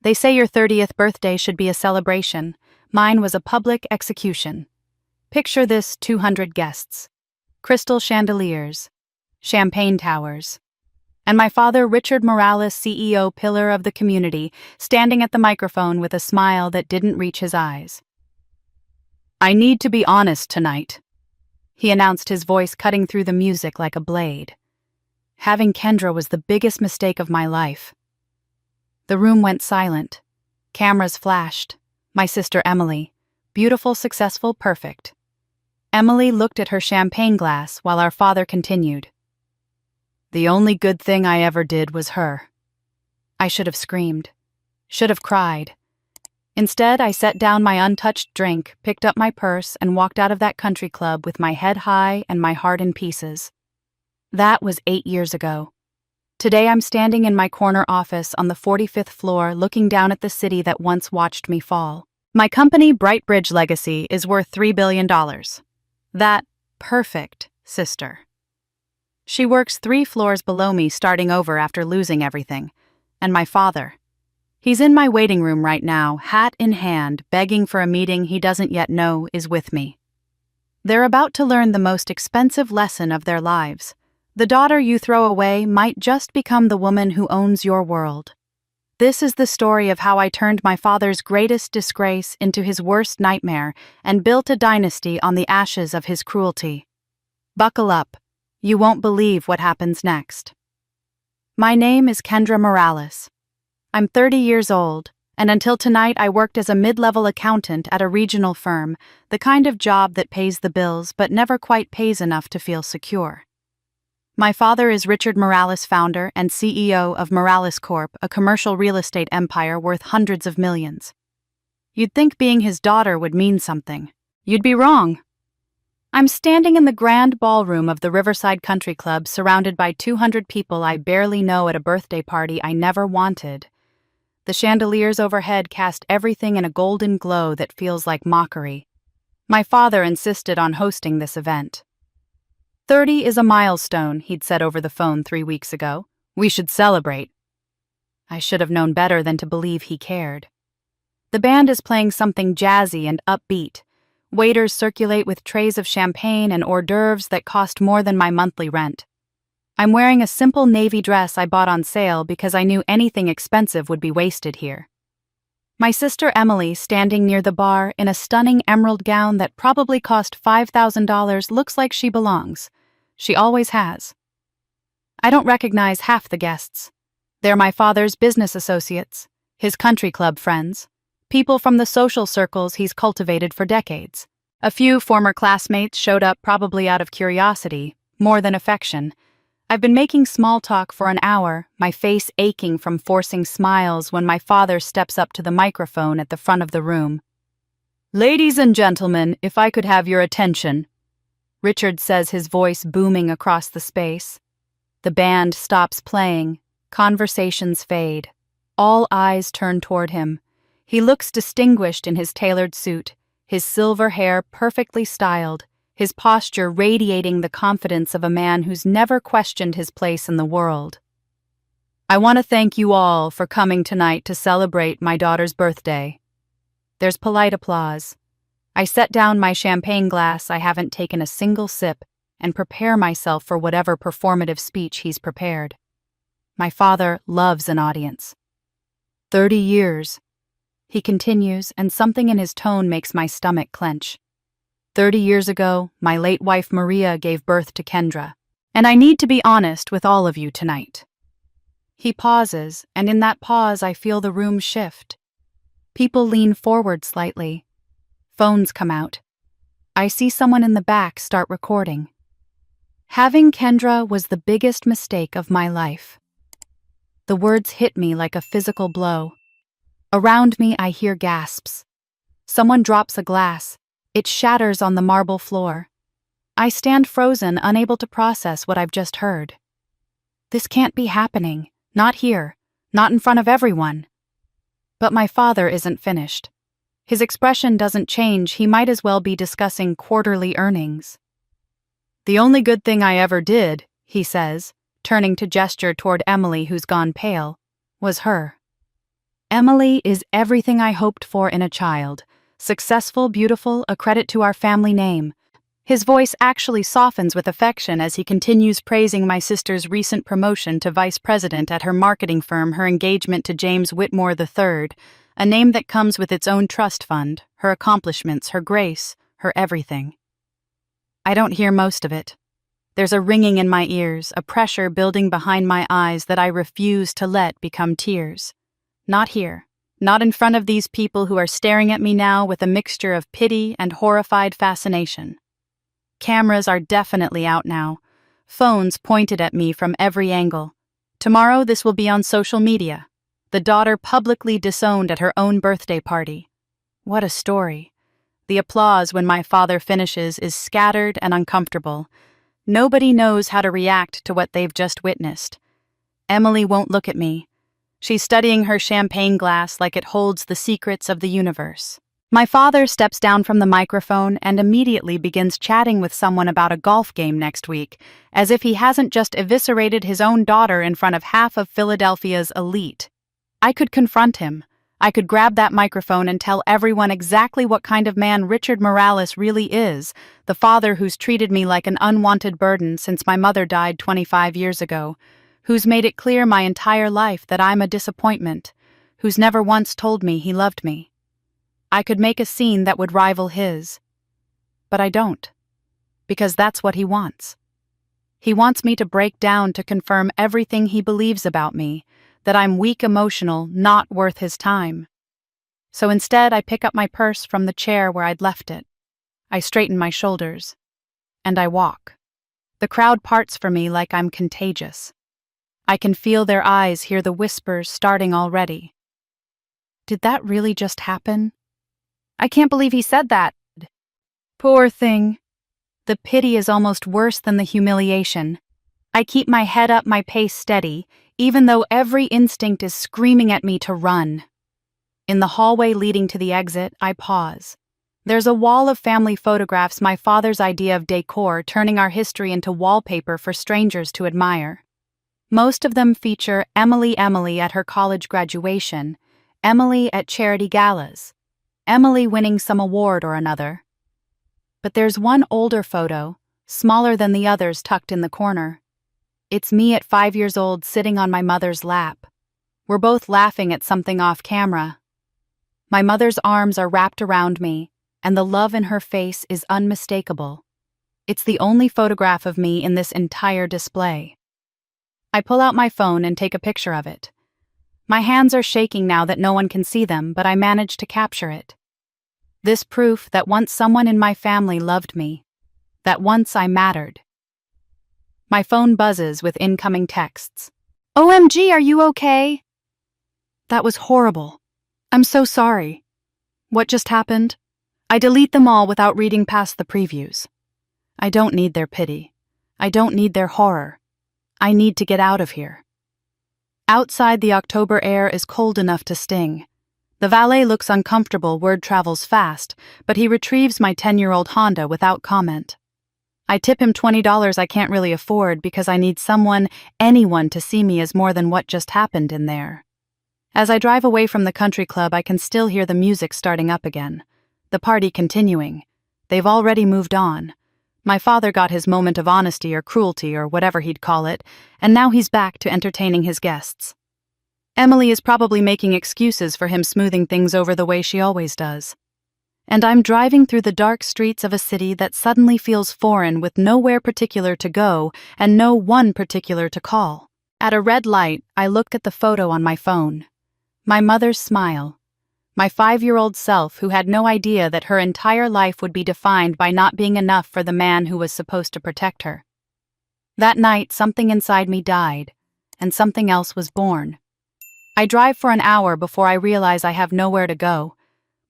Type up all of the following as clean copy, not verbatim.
They say your 30th birthday should be a celebration. Mine was a public execution. Picture this: 200 guests, crystal chandeliers, champagne towers, and my father, Richard Morales, CEO, pillar of the community, standing at the microphone with a smile that didn't reach his eyes. "I need to be honest tonight," he announced, his voice cutting through the music like a blade. Having Kendra was the biggest mistake of my life. The room went silent. Cameras flashed. My sister Emily, beautiful, successful, perfect. Emily looked at her champagne glass while our father continued. "The only good thing I ever did was her." I should have screamed. Should have cried. Instead, I set down my untouched drink, picked up my purse, and walked out of that country club with my head high and my heart in pieces. That was 8 years ago. Today I'm standing in my corner office on the 45th floor, looking down at the city that once watched me fall. My company, Brightbridge Legacy, is worth $3 billion. That perfect sister. She works 3 floors below me, starting over after losing everything. And my father. He's in my waiting room right now, hat in hand, begging for a meeting he doesn't yet know is with me. They're about to learn the most expensive lesson of their lives. The daughter you throw away might just become the woman who owns your world. This is the story of how I turned my father's greatest disgrace into his worst nightmare and built a dynasty on the ashes of his cruelty. Buckle up. You won't believe what happens next. My name is Kendra Morales. I'm 30 years old, and until tonight I worked as a mid-level accountant at a regional firm, the kind of job that pays the bills but never quite pays enough to feel secure. My father is Richard Morales, founder and CEO of Morales Corp., a commercial real estate empire worth hundreds of millions. You'd think being his daughter would mean something. You'd be wrong. I'm standing in the grand ballroom of the Riverside Country Club, surrounded by 200 people I barely know at a birthday party I never wanted. The chandeliers overhead cast everything in a golden glow that feels like mockery. My father insisted on hosting this event. 30 is a milestone, he'd said over the phone 3 weeks ago. We should celebrate. I should have known better than to believe he cared. The band is playing something jazzy and upbeat. Waiters circulate with trays of champagne and hors d'oeuvres that cost more than my monthly rent. I'm wearing a simple navy dress I bought on sale because I knew anything expensive would be wasted here. My sister Emily, standing near the bar in a stunning emerald gown that probably cost $5,000, looks like she belongs. She always has. I don't recognize half the guests. They're my father's business associates, his country club friends, people from the social circles he's cultivated for decades. A few former classmates showed up probably out of curiosity, more than affection. I've been making small talk for an hour, my face aching from forcing smiles when my father steps up to the microphone at the front of the room. "Ladies and gentlemen, if I could have your attention," Richard says, his voice booming across the space. The band stops playing. Conversations fade. All eyes turn toward him. He looks distinguished in his tailored suit, his silver hair perfectly styled, his posture radiating the confidence of a man who's never questioned his place in the world. "I want to thank you all for coming tonight to celebrate my daughter's birthday." There's polite applause. I set down my champagne glass, I haven't taken a single sip, and prepare myself for whatever performative speech he's prepared. My father loves an audience. 30 years, he continues, and something in his tone makes my stomach clench. 30 years ago, my late wife Maria gave birth to Kendra, and I need to be honest with all of you tonight. He pauses, and in that pause I feel the room shift. People lean forward slightly. Phones come out. I see someone in the back start recording. Having Kendra was the biggest mistake of my life. The words hit me like a physical blow. Around me I hear gasps. Someone drops a glass. It shatters on the marble floor. I stand frozen, unable to process what I've just heard. This can't be happening. Not here. Not in front of everyone. But my father isn't finished. His expression doesn't change. He might as well be discussing quarterly earnings. "The only good thing I ever did," he says, turning to gesture toward Emily, who's gone pale, "was her." Emily is everything I hoped for in a child. Successful, beautiful, a credit to our family name. His voice actually softens with affection as he continues praising my sister's recent promotion to vice president at her marketing firm, her engagement to James Whitmore III, a name that comes with its own trust fund, her accomplishments, her grace, her everything. I don't hear most of it. There's a ringing in my ears, a pressure building behind my eyes that I refuse to let become tears. Not here. Not in front of these people who are staring at me now with a mixture of pity and horrified fascination. Cameras are definitely out now. Phones pointed at me from every angle. Tomorrow this will be on social media. The daughter publicly disowned at her own birthday party. What a story. The applause when my father finishes is scattered and uncomfortable. Nobody knows how to react to what they've just witnessed. Emily won't look at me. She's studying her champagne glass like it holds the secrets of the universe. My father steps down from the microphone and immediately begins chatting with someone about a golf game next week, as if he hasn't just eviscerated his own daughter in front of half of Philadelphia's elite. I could confront him. I could grab that microphone and tell everyone exactly what kind of man Richard Morales really is, the father who's treated me like an unwanted burden since my mother died 25 years ago, who's made it clear my entire life that I'm a disappointment, who's never once told me he loved me. I could make a scene that would rival his. But I don't. Because that's what he wants. He wants me to break down to confirm everything he believes about me, that I'm weak, emotional, not worth his time. So instead, I pick up my purse from the chair where I'd left it. I straighten my shoulders. And I walk. The crowd parts for me like I'm contagious. I can feel their eyes, hear the whispers starting already. Did that really just happen? I can't believe he said that. Poor thing. The pity is almost worse than the humiliation. I keep my head up, my pace steady, even though every instinct is screaming at me to run. In the hallway leading to the exit, I pause. There's a wall of family photographs, my father's idea of decor, turning our history into wallpaper for strangers to admire. Most of them feature Emily at her college graduation, Emily at charity galas, Emily winning some award or another. But there's one older photo, smaller than the others, tucked in the corner. It's me at 5 years old sitting on my mother's lap. We're both laughing at something off camera. My mother's arms are wrapped around me, and the love in her face is unmistakable. It's the only photograph of me in this entire display. I pull out my phone and take a picture of it. My hands are shaking now that no one can see them, but I manage to capture it. This proof that once someone in my family loved me, that once I mattered. My phone buzzes with incoming texts. OMG, are you okay? That was horrible. I'm so sorry. What just happened? I delete them all without reading past the previews. I don't need their pity. I don't need their horror. I need to get out of here. Outside, the October air is cold enough to sting. The valet looks uncomfortable, word travels fast, but he retrieves my 10-year-old Honda without comment. I tip him $20 I can't really afford because I need anyone to see me as more than what just happened in there. As I drive away from the country club, I can still hear the music starting up again. The party continuing. They've already moved on. My father got his moment of honesty or cruelty or whatever he'd call it, and now he's back to entertaining his guests. Emily is probably making excuses for him smoothing things over the way she always does. And I'm driving through the dark streets of a city that suddenly feels foreign, with nowhere particular to go and no one particular to call. At a red light, I look at the photo on my phone. My mother's smile. My 5-year-old self who had no idea that her entire life would be defined by not being enough for the man who was supposed to protect her. That night, something inside me died, and something else was born. I drive for an hour before I realize I have nowhere to go.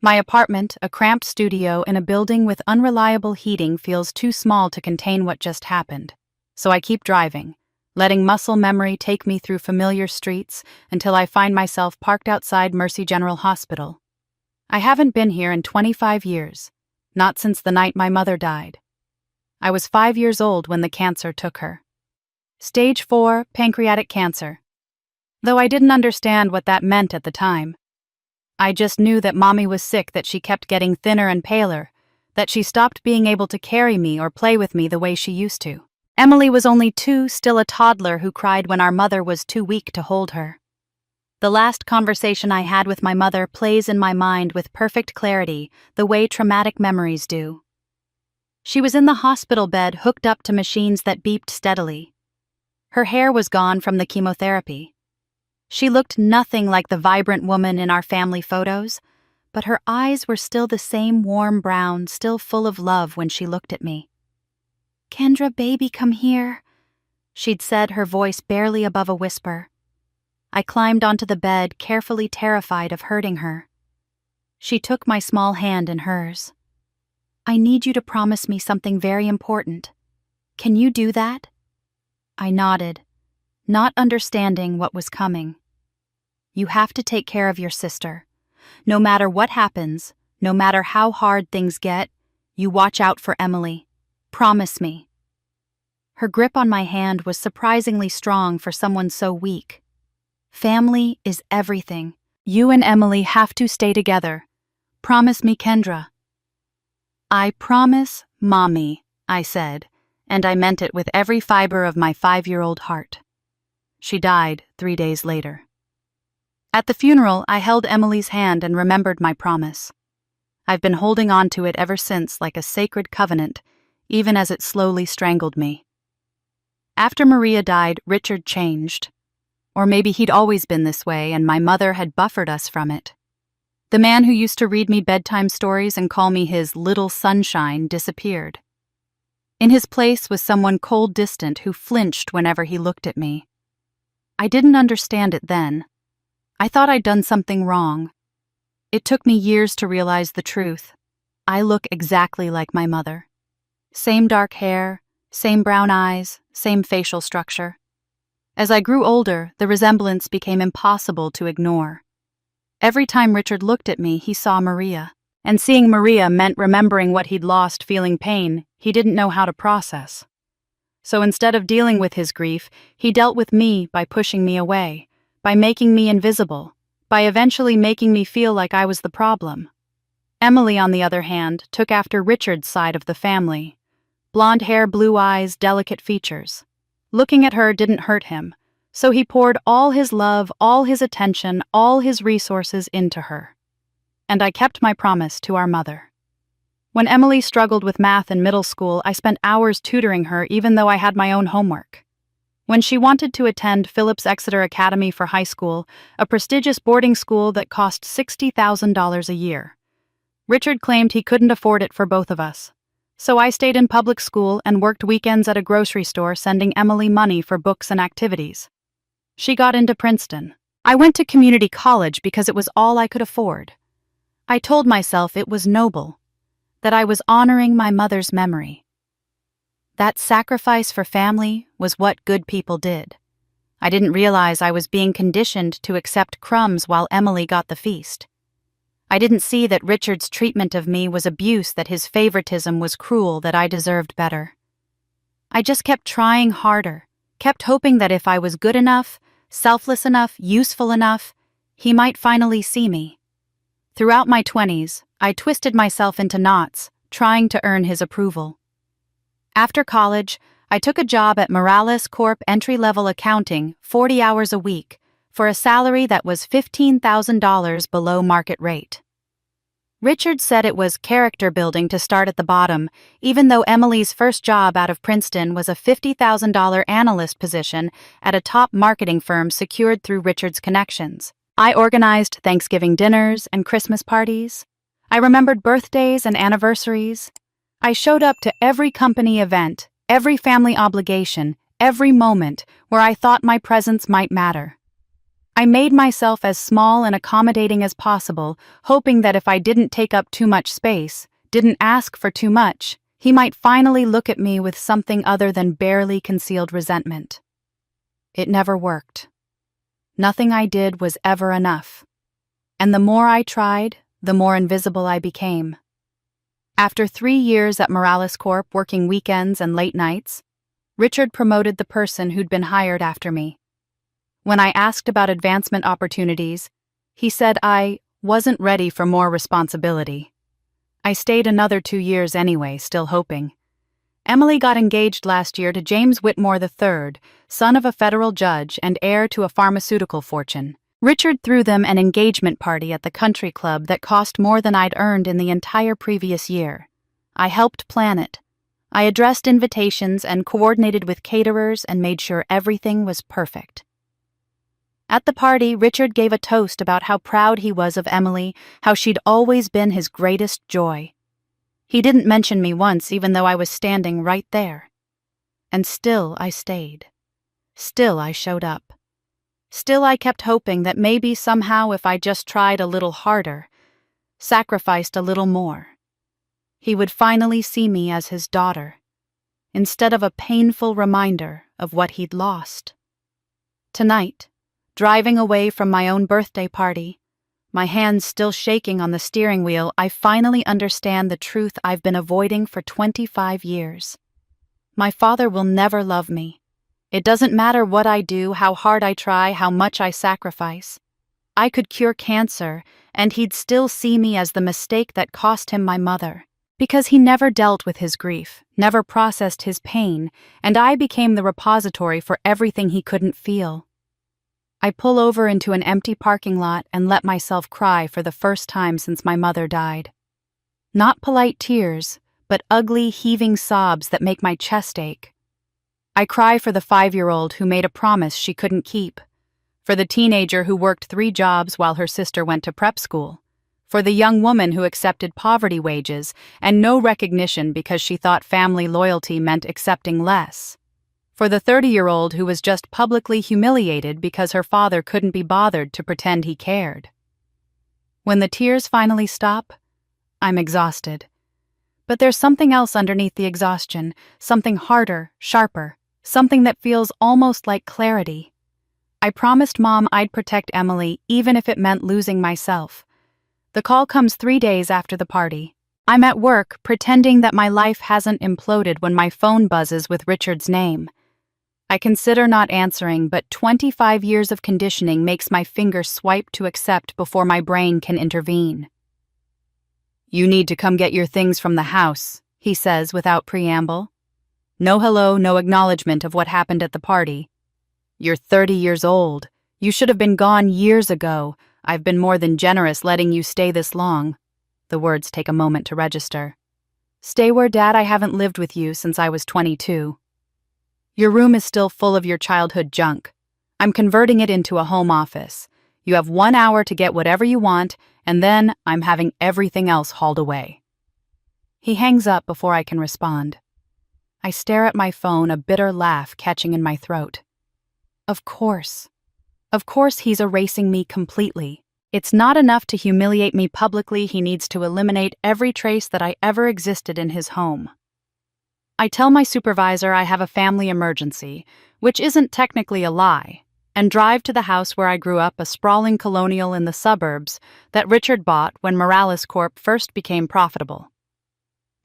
My apartment, a cramped studio in a building with unreliable heating, feels too small to contain what just happened. So I keep driving, letting muscle memory take me through familiar streets until I find myself parked outside Mercy General Hospital. I haven't been here in 25 years, not since the night my mother died. I was 5 years old when the cancer took her. Stage 4 pancreatic cancer. Though I didn't understand what that meant at the time, I just knew that Mommy was sick, that she kept getting thinner and paler, that she stopped being able to carry me or play with me the way she used to. Emily was only 2, still a toddler who cried when our mother was too weak to hold her. The last conversation I had with my mother plays in my mind with perfect clarity, the way traumatic memories do. She was in the hospital bed, hooked up to machines that beeped steadily. Her hair was gone from the chemotherapy. She looked nothing like the vibrant woman in our family photos, but her eyes were still the same warm brown, still full of love when she looked at me. "Kendra, baby, come here," she'd said, her voice barely above a whisper. I climbed onto the bed, carefully terrified of hurting her. She took my small hand in hers. "I need you to promise me something very important. Can you do that?" I nodded, not understanding what was coming. "You have to take care of your sister. No matter what happens, no matter how hard things get, you watch out for Emily. Promise me." Her grip on my hand was surprisingly strong for someone so weak. "Family is everything. You and Emily have to stay together. Promise me, Kendra." "I promise, Mommy," I said, and I meant it with every fiber of my 5-year-old heart. She died 3 days later. At the funeral, I held Emily's hand and remembered my promise. I've been holding on to it ever since like a sacred covenant, even as it slowly strangled me. After Maria died, Richard changed. Or maybe he'd always been this way and my mother had buffered us from it. The man who used to read me bedtime stories and call me his little sunshine disappeared. In his place was someone cold, distant, who flinched whenever he looked at me. I didn't understand it then. I thought I'd done something wrong. It took me years to realize the truth. I look exactly like my mother. Same dark hair, same brown eyes, same facial structure. As I grew older, the resemblance became impossible to ignore. Every time Richard looked at me, he saw Maria. And seeing Maria meant remembering what he'd lost, feeling pain he didn't know how to process. So instead of dealing with his grief, he dealt with me by pushing me away, by making me invisible, by eventually making me feel like I was the problem. Emily, on the other hand, took after Richard's side of the family. Blonde hair, blue eyes, delicate features. Looking at her didn't hurt him, so he poured all his love, all his attention, all his resources into her. And I kept my promise to our mother. When Emily struggled with math in middle school, I spent hours tutoring her even though I had my own homework. When she wanted to attend Phillips Exeter Academy for high school, a prestigious boarding school that cost $60,000 a year, Richard claimed he couldn't afford it for both of us. So I stayed in public school and worked weekends at a grocery store sending Emily money for books and activities. She got into Princeton. I went to community college because it was all I could afford. I told myself it was noble, that I was honoring my mother's memory. That sacrifice for family was what good people did. I didn't realize I was being conditioned to accept crumbs while Emily got the feast. I didn't see that Richard's treatment of me was abuse, that his favoritism was cruel, that I deserved better. I just kept trying harder, kept hoping that if I was good enough, selfless enough, useful enough, he might finally see me. Throughout my 20s, I twisted myself into knots, trying to earn his approval. After college, I took a job at Morales Corp entry-level accounting, 40 hours a week, for a salary that was $15,000 below market rate. Richard said it was character building to start at the bottom, even though Emily's first job out of Princeton was a $50,000 analyst position at a top marketing firm secured through Richard's connections. I organized Thanksgiving dinners and Christmas parties. I remembered birthdays and anniversaries. I showed up to every company event, every family obligation, every moment where I thought my presence might matter. I made myself as small and accommodating as possible, hoping that if I didn't take up too much space, didn't ask for too much, he might finally look at me with something other than barely concealed resentment. It never worked. Nothing I did was ever enough. And the more I tried, the more invisible I became. After 3 years at Morales Corp working weekends and late nights, Richard promoted the person who'd been hired after me. When I asked about advancement opportunities, he said I Wasn't ready for more responsibility. I stayed another 2 years anyway, still hoping. Emily got engaged last year to James Whitmore III, son of a federal judge and heir to a pharmaceutical fortune. Richard threw them an engagement party at the country club that cost more than I'd earned in the entire previous year. I helped plan it. I addressed invitations and coordinated with caterers and made sure everything was perfect. At the party, Richard gave a toast about how proud he was of Emily, how she'd always been his greatest joy. He didn't mention me once, even though I was standing right there. And still I stayed. Still I showed up. Still I kept hoping that maybe somehow if I just tried a little harder, sacrificed a little more, he would finally see me as his daughter, instead of a painful reminder of what he'd lost. Tonight, driving away from my own birthday party, my hands still shaking on the steering wheel, I finally understand the truth I've been avoiding for 25 years. My father will never love me. It doesn't matter what I do, how hard I try, how much I sacrifice. I could cure cancer, and he'd still see me as the mistake that cost him my mother. Because he never dealt with his grief, never processed his pain, and I became the repository for everything he couldn't feel. I pull over into an empty parking lot and let myself cry for the first time since my mother died. Not polite tears, but ugly, heaving sobs that make my chest ache. I cry for the 5-year-old who made a promise she couldn't keep, for the teenager who worked 3 jobs while her sister went to prep school, for the young woman who accepted poverty wages and no recognition because she thought family loyalty meant accepting less, for the 30-year-old who was just publicly humiliated because her father couldn't be bothered to pretend he cared. When the tears finally stop, I'm exhausted. But there's something else underneath the exhaustion, something harder, sharper, something that feels almost like clarity. I promised Mom I'd protect Emily even if it meant losing myself. The call comes 3 days after the party. I'm at work, pretending that my life hasn't imploded when my phone buzzes with Richard's name. I consider not answering, but 25 years of conditioning makes my finger swipe to accept before my brain can intervene. "You need to come get your things from the house," he says without preamble. No hello, no acknowledgement of what happened at the party. "You're 30 years old. You should have been gone years ago. I've been more than generous letting you stay this long." The words take a moment to register. "Stay where, Dad? I haven't lived with you since I was 22. Your room is still full of your childhood junk. I'm converting it into a home office. You have 1 hour to get whatever you want, and then I'm having everything else hauled away." He hangs up before I can respond. I stare at my phone, a bitter laugh catching in my throat. Of course. Of course he's erasing me completely. It's not enough to humiliate me publicly, he needs to eliminate every trace that I ever existed in his home. I tell my supervisor I have a family emergency, which isn't technically a lie, and drive to the house where I grew up, a sprawling colonial in the suburbs that Richard bought when Morales Corp first became profitable.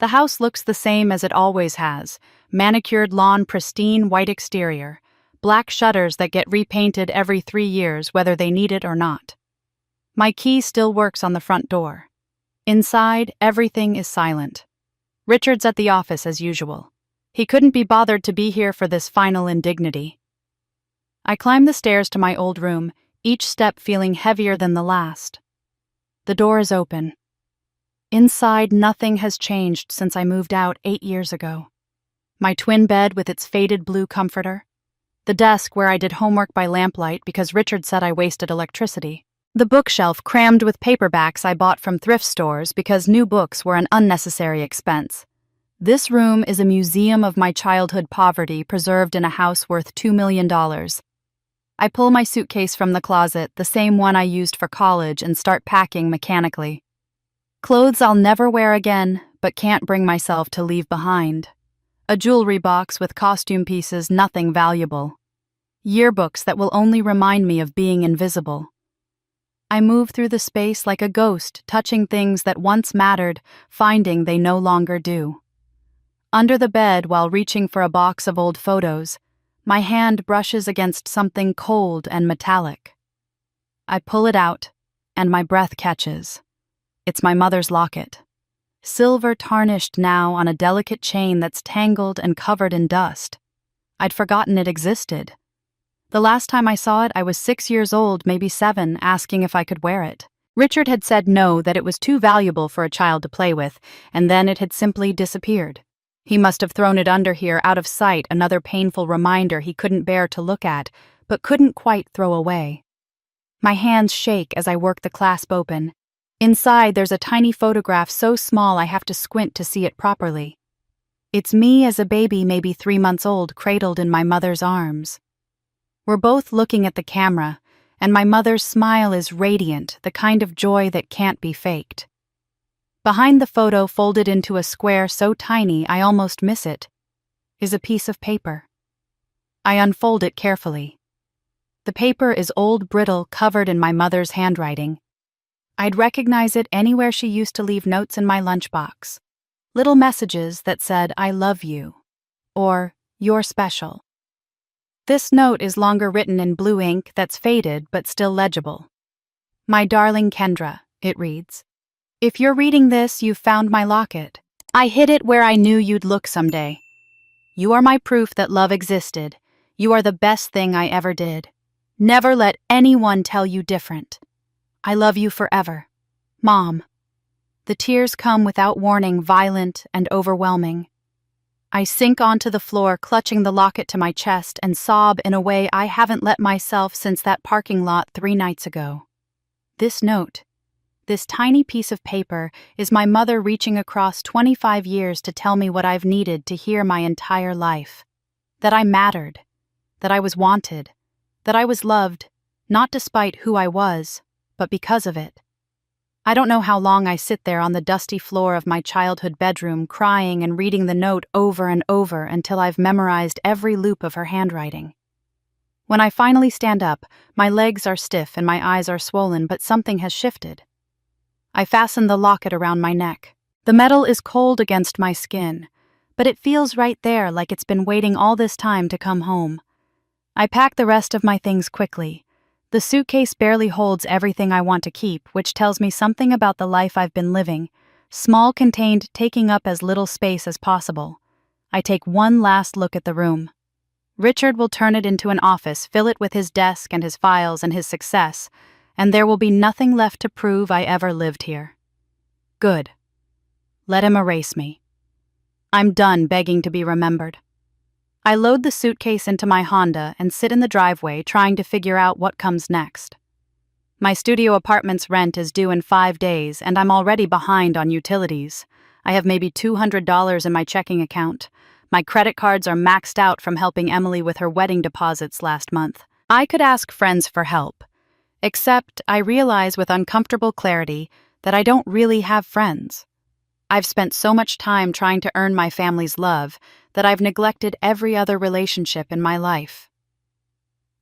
The house looks the same as it always has, manicured lawn, pristine white exterior, black shutters that get repainted every 3 years whether they need it or not. My key still works on the front door. Inside, everything is silent. Richard's at the office as usual. He couldn't be bothered to be here for this final indignity. I climb the stairs to my old room, each step feeling heavier than the last. The door is open. Inside, nothing has changed since I moved out 8 years ago. My twin bed with its faded blue comforter. The desk where I did homework by lamplight because Richard said I wasted electricity. The bookshelf crammed with paperbacks I bought from thrift stores because new books were an unnecessary expense. This room is a museum of my childhood poverty preserved in a house worth $2 million. I pull my suitcase from the closet, the same one I used for college, and start packing mechanically. Clothes I'll never wear again, but can't bring myself to leave behind. A jewelry box with costume pieces, nothing valuable. Yearbooks that will only remind me of being invisible. I move through the space like a ghost, touching things that once mattered, finding they no longer do. Under the bed, while reaching for a box of old photos, my hand brushes against something cold and metallic. I pull it out, and my breath catches. It's my mother's locket. Silver tarnished now on a delicate chain that's tangled and covered in dust. I'd forgotten it existed. The last time I saw it, I was 6 years old, maybe 7, asking if I could wear it. Richard had said no, that it was too valuable for a child to play with, and then it had simply disappeared. He must have thrown it under here, out of sight, another painful reminder he couldn't bear to look at, but couldn't quite throw away. My hands shake as I work the clasp open. Inside, there's a tiny photograph so small I have to squint to see it properly. It's me as a baby, maybe 3 months old, cradled in my mother's arms. We're both looking at the camera, and my mother's smile is radiant, the kind of joy that can't be faked. Behind the photo, folded into a square so tiny I almost miss it, is a piece of paper. I unfold it carefully. The paper is old, brittle, covered in my mother's handwriting. I'd recognize it anywhere she used to leave notes in my lunchbox. Little messages that said, "I love you," or "You're special." This note is longer, written in blue ink that's faded but still legible. "My darling Kendra," it reads. "If you're reading this, you've found my locket. I hid it where I knew you'd look someday. You are my proof that love existed. You are the best thing I ever did. Never let anyone tell you different. I love you forever. Mom." The tears come without warning, violent and overwhelming. I sink onto the floor, clutching the locket to my chest, and sob in a way I haven't let myself since that parking lot 3 nights ago. This note, this tiny piece of paper, is my mother reaching across 25 years to tell me what I've needed to hear my entire life. That I mattered. That I was wanted. That I was loved, not despite who I was, but because of it. I don't know how long I sit there on the dusty floor of my childhood bedroom, crying and reading the note over and over until I've memorized every loop of her handwriting. When I finally stand up, my legs are stiff and my eyes are swollen, but something has shifted. I fasten the locket around my neck. The metal is cold against my skin, but it feels right there, like it's been waiting all this time to come home. I pack the rest of my things quickly. The suitcase barely holds everything I want to keep, which tells me something about the life I've been living, small, contained, taking up as little space as possible. I take one last look at the room. Richard will turn it into an office, fill it with his desk and his files and his success, and there will be nothing left to prove I ever lived here. Good. Let him erase me. I'm done begging to be remembered. I load the suitcase into my Honda and sit in the driveway, trying to figure out what comes next. My studio apartment's rent is due in 5 days, and I'm already behind on utilities. I have maybe $200 in my checking account. My credit cards are maxed out from helping Emily with her wedding deposits last month. I could ask friends for help, except I realize with uncomfortable clarity that I don't really have friends. I've spent so much time trying to earn my family's love that I've neglected every other relationship in my life.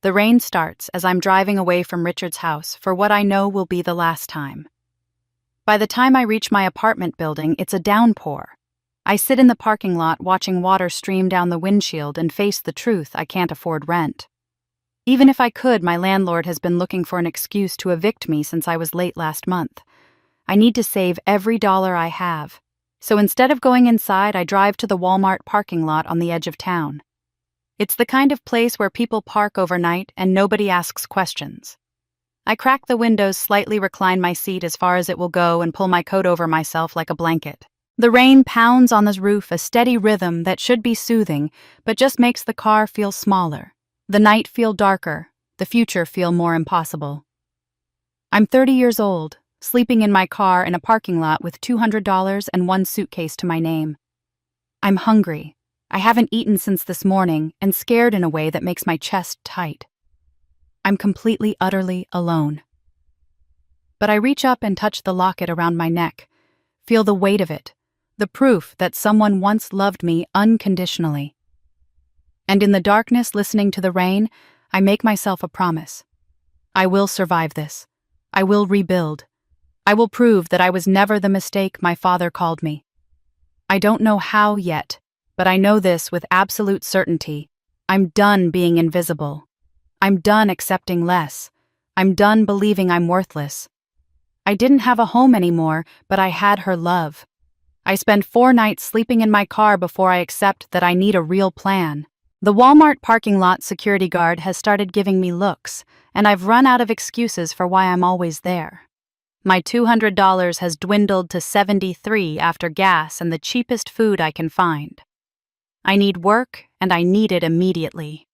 The rain starts as I'm driving away from Richard's house for what I know will be the last time. By the time I reach my apartment building, it's a downpour. I sit in the parking lot watching water stream down the windshield and face the truth: I can't afford rent. Even if I could, my landlord has been looking for an excuse to evict me since I was late last month. I need to save every dollar I have. So instead of going inside, I drive to the Walmart parking lot on the edge of town. It's the kind of place where people park overnight and nobody asks questions. I crack the windows, slightly recline my seat as far as it will go, and pull my coat over myself like a blanket. The rain pounds on the roof, a steady rhythm that should be soothing, but just makes the car feel smaller, the night feel darker, the future feel more impossible. I'm 30 years old, sleeping in my car in a parking lot with $200 and one suitcase to my name. I'm hungry. I haven't eaten since this morning, and scared in a way that makes my chest tight. I'm completely, utterly alone. But I reach up and touch the locket around my neck, feel the weight of it, the proof that someone once loved me unconditionally. And in the darkness, listening to the rain, I make myself a promise. I will survive this. I will rebuild. I will prove that I was never the mistake my father called me. I don't know how yet, but I know this with absolute certainty. I'm done being invisible. I'm done accepting less. I'm done believing I'm worthless. I didn't have a home anymore, but I had her love. I spend 4 nights sleeping in my car before I accept that I need a real plan. The Walmart parking lot security guard has started giving me looks, and I've run out of excuses for why I'm always there. My $200 has dwindled to $73 after gas and the cheapest food I can find. I need work, and I need it immediately.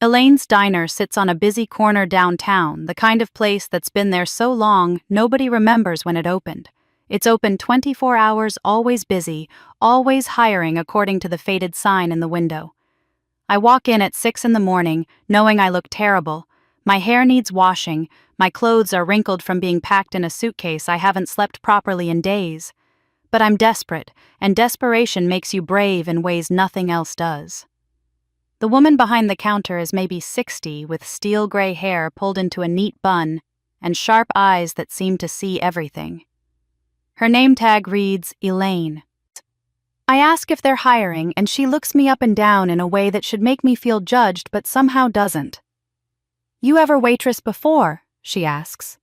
Elaine's Diner sits on a busy corner downtown, the kind of place that's been there so long nobody remembers when it opened. It's open 24 hours, always busy, always hiring according to the faded sign in the window. I walk in at 6 in the morning, knowing I look terrible. My hair needs washing, my clothes are wrinkled from being packed in a suitcase I haven't slept properly in days. But I'm desperate, and desperation makes you brave in ways nothing else does. The woman behind the counter is maybe 60 with steel gray hair pulled into a neat bun and sharp eyes that seem to see everything. Her name tag reads Elaine. I ask if they're hiring, and she looks me up and down in a way that should make me feel judged but somehow doesn't. "You ever waitress before?" she asks.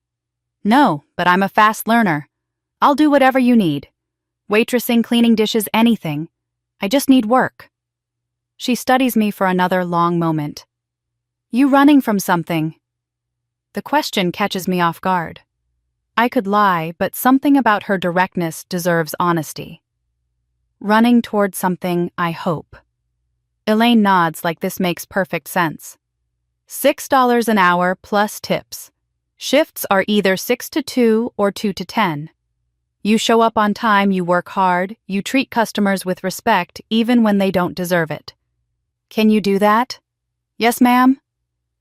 "No, but I'm a fast learner. I'll do whatever you need. Waitressing, cleaning dishes, anything. I just need work." She studies me for another long moment. "You running from something?" The question catches me off guard. I could lie, but something about her directness deserves honesty. Running toward something, I hope. Elaine nods like this makes perfect sense. $6 an hour plus tips. Shifts are either 6 to 2 or 2 to 10. You show up on time, you work hard, you treat customers with respect even when they don't deserve it. Can you do that? Yes, ma'am.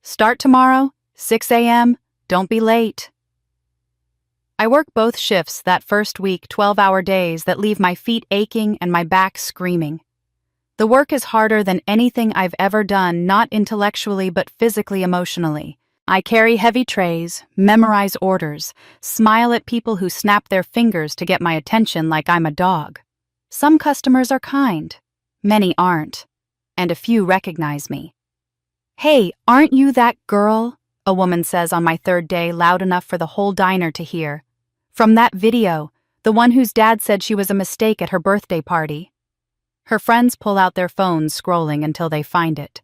Start tomorrow, 6 a.m., don't be late. I work both shifts that first week, 12-hour days that leave my feet aching and my back screaming. The work is harder than anything I've ever done, not intellectually but physically, emotionally. I carry heavy trays, memorize orders, smile at people who snap their fingers to get my attention like I'm a dog. Some customers are kind, many aren't, and a few recognize me. "Hey, aren't you that girl?" a woman says on my 3rd day, loud enough for the whole diner to hear. "From that video, the one whose dad said she was a mistake at her birthday party." Her friends pull out their phones, scrolling until they find it.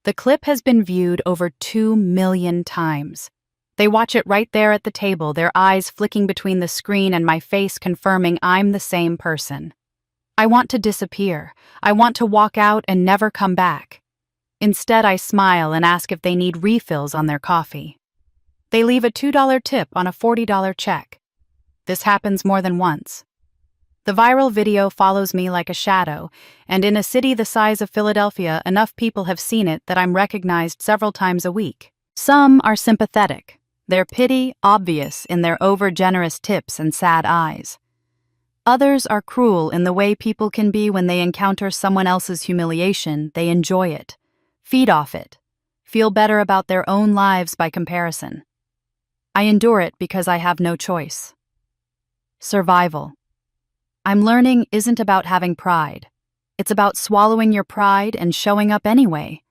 The clip has been viewed over 2 million times. They watch it right there at the table, their eyes flicking between the screen and my face confirming I'm the same person. I want to disappear. I want to walk out and never come back. Instead, I smile and ask if they need refills on their coffee. They leave a $2 tip on a $40 check. This happens more than once. The viral video follows me like a shadow, and in a city the size of Philadelphia, enough people have seen it that I'm recognized several times a week. Some are sympathetic, their pity obvious in their over-generous tips and sad eyes. Others are cruel in the way people can be when they encounter someone else's humiliation. They enjoy it, feed off it, feel better about their own lives by comparison. I endure it because I have no choice. Survival. I'm learning isn't about having pride. It's about swallowing your pride and showing up anyway.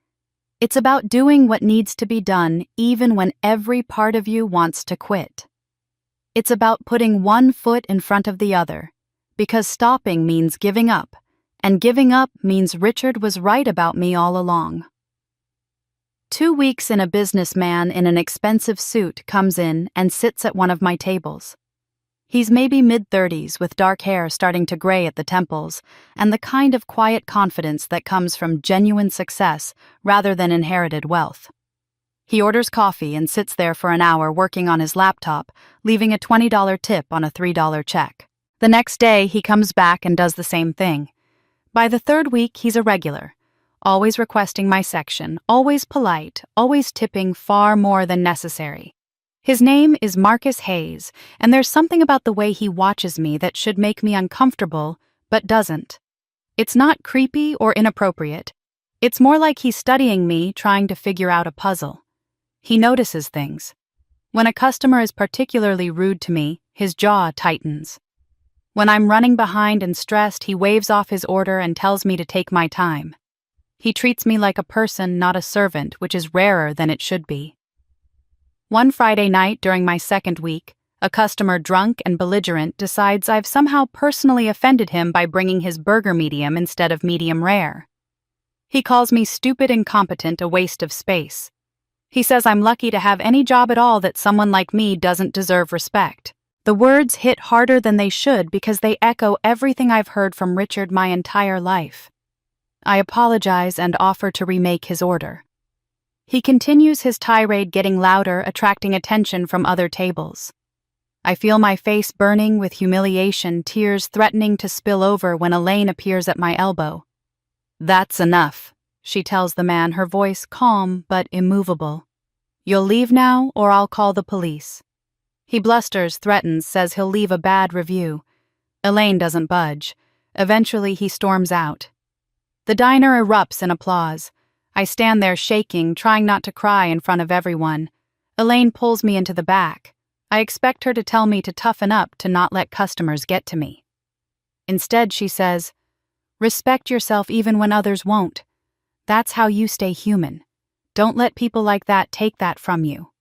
It's about doing what needs to be done even when every part of you wants to quit. It's about putting one foot in front of the other, because stopping means giving up, and giving up means Richard was right about me all along. 2 weeks in, a businessman in an expensive suit comes in and sits at one of my tables. He's maybe mid-30s with dark hair starting to gray at the temples, and the kind of quiet confidence that comes from genuine success rather than inherited wealth. He orders coffee and sits there for an hour working on his laptop, leaving a $20 tip on a $3 check. The next day, he comes back and does the same thing. By the 3rd week, he's a regular, always requesting my section, always polite, always tipping far more than necessary. His name is Marcus Hayes, and there's something about the way he watches me that should make me uncomfortable, but doesn't. It's not creepy or inappropriate. It's more like he's studying me, trying to figure out a puzzle. He notices things. When a customer is particularly rude to me, his jaw tightens. When I'm running behind and stressed, he waves off his order and tells me to take my time. He treats me like a person, not a servant, which is rarer than it should be. One Friday night during my 2nd week, A customer drunk and belligerent decides I've somehow personally offended him by bringing his burger medium instead of medium rare. He calls me stupid, incompetent, a waste of space. He says I'm lucky to have any job at all, that someone like me doesn't deserve respect. The words hit harder than they should because they echo everything I've heard from Richard my entire life. I apologize and offer to remake his order. He continues his tirade, getting louder, attracting attention from other tables. I feel my face burning with humiliation, tears threatening to spill over when Elaine appears at my elbow. "That's enough," she tells the man, her voice calm but immovable. "You'll leave now, or I'll call the police." He blusters, threatens, says he'll leave a bad review. Elaine doesn't budge. Eventually, he storms out. The diner erupts in applause. I stand there shaking, trying not to cry in front of everyone. Elaine pulls me into the back. I expect her to tell me to toughen up, to not let customers get to me. Instead, she says, "Respect yourself even when others won't. That's how you stay human. Don't let people like that take that from you."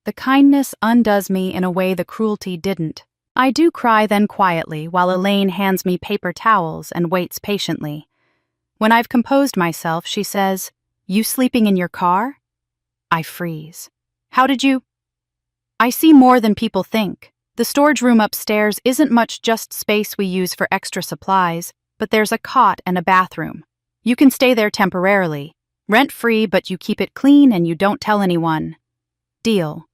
The kindness undoes me in a way the cruelty didn't. I do cry then quietly while Elaine hands me paper towels and waits patiently. When I've composed myself, she says, "You sleeping in your car?" I freeze. "How did you—" "I see more than people think. The storage room upstairs isn't much, just space we use for extra supplies, but there's a cot and a bathroom. You can stay there temporarily. Rent-free, but you keep it clean and you don't tell anyone." Deal.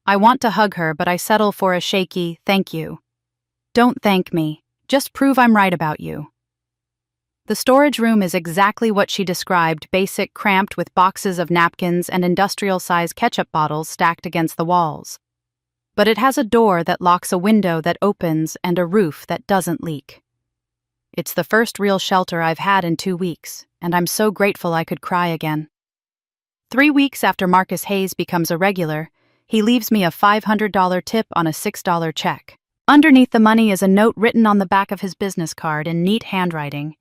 I want to hug her, but I settle for a shaky "thank you." "Don't thank me. Just prove I'm right about you." The storage room is exactly what she described, basic, cramped, with boxes of napkins and industrial-size ketchup bottles stacked against the walls. But it has a door that locks, a window that opens, and a roof that doesn't leak. It's the first real shelter I've had in 2 weeks, and I'm so grateful I could cry again. 3 weeks after Marcus Hayes becomes a regular, he leaves me a $500 tip on a $6 check. Underneath the money is a note written on the back of his business card in neat handwriting.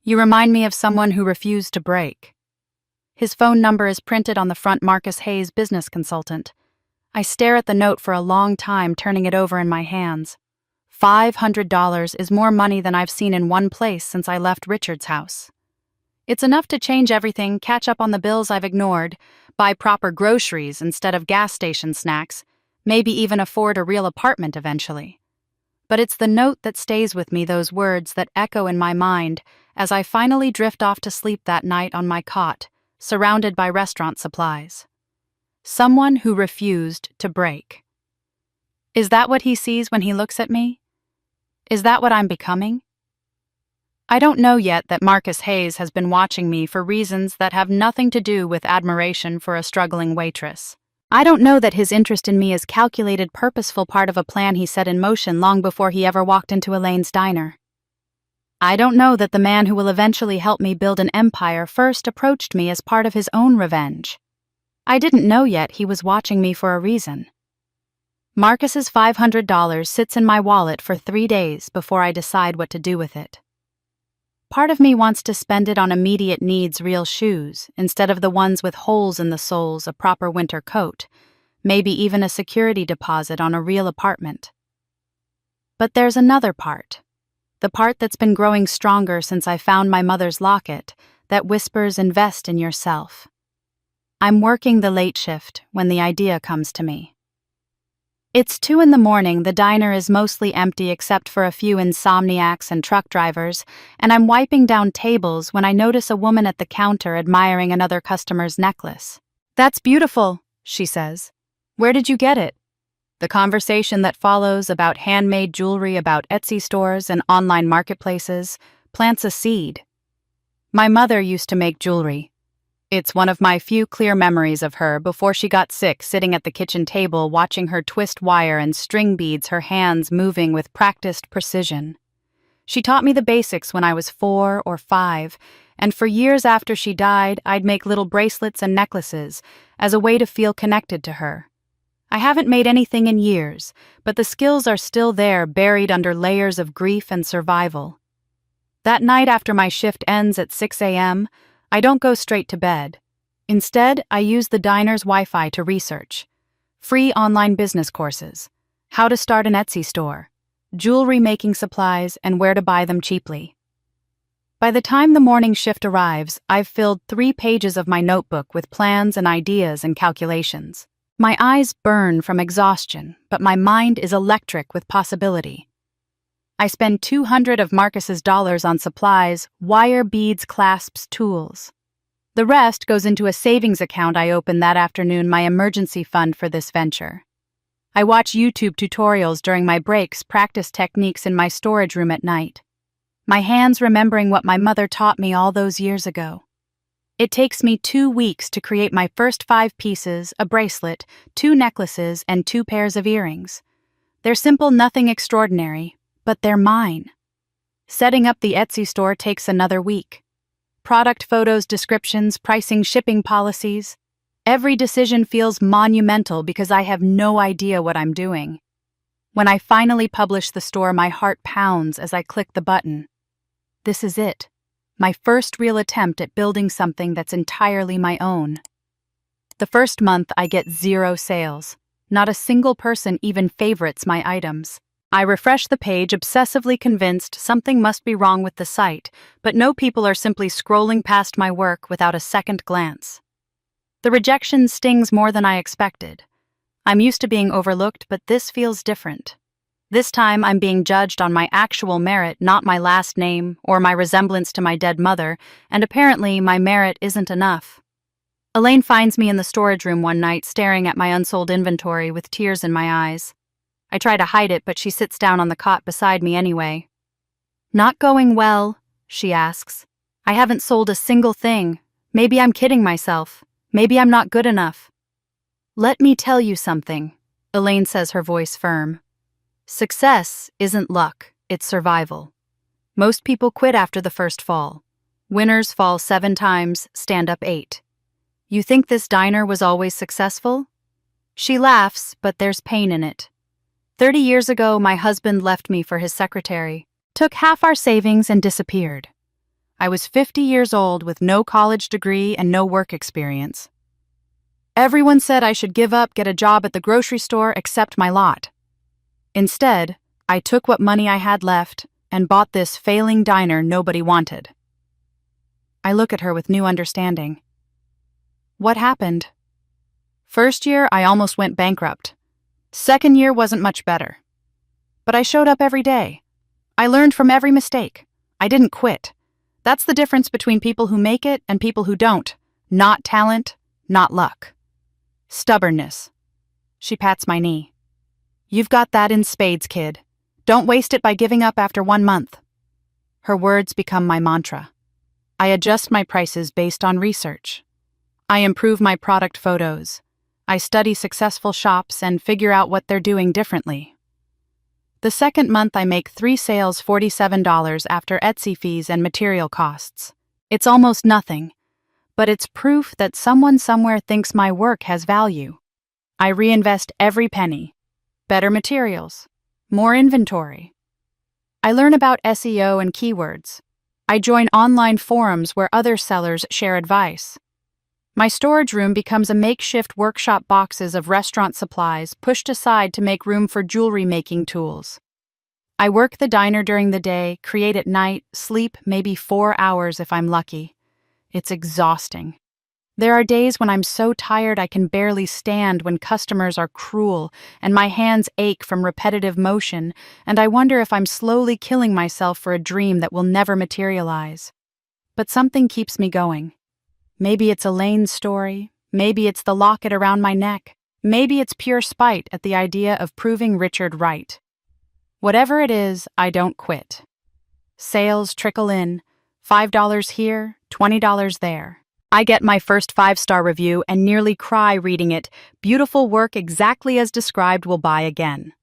"You remind me of someone who refused to break." His phone number is printed on the front, Marcus Hayes, business consultant. I stare at the note for a long time, turning it over in my hands. $500 is more money than I've seen in one place since I left Richard's house. It's enough to change everything, catch up on the bills I've ignored, buy proper groceries instead of gas station snacks, maybe even afford a real apartment eventually. But it's the note that stays with me, those words that echo in my mind as I finally drift off to sleep that night on my cot, surrounded by restaurant supplies. Someone who refused to break. Is that what he sees when he looks at me? Is that what I'm becoming? I don't know yet that Marcus Hayes has been watching me for reasons that have nothing to do with admiration for a struggling waitress. I don't know that his interest in me is calculated, purposeful, part of a plan he set in motion long before he ever walked into Elaine's diner. I don't know that the man who will eventually help me build an empire first approached me as part of his own revenge. I didn't know yet he was watching me for a reason. Marcus's $500 sits in my wallet for 3 days before I decide what to do with it. Part of me wants to spend it on immediate needs, real shoes, instead of the ones with holes in the soles, a proper winter coat, maybe even a security deposit on a real apartment. But there's another part, the part that's been growing stronger since I found my mother's locket, that whispers, "Invest in yourself." I'm working the late shift when the idea comes to me. It's 2 a.m, the diner is mostly empty except for a few insomniacs and truck drivers, and I'm wiping down tables when I notice a woman at the counter admiring another customer's necklace. "That's beautiful," she says. "Where did you get it?" The conversation that follows about handmade jewelry, about Etsy stores and online marketplaces, plants a seed. My mother used to make jewelry. It's one of my few clear memories of her before she got sick, sitting at the kitchen table watching her twist wire and string beads, her hands moving with practiced precision. She taught me the basics when I was 4 or 5, and for years after she died, I'd make little bracelets and necklaces as a way to feel connected to her. I haven't made anything in years, but the skills are still there, buried under layers of grief and survival. That night after my shift ends at 6 a.m., I don't go straight to bed. Instead, I use the diner's Wi-Fi to research. free online business courses, how to start an Etsy store, jewelry making supplies, and where to buy them cheaply. By the time the morning shift arrives, I've filled 3 pages of my notebook with plans and ideas and calculations. My eyes burn from exhaustion, but my mind is electric with possibility. I spend $200 of Marcus's dollars on supplies, wire, beads, clasps, tools. The rest goes into a savings account I opened that afternoon, my emergency fund for this venture. I watch YouTube tutorials during my breaks, practice techniques in my storage room at night. My hands remembering what my mother taught me all those years ago. It takes me 2 weeks to create my first 5 pieces, a bracelet, 2 necklaces, and 2 pairs of earrings. They're simple, nothing extraordinary, but they're mine. Setting up the Etsy store takes another week. Product photos, descriptions, pricing, shipping policies. Every decision feels monumental because I have no idea what I'm doing. When I finally publish the store, my heart pounds as I click the button. This is it. My first real attempt at building something that's entirely my own. The first month, I get 0 sales. Not a single person even favorites my items. I refresh the page, obsessively convinced something must be wrong with the site, but no people are simply scrolling past my work without a second glance. The rejection stings more than I expected. I'm used to being overlooked, but this feels different. This time, I'm being judged on my actual merit, not my last name or my resemblance to my dead mother, and apparently my merit isn't enough. Elaine finds me in the storage room one night, staring at my unsold inventory with tears in my eyes. I try to hide it, but she sits down on the cot beside me anyway. "Not going well?" she asks. "I haven't sold a single thing. Maybe I'm kidding myself. Maybe I'm not good enough." "Let me tell you something," Elaine says, her voice firm. "Success isn't luck, it's survival. Most people quit after the first fall. Winners fall 7 times, stand up 8. You think this diner was always successful?" She laughs, but there's pain in it. 30 years ago, my husband left me for his secretary, took half our savings, and disappeared. I was 50 years old with no college degree and no work experience. Everyone said I should give up, get a job at the grocery store, accept my lot. Instead, I took what money I had left and bought this failing diner nobody wanted. I look at her with new understanding. What happened? First year, I almost went bankrupt. Second year wasn't much better. But I showed up every day. I learned from every mistake. I didn't quit. That's the difference between people who make it and people who don't. Not talent, not luck. Stubbornness. She pats my knee. "You've got that in spades, kid. Don't waste it by giving up after 1 month." Her words become my mantra. I adjust my prices based on research. I improve my product photos. I study successful shops and figure out what they're doing differently. The second month, I make 3 sales, $47 after Etsy fees and material costs. It's almost nothing, but it's proof that someone somewhere thinks my work has value. I reinvest every penny. Better materials. More inventory. I learn about SEO and keywords. I join online forums where other sellers share advice. My storage room becomes a makeshift workshop, boxes of restaurant supplies pushed aside to make room for jewelry making tools. I work the diner during the day, create at night, sleep maybe 4 hours if I'm lucky. It's exhausting. There are days when I'm so tired I can barely stand, when customers are cruel and my hands ache from repetitive motion, and I wonder if I'm slowly killing myself for a dream that will never materialize. But something keeps me going. Maybe it's Elaine's story, maybe it's the locket around my neck, maybe it's pure spite at the idea of proving Richard right. Whatever it is, I don't quit. Sales trickle in, $5 here, $20 there. I get my first 5-star review and nearly cry reading it. Beautiful work exactly as described, will buy again.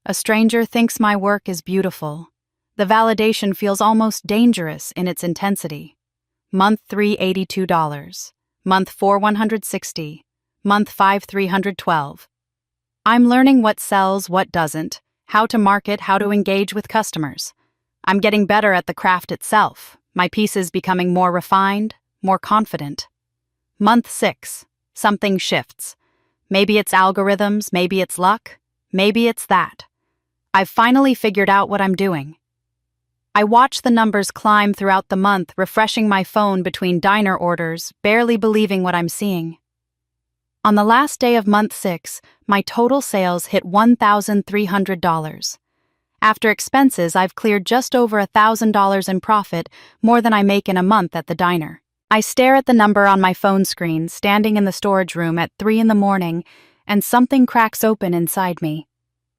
A stranger thinks my work is beautiful. The validation feels almost dangerous in its intensity. Month 3, $82. Month 4, $160. Month 5, $312. I'm learning what sells, what doesn't, how to market, how to engage with customers. I'm getting better at the craft itself, my pieces becoming more refined, more confident. Month 6. Something shifts. Maybe it's algorithms, maybe it's luck, maybe it's that. I've finally figured out what I'm doing. I watch the numbers climb throughout the month, refreshing my phone between diner orders, barely believing what I'm seeing. On the last day of month 6, my total sales hit $1,300. After expenses, I've cleared just over $1,000 in profit, more than I make in a month at the diner. I stare at the number on my phone screen, standing in the storage room at 3 in the morning, and something cracks open inside me.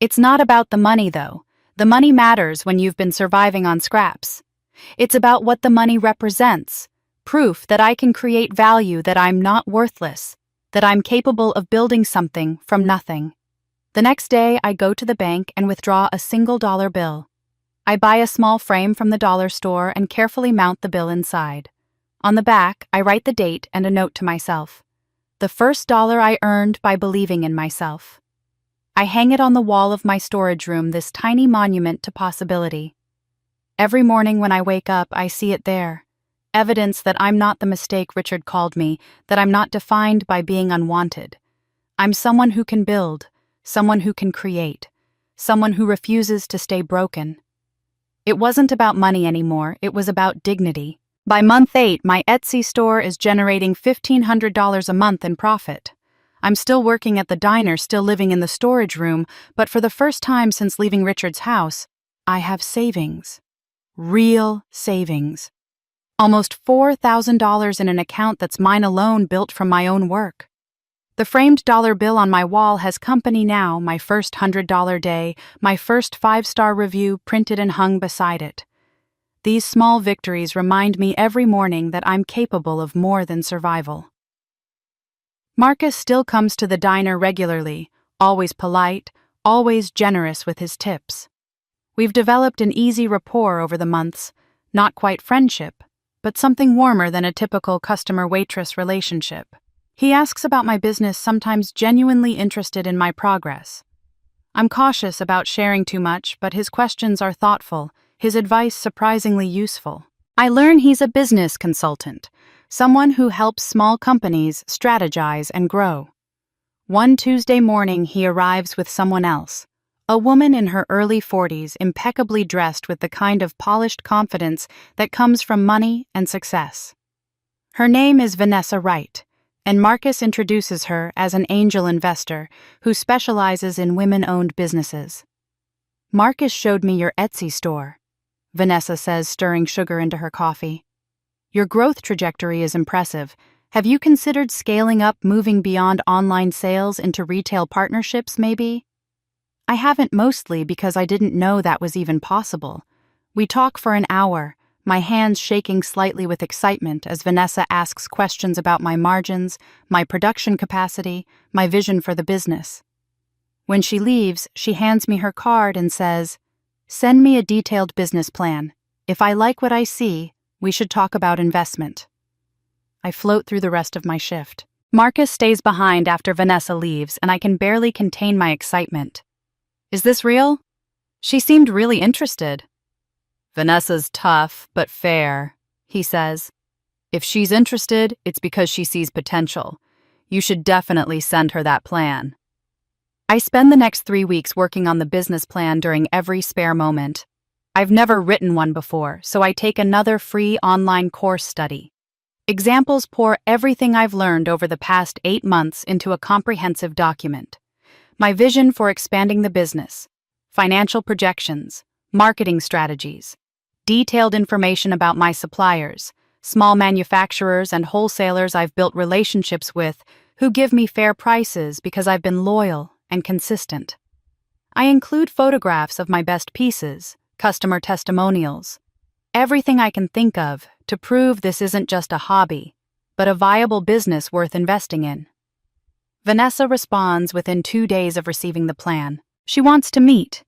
It's not about the money, though. The money matters when you've been surviving on scraps. It's about what the money represents, proof that I can create value, that I'm not worthless, that I'm capable of building something from nothing. The next day, I go to the bank and withdraw a single dollar bill. I buy a small frame from the dollar store and carefully mount the bill inside. On the back, I write the date and a note to myself. The first dollar I earned by believing in myself. I hang it on the wall of my storage room, this tiny monument to possibility. Every morning when I wake up, I see it there. Evidence that I'm not the mistake Richard called me, that I'm not defined by being unwanted. I'm someone who can build, someone who can create, someone who refuses to stay broken. It wasn't about money anymore, it was about dignity. By month 8, my Etsy store is generating $1,500 a month in profit. I'm still working at the diner, still living in the storage room, but for the first time since leaving Richard's house, I have savings. Real savings. Almost $4,000 in an account that's mine alone, built from my own work. The framed dollar bill on my wall has company now, my first $100 day, my first 5-star review printed and hung beside it. These small victories remind me every morning that I'm capable of more than survival. Marcus still comes to the diner regularly, always polite, always generous with his tips. We've developed an easy rapport over the months, not quite friendship, but something warmer than a typical customer-waitress relationship. He asks about my business, sometimes genuinely interested in my progress. I'm cautious about sharing too much, but his questions are thoughtful, his advice surprisingly useful. I learn he's a business consultant, someone who helps small companies strategize and grow. One Tuesday morning, he arrives with someone else, a woman in her early 40s, impeccably dressed with the kind of polished confidence that comes from money and success. Her name is Vanessa Wright, and Marcus introduces her as an angel investor who specializes in women-owned businesses. "Marcus showed me your Etsy store," Vanessa says, stirring sugar into her coffee. "Your growth trajectory is impressive. Have you considered scaling up, moving beyond online sales into retail partnerships, maybe?" I haven't, mostly because I didn't know that was even possible. We talk for an hour, my hands shaking slightly with excitement as Vanessa asks questions about my margins, my production capacity, my vision for the business. When she leaves, she hands me her card and says, "Send me a detailed business plan. If I like what I see, we should talk about investment." I float through the rest of my shift. Marcus stays behind after Vanessa leaves, and I can barely contain my excitement. "Is this real?" She seemed really interested. "Vanessa's tough, but fair," he says. "If she's interested, it's because she sees potential. You should definitely send her that plan." I spend the next 3 weeks working on the business plan during every spare moment. I've never written one before, so I take another free online course study. Examples pour everything I've learned over the past 8 months into a comprehensive document. My vision for expanding the business, financial projections, marketing strategies, detailed information about my suppliers, small manufacturers and wholesalers I've built relationships with who give me fair prices because I've been loyal and consistent. I include photographs of my best pieces, customer testimonials, everything I can think of to prove this isn't just a hobby, but a viable business worth investing in. Vanessa responds within 2 days of receiving the plan. She wants to meet.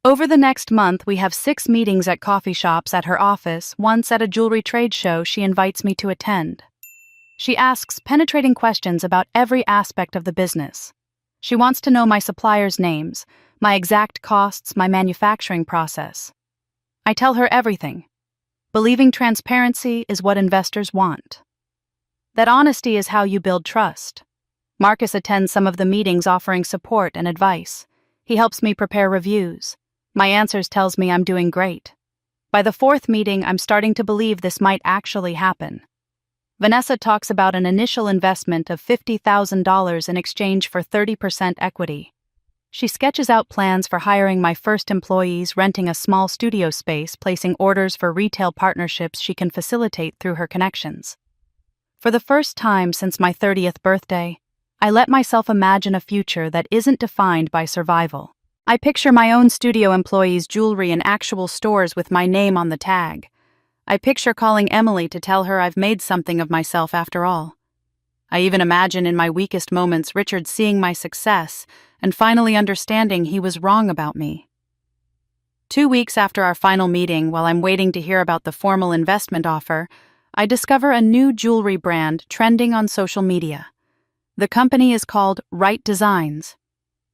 Over the next month, we have 6 meetings at coffee shops, at her office, once at a jewelry trade show she invites me to attend. She asks penetrating questions about every aspect of the business. She wants to know my suppliers' names, my exact costs, my manufacturing process. I tell her everything. Believing transparency is what investors want. That honesty is how you build trust. Marcus attends some of the meetings offering support and advice. He helps me prepare reviews. My answers tells me I'm doing great. By the fourth meeting, I'm starting to believe this might actually happen. Vanessa talks about an initial investment of $50,000 in exchange for 30% equity. She sketches out plans for hiring my first employees, renting a small studio space, placing orders for retail partnerships she can facilitate through her connections. For the first time since my 30th birthday, I let myself imagine a future that isn't defined by survival. I picture my own studio employees' jewelry in actual stores with my name on the tag. I picture calling Emily to tell her I've made something of myself after all. I even imagine in my weakest moments Richard seeing my success and finally understanding he was wrong about me. 2 weeks after our final meeting, while I'm waiting to hear about the formal investment offer, I discover a new jewelry brand trending on social media. The company is called Wright Designs.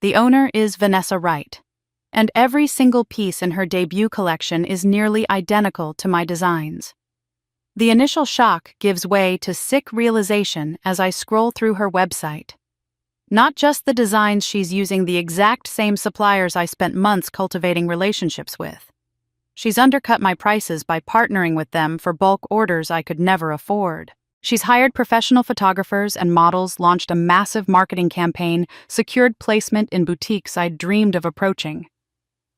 The owner is Vanessa Wright, and every single piece in her debut collection is nearly identical to my designs. The initial shock gives way to sick realization as I scroll through her website. Not just the designs, she's using the exact same suppliers I spent months cultivating relationships with. She's undercut my prices by partnering with them for bulk orders I could never afford. She's hired professional photographers and models, launched a massive marketing campaign, secured placement in boutiques I'd dreamed of approaching.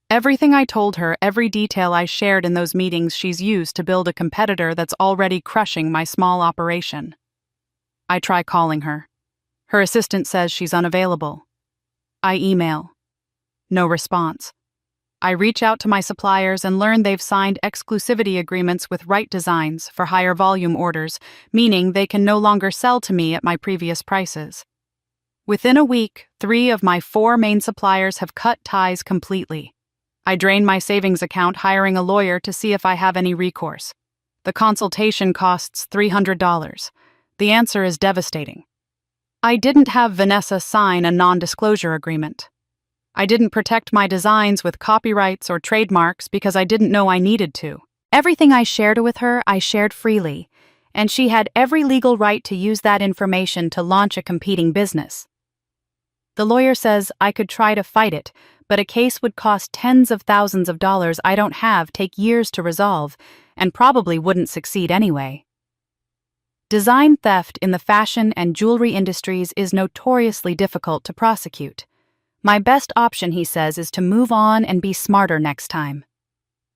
Everything I told her, every detail I shared in those meetings, she's used to build a competitor that's already crushing my small operation. I try calling her. Her assistant says she's unavailable. I email. No response. I reach out to my suppliers and learn they've signed exclusivity agreements with Wright Designs for higher volume orders, meaning they can no longer sell to me at my previous prices. Within a week, 3 of my 4 main suppliers have cut ties completely. I drain my savings account, hiring a lawyer to see if I have any recourse. The consultation costs $300. The answer is devastating. I didn't have Vanessa sign a non-disclosure agreement. I didn't protect my designs with copyrights or trademarks because I didn't know I needed to. Everything I shared with her, I shared freely, and she had every legal right to use that information to launch a competing business. The lawyer says I could try to fight it, but a case would cost tens of thousands of dollars I don't have, take years to resolve, and probably wouldn't succeed anyway. Design theft in the fashion and jewelry industries is notoriously difficult to prosecute. My best option, he says, is to move on and be smarter next time.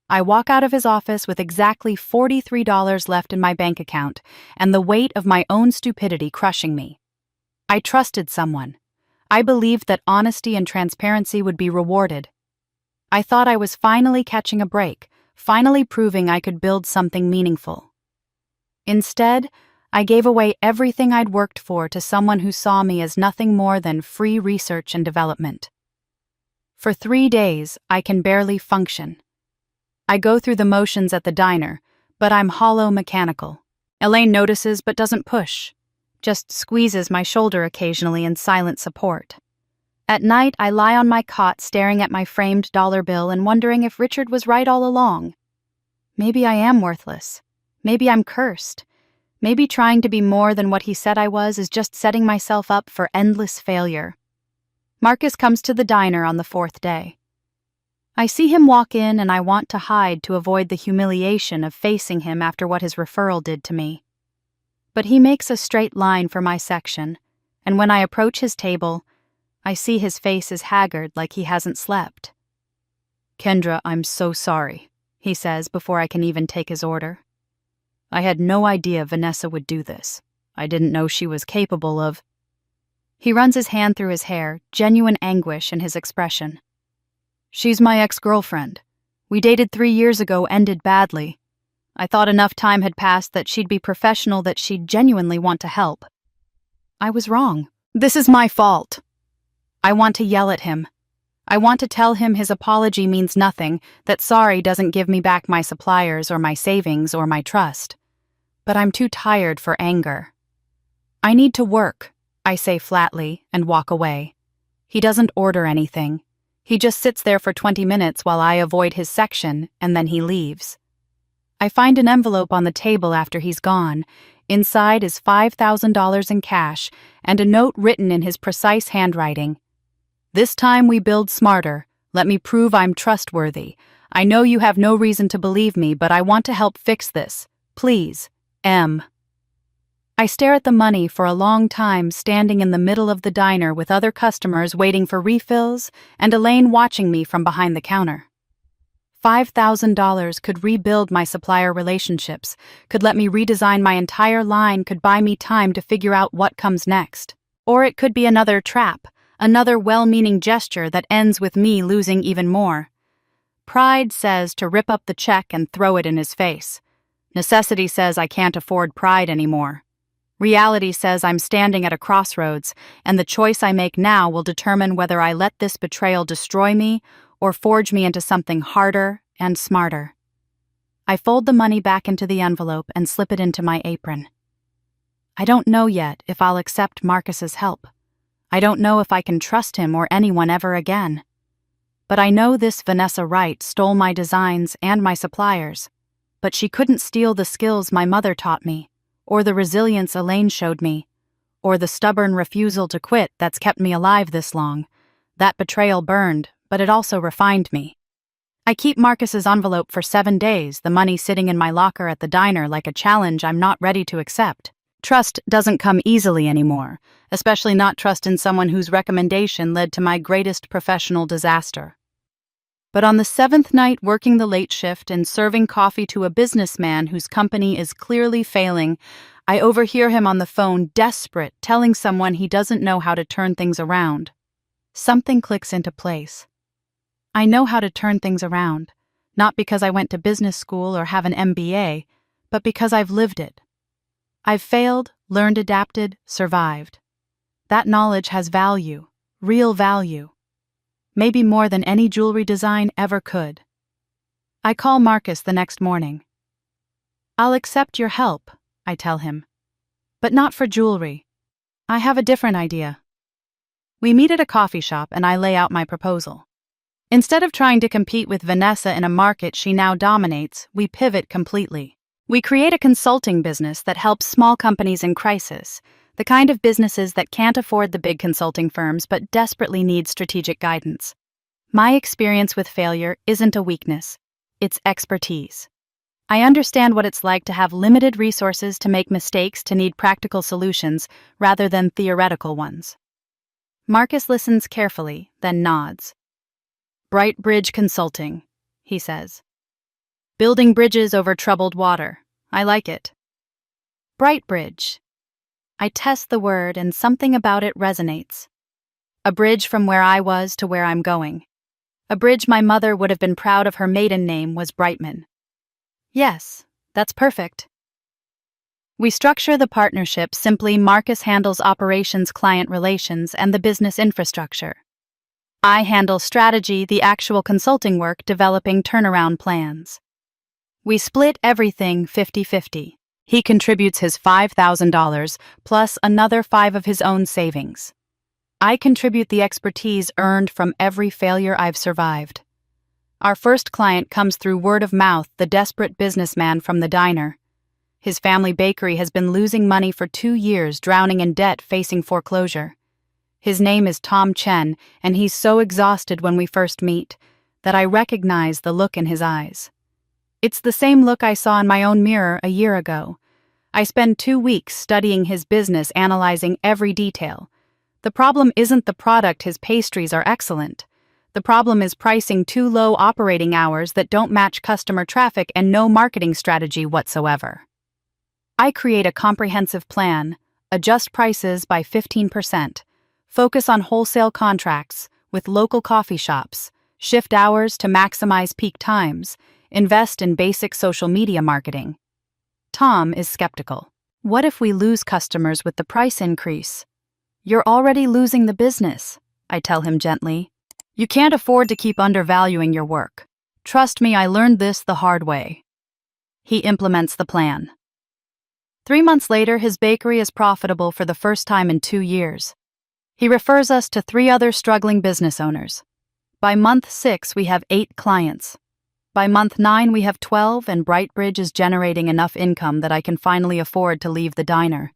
I walk out of his office with exactly $43 left in my bank account and the weight of my own stupidity crushing me. I trusted someone. I believed that honesty and transparency would be rewarded. I thought I was finally catching a break, finally proving I could build something meaningful. Instead, I gave away everything I'd worked for to someone who saw me as nothing more than free research and development. For 3 days, I can barely function. I go through the motions at the diner, but I'm hollow mechanical. Elaine notices but doesn't push, just squeezes my shoulder occasionally in silent support. At night, I lie on my cot staring at my framed dollar bill and wondering if Richard was right all along. Maybe I am worthless. Maybe I'm cursed. Maybe trying to be more than what he said I was is just setting myself up for endless failure. Marcus comes to the diner on the 4th day. I see him walk in and I want to hide to avoid the humiliation of facing him after what his referral did to me. But he makes a straight line for my section, and when I approach his table, I see his face is haggard like he hasn't slept. "Kendra, I'm so sorry," he says before I can even take his order. "I had no idea Vanessa would do this. I didn't know she was capable of—" He runs his hand through his hair, genuine anguish in his expression. "She's my ex-girlfriend. We dated 3 years ago, ended badly. I thought enough time had passed that she'd be professional, that she'd genuinely want to help. I was wrong. This is my fault." I want to yell at him. I want to tell him his apology means nothing, that sorry doesn't give me back my suppliers or my savings or my trust. But I'm too tired for anger. "I need to work," I say flatly and walk away. He doesn't order anything. He just sits there for 20 minutes while I avoid his section, and then he leaves. I find an envelope on the table after he's gone. Inside is $5,000 in cash and a note written in his precise handwriting. "This time we build smarter. Let me prove I'm trustworthy. I know you have no reason to believe me, but I want to help fix this. Please, M." I stare at the money for a long time, standing in the middle of the diner with other customers waiting for refills and Elaine watching me from behind the counter. $5,000 could rebuild my supplier relationships, could let me redesign my entire line, could buy me time to figure out what comes next. Or it could be another trap, another well-meaning gesture that ends with me losing even more. Pride says to rip up the check and throw it in his face. Necessity says I can't afford pride anymore. Reality says I'm standing at a crossroads, and the choice I make now will determine whether I let this betrayal destroy me or forge me into something harder and smarter. I fold the money back into the envelope and slip it into my apron. I don't know yet if I'll accept Marcus's help. I don't know if I can trust him or anyone ever again. But I know this Vanessa Wright stole my designs and my suppliers, but she couldn't steal the skills my mother taught me, or the resilience Elaine showed me, or the stubborn refusal to quit that's kept me alive this long. That betrayal burned, but it also refined me. I keep Marcus's envelope for 7 days, the money sitting in my locker at the diner like a challenge I'm not ready to accept. Trust doesn't come easily anymore, especially not trust in someone whose recommendation led to my greatest professional disaster. But on the 7th night working the late shift and serving coffee to a businessman whose company is clearly failing, I overhear him on the phone, desperate, telling someone he doesn't know how to turn things around. Something clicks into place. I know how to turn things around, not because I went to business school or have an MBA, but because I've lived it. I've failed, learned, adapted, survived. That knowledge has value, real value. Maybe more than any jewelry design ever could. I call Marcus the next morning. "I'll accept your help," I tell him. "But not for jewelry. I have a different idea." We meet at a coffee shop and I lay out my proposal. Instead of trying to compete with Vanessa in a market she now dominates, we pivot completely. We create a consulting business that helps small companies in crisis, the kind of businesses that can't afford the big consulting firms but desperately need strategic guidance. My experience with failure isn't a weakness, it's expertise. I understand what it's like to have limited resources, to make mistakes, to need practical solutions rather than theoretical ones. Marcus listens carefully, then nods. "Bright Bridge Consulting," he says. "Building bridges over troubled water. I like it." Bright Bridge. I test the word and something about it resonates. A bridge from where I was to where I'm going. A bridge my mother would have been proud of. Her maiden name was Brightman. Yes, that's perfect. We structure the partnership simply. Marcus handles operations, client relations, and the business infrastructure. I handle strategy, the actual consulting work, developing turnaround plans. We split everything 50-50. He contributes his $5,000 plus another $5,000 of his own savings. I contribute the expertise earned from every failure I've survived. Our first client comes through word of mouth, the desperate businessman from the diner. His family bakery has been losing money for 2 years, drowning in debt, facing foreclosure. His name is Tom Chen, and he's so exhausted when we first meet that I recognize the look in his eyes. It's the same look I saw in my own mirror a year ago. I spend 2 weeks studying his business, analyzing every detail. The problem isn't the product, his pastries are excellent. The problem is pricing too low, operating hours that don't match customer traffic, and no marketing strategy whatsoever. I create a comprehensive plan, adjust prices by 15%, focus on wholesale contracts with local coffee shops, shift hours to maximize peak times, invest in basic social media marketing. Tom is skeptical. "What if we lose customers with the price increase?" "You're already losing the business," I tell him gently. "You can't afford to keep undervaluing your work. Trust me, I learned this the hard way." He implements the plan. 3 months later, his bakery is profitable for the first time in 2 years. He refers us to 3 other struggling business owners. By month 6, we have 8 clients. By month 9, we have 12, and Brightbridge is generating enough income that I can finally afford to leave the diner.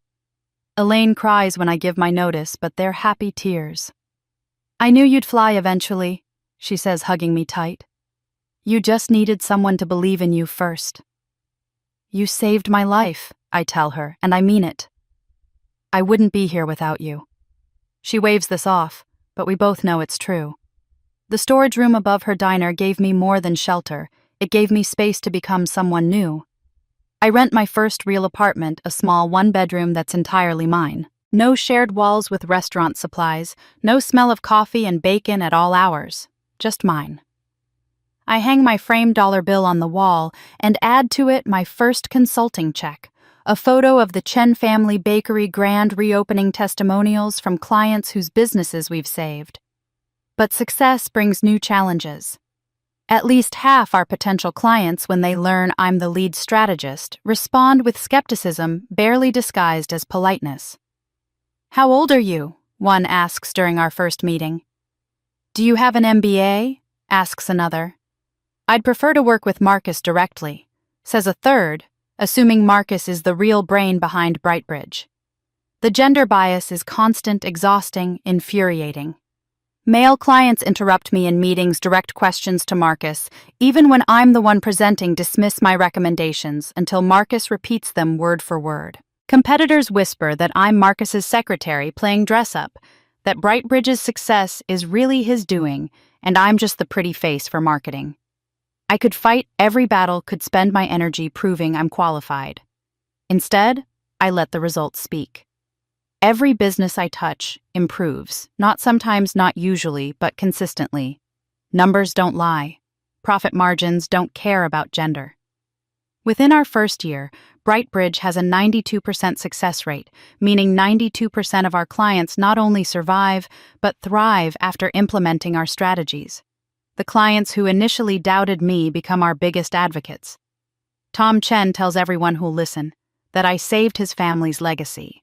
Elaine cries when I give my notice, but they're happy tears. I knew you'd fly eventually, she says, hugging me tight. You just needed someone to believe in you first. You saved my life, I tell her, and I mean it. I wouldn't be here without you. She waves this off, but we both know it's true. The storage room above her diner gave me more than shelter. It gave me space to become someone new. I rent my first real apartment, a small one-bedroom that's entirely mine. No shared walls with restaurant supplies, no smell of coffee and bacon at all hours. Just mine. I hang my framed dollar bill on the wall and add to it my first consulting check, a photo of the Chen family bakery grand reopening testimonials from clients whose businesses we've saved. But success brings new challenges. At least half our potential clients, when they learn I'm the lead strategist, respond with skepticism barely disguised as politeness. How old are you? One asks during our first meeting. Do you have an MBA? Asks another. I'd prefer to work with Marcus directly, says a third, assuming Marcus is the real brain behind Brightbridge. The gender bias is constant, exhausting, infuriating. Male clients interrupt me in meetings, direct questions to Marcus, even when I'm the one presenting, dismiss my recommendations until Marcus repeats them word for word. Competitors whisper that I'm Marcus's secretary playing dress-up, that Brightbridge's success is really his doing, and I'm just the pretty face for marketing. I could fight every battle, could spend my energy proving I'm qualified. Instead, I let the results speak. Every business I touch improves, not sometimes, not usually, but consistently. Numbers don't lie. Profit margins don't care about gender. Within our first year, Brightbridge has a 92% success rate, meaning 92% of our clients not only survive, but thrive after implementing our strategies. The clients who initially doubted me become our biggest advocates. Tom Chen tells everyone who'll listen that I saved his family's legacy.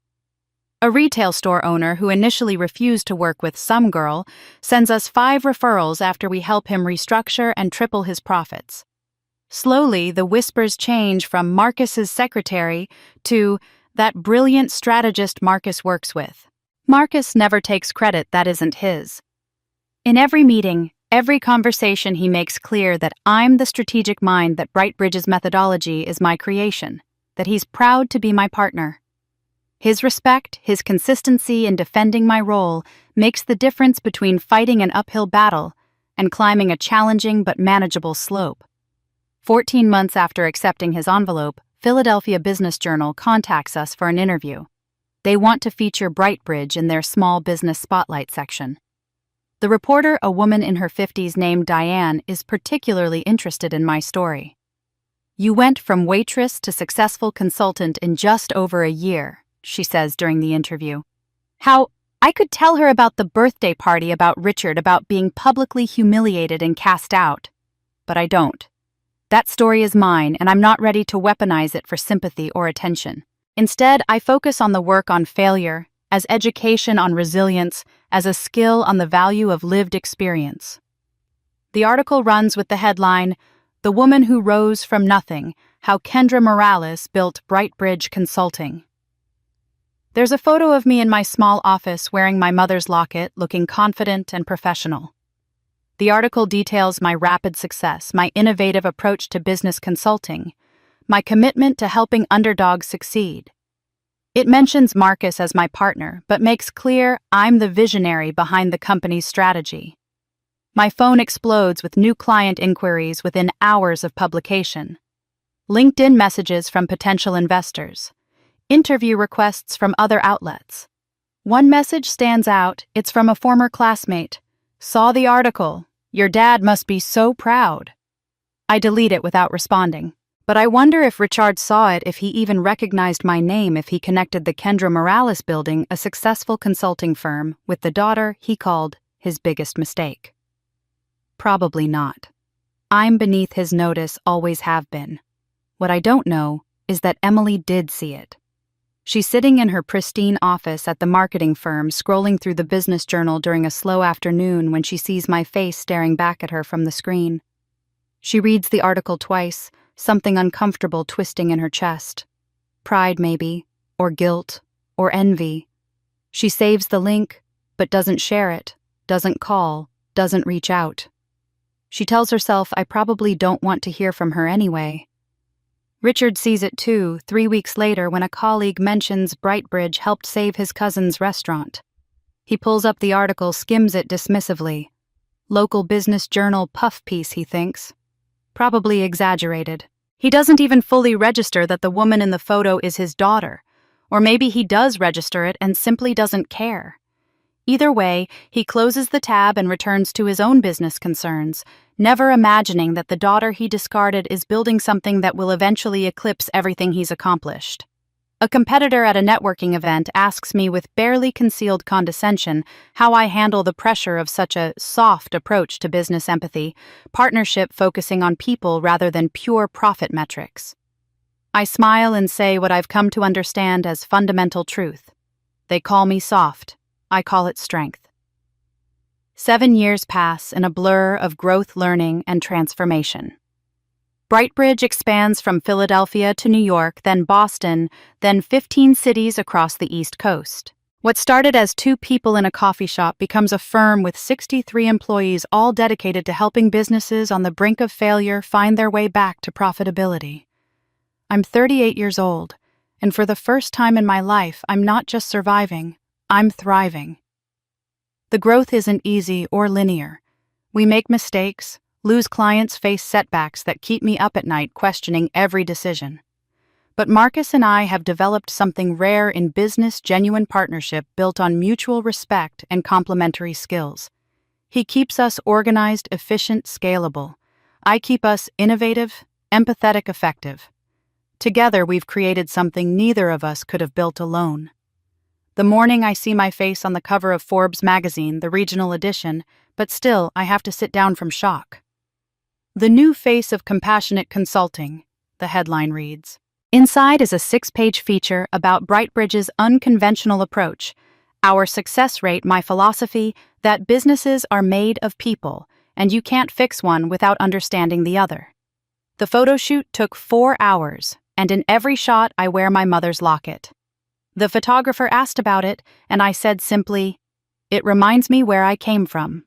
A retail store owner who initially refused to work with some girl sends us 5 referrals after we help him restructure and triple his profits. Slowly, the whispers change from Marcus's secretary to that brilliant strategist Marcus works with. Marcus never takes credit that isn't his. In every meeting, every conversation, he makes clear that I'm the strategic mind, that Brightbridge's methodology is my creation, that he's proud to be my partner. His respect, his consistency in defending my role makes the difference between fighting an uphill battle and climbing a challenging but manageable slope. 14 months after accepting his envelope, Philadelphia Business Journal contacts us for an interview. They want to feature Brightbridge in their small business spotlight section. The reporter, a woman in her 50s named Diane, is particularly interested in my story. You went from waitress to successful consultant in just over a year, she says during the interview. How I could tell her about the birthday party, about Richard, about being publicly humiliated and cast out. But I don't. That story is mine, and I'm not ready to weaponize it for sympathy or attention. Instead, I focus on the work on failure, as education on resilience, as a skill on the value of lived experience. The article runs with the headline, "The Woman Who Rose from Nothing, How Kendra Morales Built Brightbridge Consulting." There's a photo of me in my small office wearing my mother's locket, looking confident and professional. The article details my rapid success, my innovative approach to business consulting, my commitment to helping underdogs succeed. It mentions Marcus as my partner, but makes clear I'm the visionary behind the company's strategy. My phone explodes with new client inquiries within hours of publication. LinkedIn messages from potential investors. Interview requests from other outlets. One message stands out. It's from a former classmate. Saw the article. Your dad must be so proud. I delete it without responding. But I wonder if Richard saw it, if he even recognized my name, if he connected the Kendra Morales building, a successful consulting firm, with the daughter he called his biggest mistake. Probably not. I'm beneath his notice, always have been. What I don't know is that Emily did see it. She's sitting in her pristine office at the marketing firm, scrolling through the business journal during a slow afternoon when she sees my face staring back at her from the screen. She reads the article twice, something uncomfortable twisting in her chest. Pride, maybe, or guilt, or envy. She saves the link, but doesn't share it, doesn't call, doesn't reach out. She tells herself I probably don't want to hear from her anyway. Richard sees it too, 3 weeks later when a colleague mentions Brightbridge helped save his cousin's restaurant. He pulls up the article, skims it dismissively. Local business journal puff piece, he thinks. Probably exaggerated. He doesn't even fully register that the woman in the photo is his daughter, or maybe he does register it and simply doesn't care. Either way, he closes the tab and returns to his own business concerns, never imagining that the daughter he discarded is building something that will eventually eclipse everything he's accomplished. A competitor at a networking event asks me with barely concealed condescension how I handle the pressure of such a soft approach to business empathy, partnership focusing on people rather than pure profit metrics. I smile and say what I've come to understand as fundamental truth. They call me soft. I call it strength. 7 years pass in a blur of growth, learning, and transformation. Brightbridge expands from Philadelphia to New York, then Boston, then 15 cities across the East Coast. What started as 2 people in a coffee shop becomes a firm with 63 employees, all dedicated to helping businesses on the brink of failure find their way back to profitability. I'm 38 years old, and for the first time in my life, I'm not just surviving, I'm thriving. The growth isn't easy or linear. We make mistakes, lose clients, face setbacks that keep me up at night questioning every decision. But Marcus and I have developed something rare in business: genuine partnership built on mutual respect and complementary skills. He keeps us organized, efficient, scalable. I keep us innovative, empathetic, effective. Together, we've created something neither of us could have built alone. The morning I see my face on the cover of Forbes magazine, the regional edition, but still, I have to sit down from shock. The new face of compassionate consulting, the headline reads. Inside is a 6-page feature about Brightbridge's unconventional approach, our success rate, my philosophy that businesses are made of people, and you can't fix one without understanding the other. The photo shoot took 4 hours, and in every shot I wear my mother's locket. The photographer asked about it, and I said simply, "It reminds me where I came from."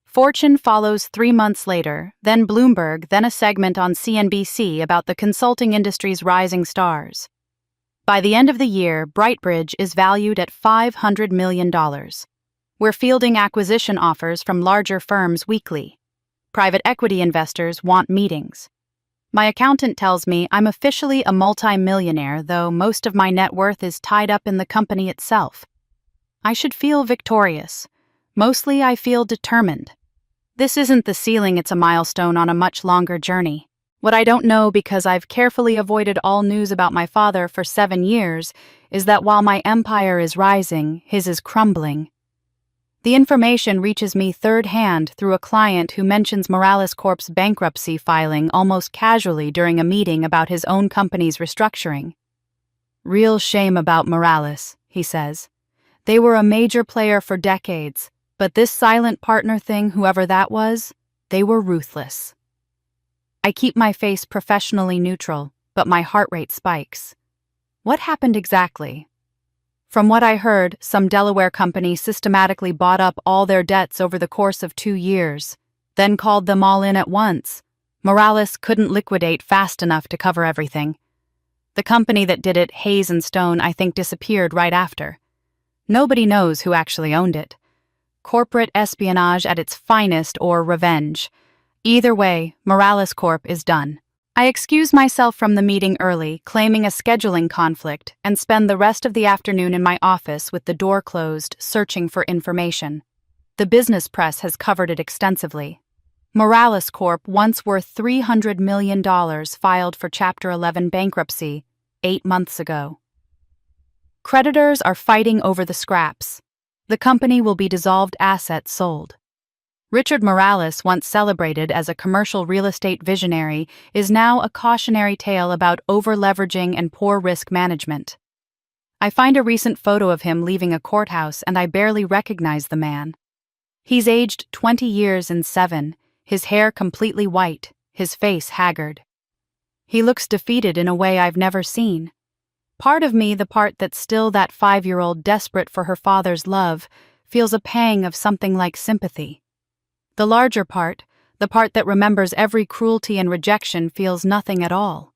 Fortune follows 3 months later, then Bloomberg, then a segment on CNBC about the consulting industry's rising stars. By the end of the year, Brightbridge is valued at $500 million. We're fielding acquisition offers from larger firms weekly. Private equity investors want meetings. My accountant tells me I'm officially a multi-millionaire, though most of my net worth is tied up in the company itself. I should feel victorious. Mostly I feel determined. This isn't the ceiling, it's a milestone on a much longer journey. What I don't know, because I've carefully avoided all news about my father for 7 years, is that while my empire is rising, his is crumbling. The information reaches me third-hand through a client who mentions Morales Corp's bankruptcy filing almost casually during a meeting about his own company's restructuring. "Real shame about Morales," he says. "They were a major player for decades, but this silent partner thing, whoever that was, they were ruthless." I keep my face professionally neutral, but my heart rate spikes. What happened exactly? From what I heard, some Delaware company systematically bought up all their debts over the course of 2 years, then called them all in at once. Morales couldn't liquidate fast enough to cover everything. The company that did it, Hayes and Stone, I think disappeared right after. Nobody knows who actually owned it. Corporate espionage at its finest, or revenge. Either way, Morales Corp is done. I excuse myself from the meeting early, claiming a scheduling conflict, and spend the rest of the afternoon in my office with the door closed, searching for information. The business press has covered it extensively. Morales Corp, once worth $300 million, filed for Chapter 11 bankruptcy 8 months ago. Creditors are fighting over the scraps. The company will be dissolved, assets sold. Richard Morales, once celebrated as a commercial real estate visionary, is now a cautionary tale about over-leveraging and poor risk management. I find a recent photo of him leaving a courthouse and I barely recognize the man. He's aged 20 years and 7, his hair completely white, his face haggard. He looks defeated in a way I've never seen. Part of me, the part that's still that 5-year-old desperate for her father's love, feels a pang of something like sympathy. The larger part, the part that remembers every cruelty and rejection, feels nothing at all.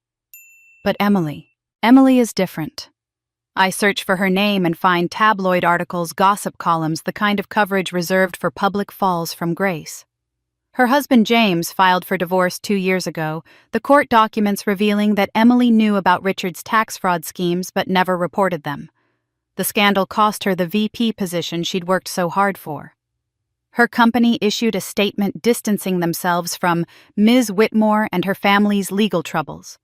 But Emily is different. I search for her name and find tabloid articles, gossip columns, the kind of coverage reserved for public falls from grace. Her husband James filed for divorce 2 years ago, the court documents revealing that Emily knew about Richard's tax fraud schemes but never reported them. The scandal cost her the VP position she'd worked so hard for. Her company issued a statement distancing themselves from Ms. Whitmore and her family's legal troubles.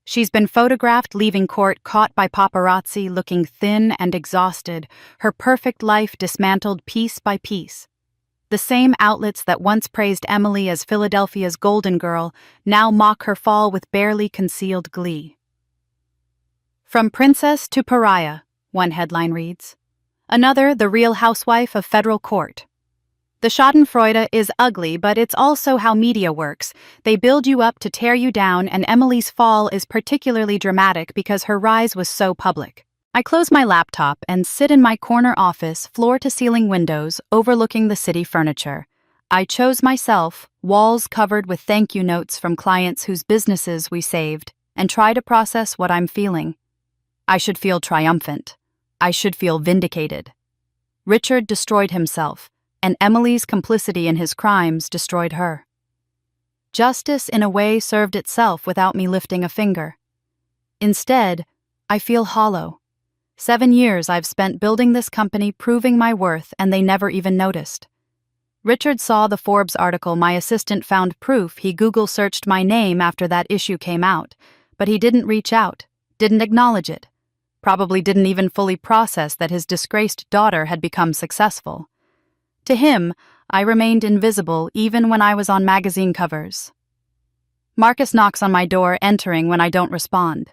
She's been photographed leaving court, caught by paparazzi, looking thin and exhausted, her perfect life dismantled piece by piece. The same outlets that once praised Emily as Philadelphia's golden girl now mock her fall with barely concealed glee. From princess to pariah, one headline reads. Another, the real housewife of federal court. The schadenfreude is ugly, but it's also how media works. They build you up to tear you down, and Emily's fall is particularly dramatic because her rise was so public. I close my laptop and sit in my corner office, floor-to-ceiling windows, overlooking the city furniture. I chose myself, walls covered with thank you notes from clients whose businesses we saved, and try to process what I'm feeling. I should feel triumphant. I should feel vindicated. Richard destroyed himself, and Emily's complicity in his crimes destroyed her. Justice, in a way, served itself without me lifting a finger. Instead, I feel hollow. 7 years I've spent building this company, proving my worth, and they never even noticed. Richard saw the Forbes article my assistant found proof. He Google searched my name after that issue came out, but he didn't reach out, didn't acknowledge it. Probably didn't even fully process that his disgraced daughter had become successful. To him, I remained invisible even when I was on magazine covers. Marcus knocks on my door, entering when I don't respond.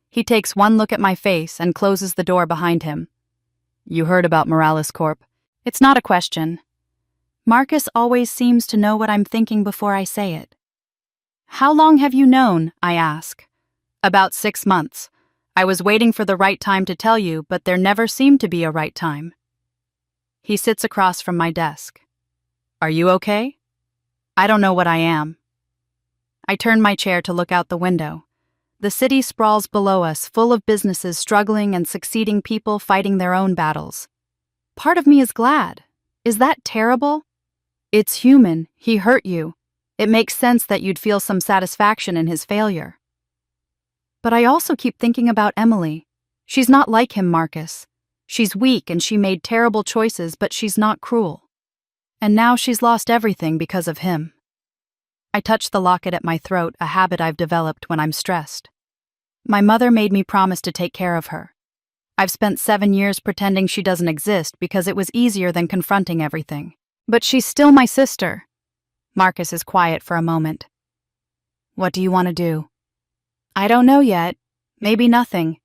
He takes one look at my face and closes the door behind him. You heard about Morales Corp? It's not a question. Marcus always seems to know what I'm thinking before I say it. How long have you known? I ask. About 6 months. I was waiting for the right time to tell you, but there never seemed to be a right time. He sits across from my desk. Are you okay? I don't know what I am. I turn my chair to look out the window. The city sprawls below us, full of businesses struggling and succeeding people fighting their own battles. Part of me is glad. Is that terrible? It's human. He hurt you. It makes sense that you'd feel some satisfaction in his failure. But I also keep thinking about Emily. She's not like him, Marcus. She's weak and she made terrible choices, but she's not cruel. And now she's lost everything because of him. I touch the locket at my throat, a habit I've developed when I'm stressed. My mother made me promise to take care of her. I've spent 7 years pretending she doesn't exist because it was easier than confronting everything. But she's still my sister. Marcus is quiet for a moment. What do you want to do? I don't know yet. Maybe nothing.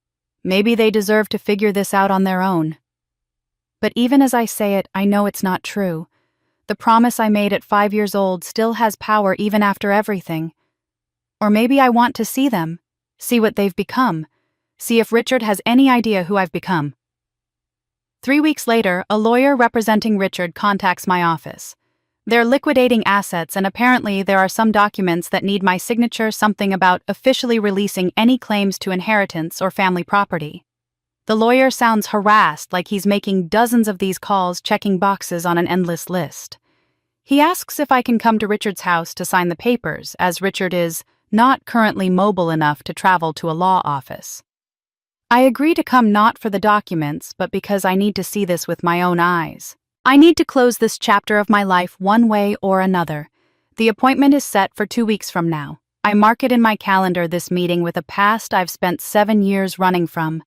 Maybe they deserve to figure this out on their own. But even as I say it, I know it's not true. The promise I made at 5 years old still has power even after everything. Or maybe I want to see them, see what they've become, see if Richard has any idea who I've become. 3 weeks later, a lawyer representing Richard contacts my office. They're liquidating assets, and apparently there are some documents that need my signature, something about officially releasing any claims to inheritance or family property. The lawyer sounds harassed, like he's making dozens of these calls, checking boxes on an endless list. He asks if I can come to Richard's house to sign the papers, as Richard is not currently mobile enough to travel to a law office. I agree to come not for the documents, but because I need to see this with my own eyes. I need to close this chapter of my life one way or another. The appointment is set for 2 weeks from now. I mark it in my calendar, this meeting with a past I've spent 7 years running from.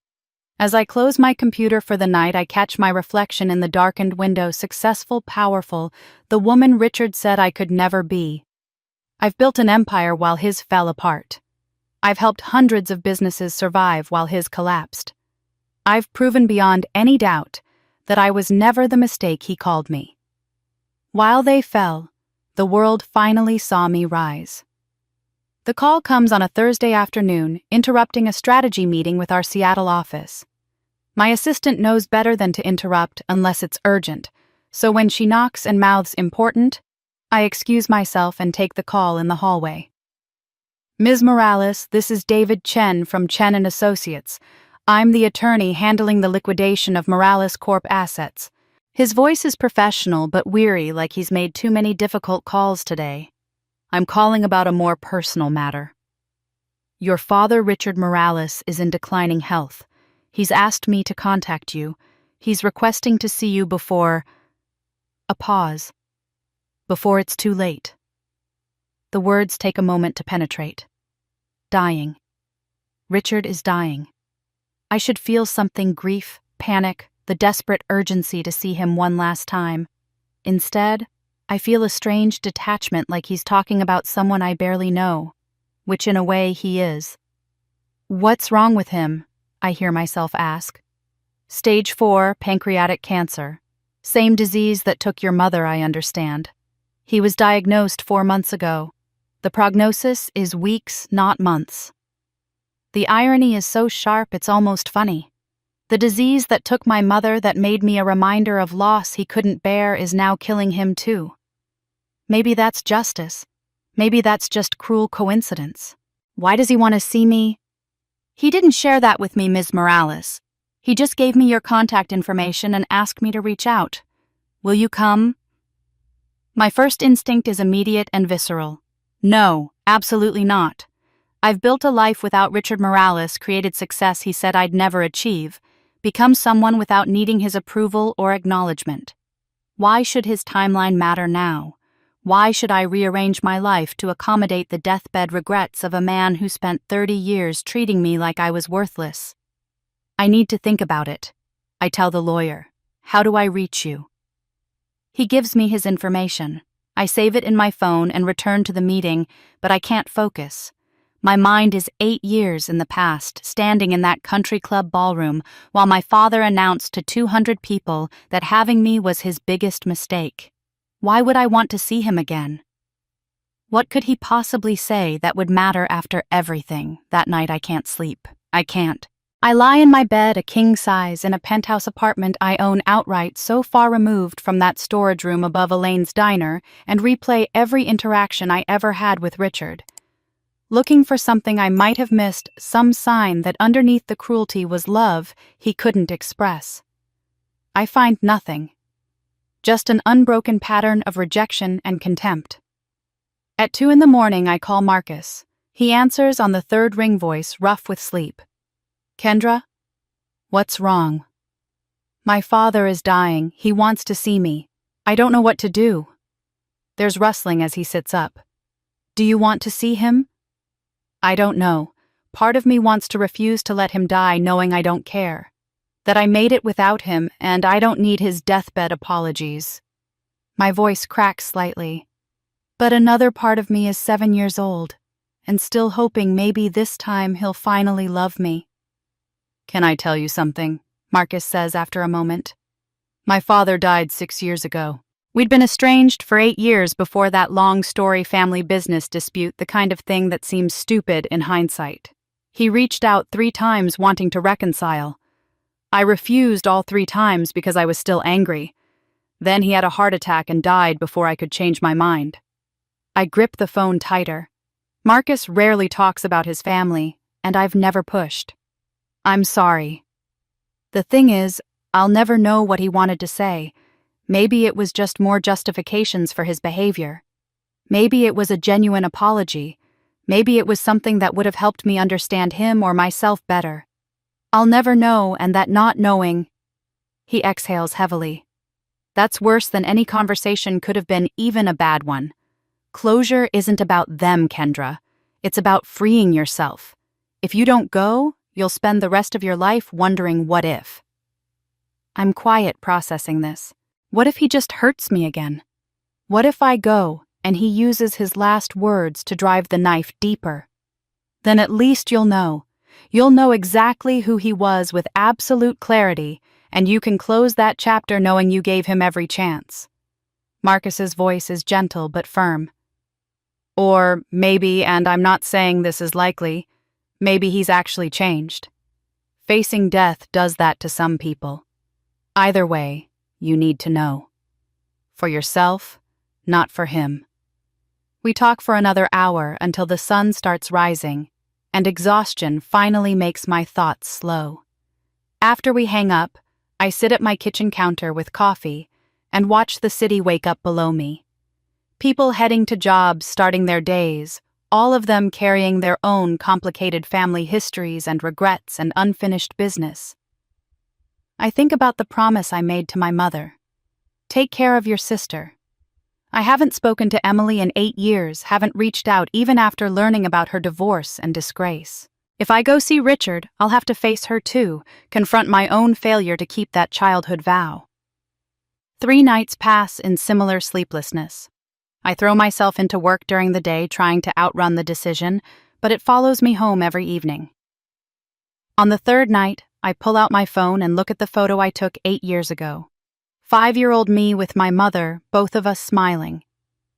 As I close my computer for the night, I catch my reflection in the darkened window, successful, powerful, the woman Richard said I could never be. I've built an empire while his fell apart. I've helped hundreds of businesses survive while his collapsed. I've proven beyond any doubt that I was never the mistake he called me. While they fell, the world finally saw me rise. The call comes on a Thursday afternoon, interrupting a strategy meeting with our Seattle office. My assistant knows better than to interrupt unless it's urgent, so when she knocks and mouths important, I excuse myself and take the call in the hallway. Ms. Morales, this is David Chen from Chen & Associates. I'm the attorney handling the liquidation of Morales Corp assets. His voice is professional but weary, like he's made too many difficult calls today. I'm calling about a more personal matter. Your father, Richard Morales, is in declining health. He's asked me to contact you. He's requesting to see you before... A pause. Before it's too late. The words take a moment to penetrate. Dying. Richard is dying. I should feel something: grief, panic, the desperate urgency to see him one last time. Instead, I feel a strange detachment, like he's talking about someone I barely know, which in a way he is. What's wrong with him? I hear myself ask. Stage 4, pancreatic cancer. Same disease that took your mother, I understand. He was diagnosed 4 months ago. The prognosis is weeks, not months. The irony is so sharp it's almost funny. The disease that took my mother, that made me a reminder of loss he couldn't bear, is now killing him too. Maybe that's justice. Maybe that's just cruel coincidence. Why does he want to see me? He didn't share that with me, Ms. Morales. He just gave me your contact information and asked me to reach out. Will you come? My first instinct is immediate and visceral. No, absolutely not. I've built a life without Richard Morales, created success he said I'd never achieve, become someone without needing his approval or acknowledgement. Why should his timeline matter now? Why should I rearrange my life to accommodate the deathbed regrets of a man who spent 30 years treating me like I was worthless? I need to think about it. I tell the lawyer. How do I reach you? He gives me his information. I save it in my phone and return to the meeting, but I can't focus. My mind is 8 years in the past, standing in that country club ballroom while my father announced to 200 people that having me was his biggest mistake. Why would I want to see him again? What could he possibly say that would matter after everything? That night I can't sleep. I can't. I lie in my bed, a king size, in a penthouse apartment I own outright, so far removed from that storage room above Elaine's diner, and replay every interaction I ever had with Richard. Looking for something I might have missed, some sign that underneath the cruelty was love he couldn't express. I find nothing. Just an unbroken pattern of rejection and contempt. At 2 a.m, I call Marcus. He answers on the third ring, voice rough with sleep. Kendra? What's wrong? My father is dying. He wants to see me. I don't know what to do. There's rustling as he sits up. Do you want to see him? I don't know. Part of me wants to refuse to let him die, knowing I don't care. That I made it without him, and I don't need his deathbed apologies. My voice cracks slightly. But another part of me is 7 years old, and still hoping maybe this time he'll finally love me. Can I tell you something? Marcus says after a moment. My father died 6 years ago. We'd been estranged for 8 years before that long-story family business dispute, the kind of thing that seems stupid in hindsight. He reached out 3 times wanting to reconcile. I refused all 3 times because I was still angry. Then he had a heart attack and died before I could change my mind. I grip the phone tighter. Marcus rarely talks about his family, and I've never pushed. I'm sorry. The thing is, I'll never know what he wanted to say. Maybe it was just more justifications for his behavior. Maybe it was a genuine apology. Maybe it was something that would have helped me understand him or myself better. I'll never know, and that not knowing... He exhales heavily. That's worse than any conversation could have been, even a bad one. Closure isn't about them, Kendra. It's about freeing yourself. If you don't go, you'll spend the rest of your life wondering what if. I'm quiet, processing this. What if he just hurts me again? What if I go, and he uses his last words to drive the knife deeper? Then at least you'll know. You'll know exactly who he was with absolute clarity, and you can close that chapter knowing you gave him every chance. Marcus's voice is gentle but firm. Or maybe, and I'm not saying this is likely, maybe he's actually changed. Facing death does that to some people. Either way, you need to know. For yourself, not for him. We talk for another hour until the sun starts rising, and exhaustion finally makes my thoughts slow. After we hang up, I sit at my kitchen counter with coffee and watch the city wake up below me. People heading to jobs, starting their days, all of them carrying their own complicated family histories and regrets and unfinished business. I think about the promise I made to my mother. Take care of your sister. I haven't spoken to Emily in 8 years, haven't reached out even after learning about her divorce and disgrace. If I go see Richard, I'll have to face her too, confront my own failure to keep that childhood vow. 3 nights pass in similar sleeplessness. I throw myself into work during the day trying to outrun the decision, but it follows me home every evening. On the 3rd night, I pull out my phone and look at the photo I took 8 years ago. 5-year-old me with my mother, both of us smiling.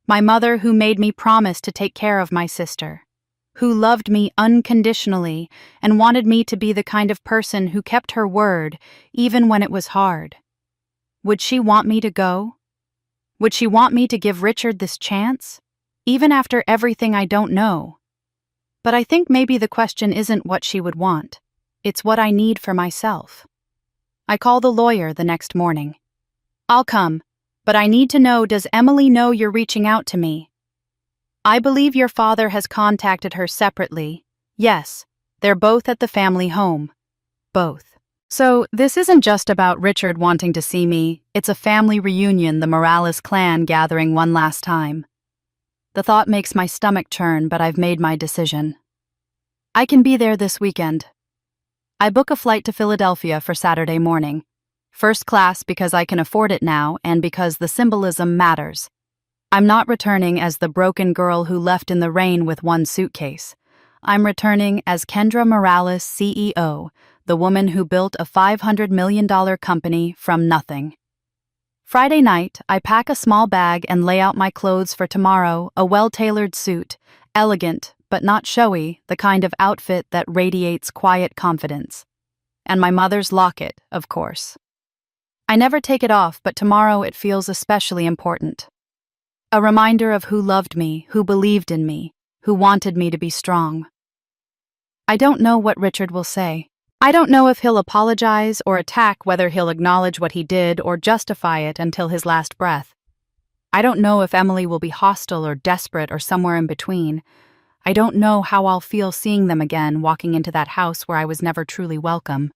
My mother who made me promise to take care of my sister, who loved me unconditionally and wanted me to be the kind of person who kept her word even when it was hard. Would she want me to go? Would she want me to give Richard this chance, even after everything I don't know? But I think maybe the question isn't what she would want. It's what I need for myself. I call the lawyer the next morning. I'll come, but I need to know, does Emily know you're reaching out to me? I believe your father has contacted her separately. Yes, they're both at the family home. Both. So this isn't just about Richard wanting to see me, it's a family reunion, the Morales clan gathering one last time. The thought makes my stomach churn, but I've made my decision. I can be there this weekend. I book a flight to Philadelphia for Saturday morning. First class because I can afford it now and because the symbolism matters. I'm not returning as the broken girl who left in the rain with one suitcase. I'm returning as Kendra Morales, CEO, the woman who built a $500 million company from nothing. Friday night, I pack a small bag and lay out my clothes for tomorrow, a well-tailored suit, elegant but not showy, the kind of outfit that radiates quiet confidence. And my mother's locket, of course. I never take it off, but tomorrow it feels especially important. A reminder of who loved me, who believed in me, who wanted me to be strong. I don't know what Richard will say. I don't know if he'll apologize or attack, whether he'll acknowledge what he did or justify it until his last breath. I don't know if Emily will be hostile or desperate or somewhere in between. I don't know how I'll feel seeing them again, walking into that house where I was never truly welcome.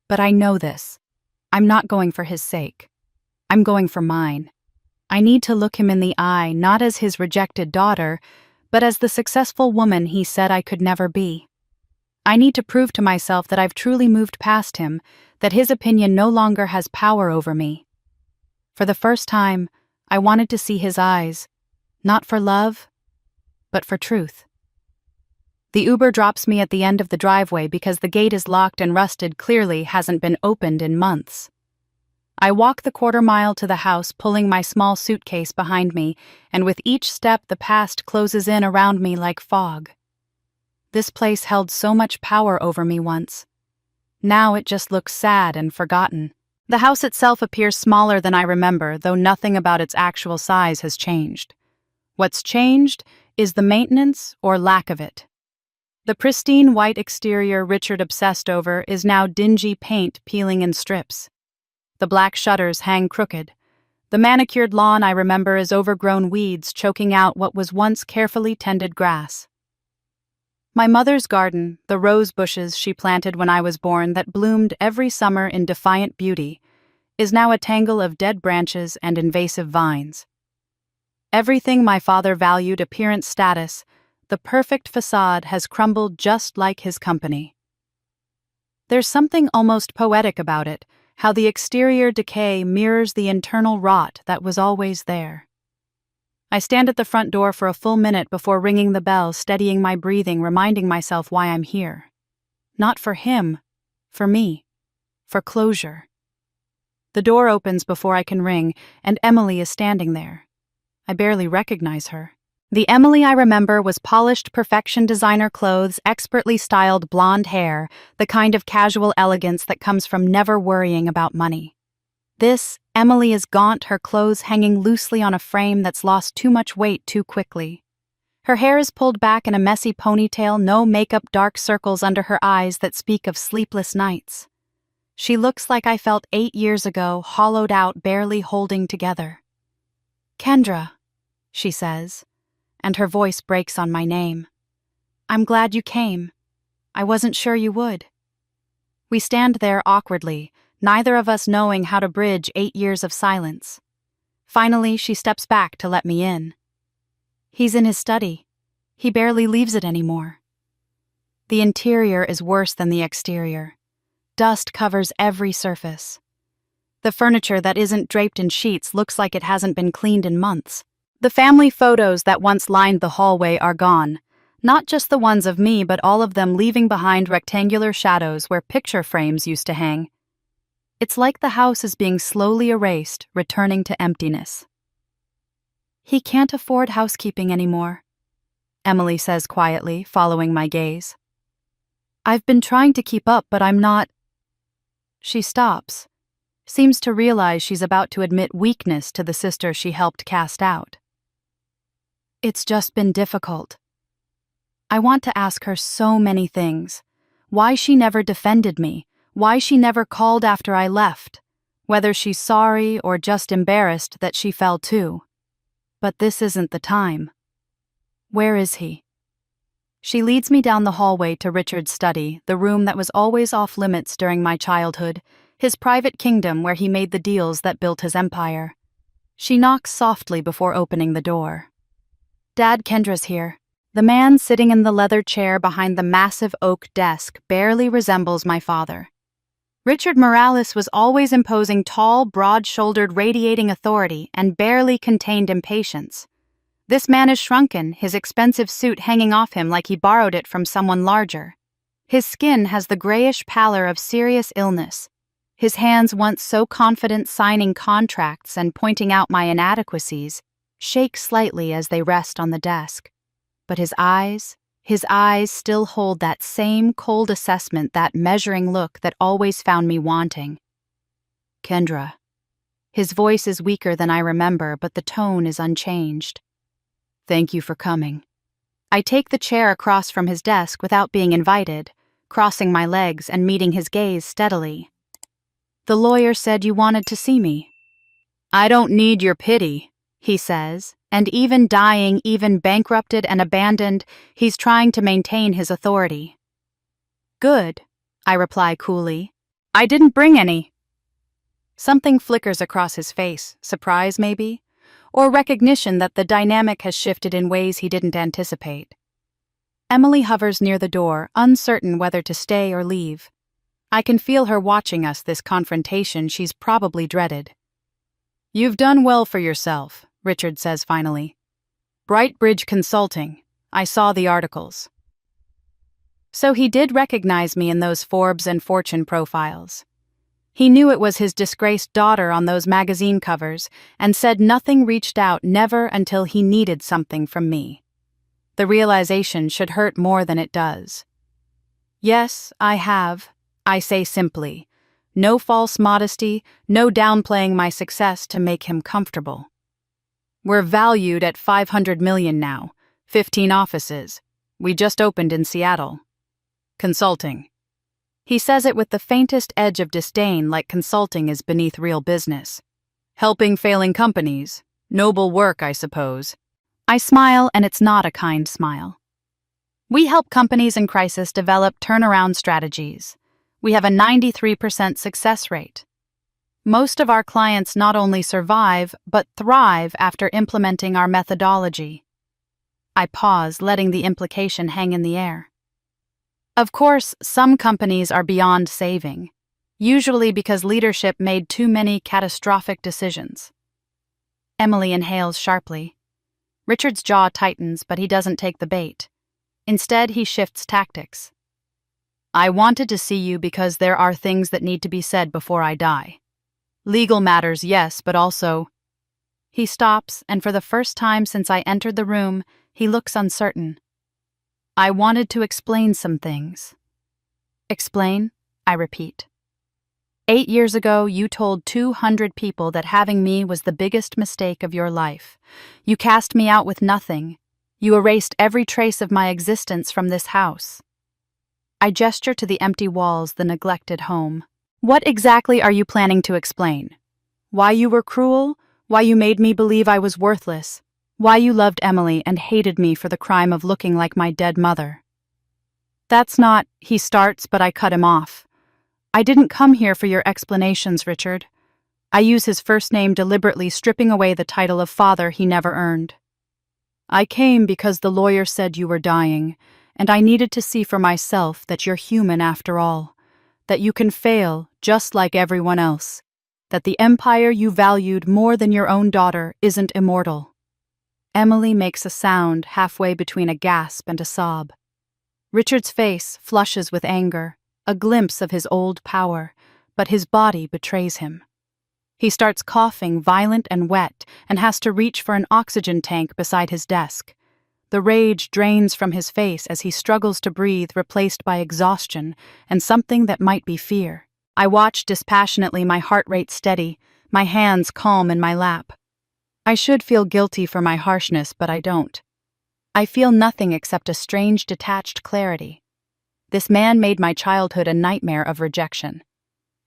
But I know this. I'm not going for his sake. I'm going for mine. I need to look him in the eye, not as his rejected daughter, but as the successful woman he said I could never be. I need to prove to myself that I've truly moved past him, that his opinion no longer has power over me. For the first time, I wanted to see his eyes, not for love, but for truth. The Uber drops me at the end of the driveway because the gate is locked and rusted, clearly hasn't been opened in months. I walk the 1/4 mile to the house, pulling my small suitcase behind me, and with each step the past closes in around me like fog. This place held so much power over me once. Now it just looks sad and forgotten. The house itself appears smaller than I remember, though nothing about its actual size has changed. What's changed is the maintenance or lack of it. The pristine white exterior Richard obsessed over is now dingy paint peeling in strips. The black shutters hang crooked. The manicured lawn I remember is overgrown weeds choking out what was once carefully tended grass. My mother's garden, the rose bushes she planted when I was born that bloomed every summer in defiant beauty, is now a tangle of dead branches and invasive vines. Everything my father valued, appearance, status, the perfect facade has crumbled just like his company. There's something almost poetic about it, how the exterior decay mirrors the internal rot that was always there. I stand at the front door for a full minute before ringing the bell, steadying my breathing, reminding myself why I'm here. Not for him, for me, for closure. The door opens before I can ring, and Emily is standing there. I barely recognize her. The Emily I remember was polished perfection designer clothes, expertly styled blonde hair, the kind of casual elegance that comes from never worrying about money. This Emily is gaunt, her clothes hanging loosely on a frame that's lost too much weight too quickly. Her hair is pulled back in a messy ponytail, no makeup, dark circles under her eyes that speak of sleepless nights. She looks like I felt 8 years ago, hollowed out, barely holding together. "Kendra," she says, and her voice breaks on my name. "I'm glad you came. I wasn't sure you would." We stand there awkwardly, neither of us knowing how to bridge 8 years of silence. Finally, she steps back to let me in. "He's in his study. He barely leaves it anymore." The interior is worse than the exterior. Dust covers every surface. The furniture that isn't draped in sheets looks like it hasn't been cleaned in months. The family photos that once lined the hallway are gone, not just the ones of me, but all of them, leaving behind rectangular shadows where picture frames used to hang. It's like the house is being slowly erased, returning to emptiness. "He can't afford housekeeping anymore," Emily says quietly, following my gaze. "I've been trying to keep up, but I'm not..." She stops, seems to realize she's about to admit weakness to the sister she helped cast out. "It's just been difficult." I want to ask her so many things. Why she never defended me, why she never called after I left, whether she's sorry or just embarrassed that she fell too. But this isn't the time. "Where is he?" She leads me down the hallway to Richard's study, the room that was always off limits during my childhood, his private kingdom where he made the deals that built his empire. She knocks softly before opening the door. "Dad, Kendra's here." The man sitting in the leather chair behind the massive oak desk barely resembles my father. Richard Morales was always imposing, tall, broad-shouldered, radiating authority and barely contained impatience. This man is shrunken, his expensive suit hanging off him like he borrowed it from someone larger. His skin has the grayish pallor of serious illness. His hands, once so confident signing contracts and pointing out my inadequacies, shake slightly as they rest on the desk. But his eyes still hold that same cold assessment, that measuring look that always found me wanting. "Kendra." His voice is weaker than I remember, but the tone is unchanged. "Thank you for coming." I take the chair across from his desk without being invited, crossing my legs and meeting his gaze steadily. "The lawyer said you wanted to see me." "I don't need your pity," he says, and even dying, even bankrupted and abandoned, he's trying to maintain his authority. "Good," I reply coolly. "I didn't bring any." Something flickers across his face, surprise maybe, or recognition that the dynamic has shifted in ways he didn't anticipate. Emily hovers near the door, uncertain whether to stay or leave. I can feel her watching us, this confrontation she's probably dreaded. "You've done well for yourself," Richard says finally. "Brightbridge Consulting. I saw the articles." So he did recognize me in those Forbes and Fortune profiles. He knew it was his disgraced daughter on those magazine covers and said nothing, reached out, never, until he needed something from me. The realization should hurt more than it does. "Yes, I have," I say simply. No false modesty, no downplaying my success to make him comfortable. "We're valued at $500 million now, 15 offices. We just opened in Seattle. Consulting." He says it with the faintest edge of disdain, like consulting is beneath real business. "Helping failing companies. Noble work, I suppose." I smile, and it's not a kind smile. We help companies in crisis develop turnaround strategies. We have a 93% success rate. Most of our clients not only survive, but thrive after implementing our methodology. I pause, letting the implication hang in the air. Of course, some companies are beyond saving, usually because leadership made too many catastrophic decisions. Emily inhales sharply. Richard's jaw tightens, but he doesn't take the bait. Instead, he shifts tactics. "I wanted to see you because there are things that need to be said before I die. Legal matters, yes, but also..." He stops, and for the first time since I entered the room, He looks uncertain. I wanted to explain some things. Explain? I repeat. 8 years ago, you told 200 people that having me was the biggest mistake of your life. You cast me out with nothing. You erased every trace of my existence from this house. I gesture to the empty walls, the neglected home. What exactly are you planning to explain? Why you were cruel? Why you made me believe I was worthless? Why you loved Emily and hated me for the crime of looking like my dead mother? That's not, he starts, but I cut him off. I didn't come here for your explanations, Richard. I use his first name deliberately, stripping away the title of father he never earned. I came because the lawyer said you were dying, and I needed to see for myself that you're human after all, that you can fail just like everyone else, that the empire you valued more than your own daughter isn't immortal. Emily makes a sound halfway between a gasp and a sob. Richard's face flushes with anger, a glimpse of his old power, but his body betrays him. He starts coughing, violent and wet, and has to reach for an oxygen tank beside his desk. The rage drains from his face as he struggles to breathe, replaced by exhaustion and something that might be fear. I watch dispassionately, my heart rate steady, my hands calm in my lap. I should feel guilty for my harshness, but I don't. I feel nothing except a strange, detached clarity. This man made my childhood a nightmare of rejection.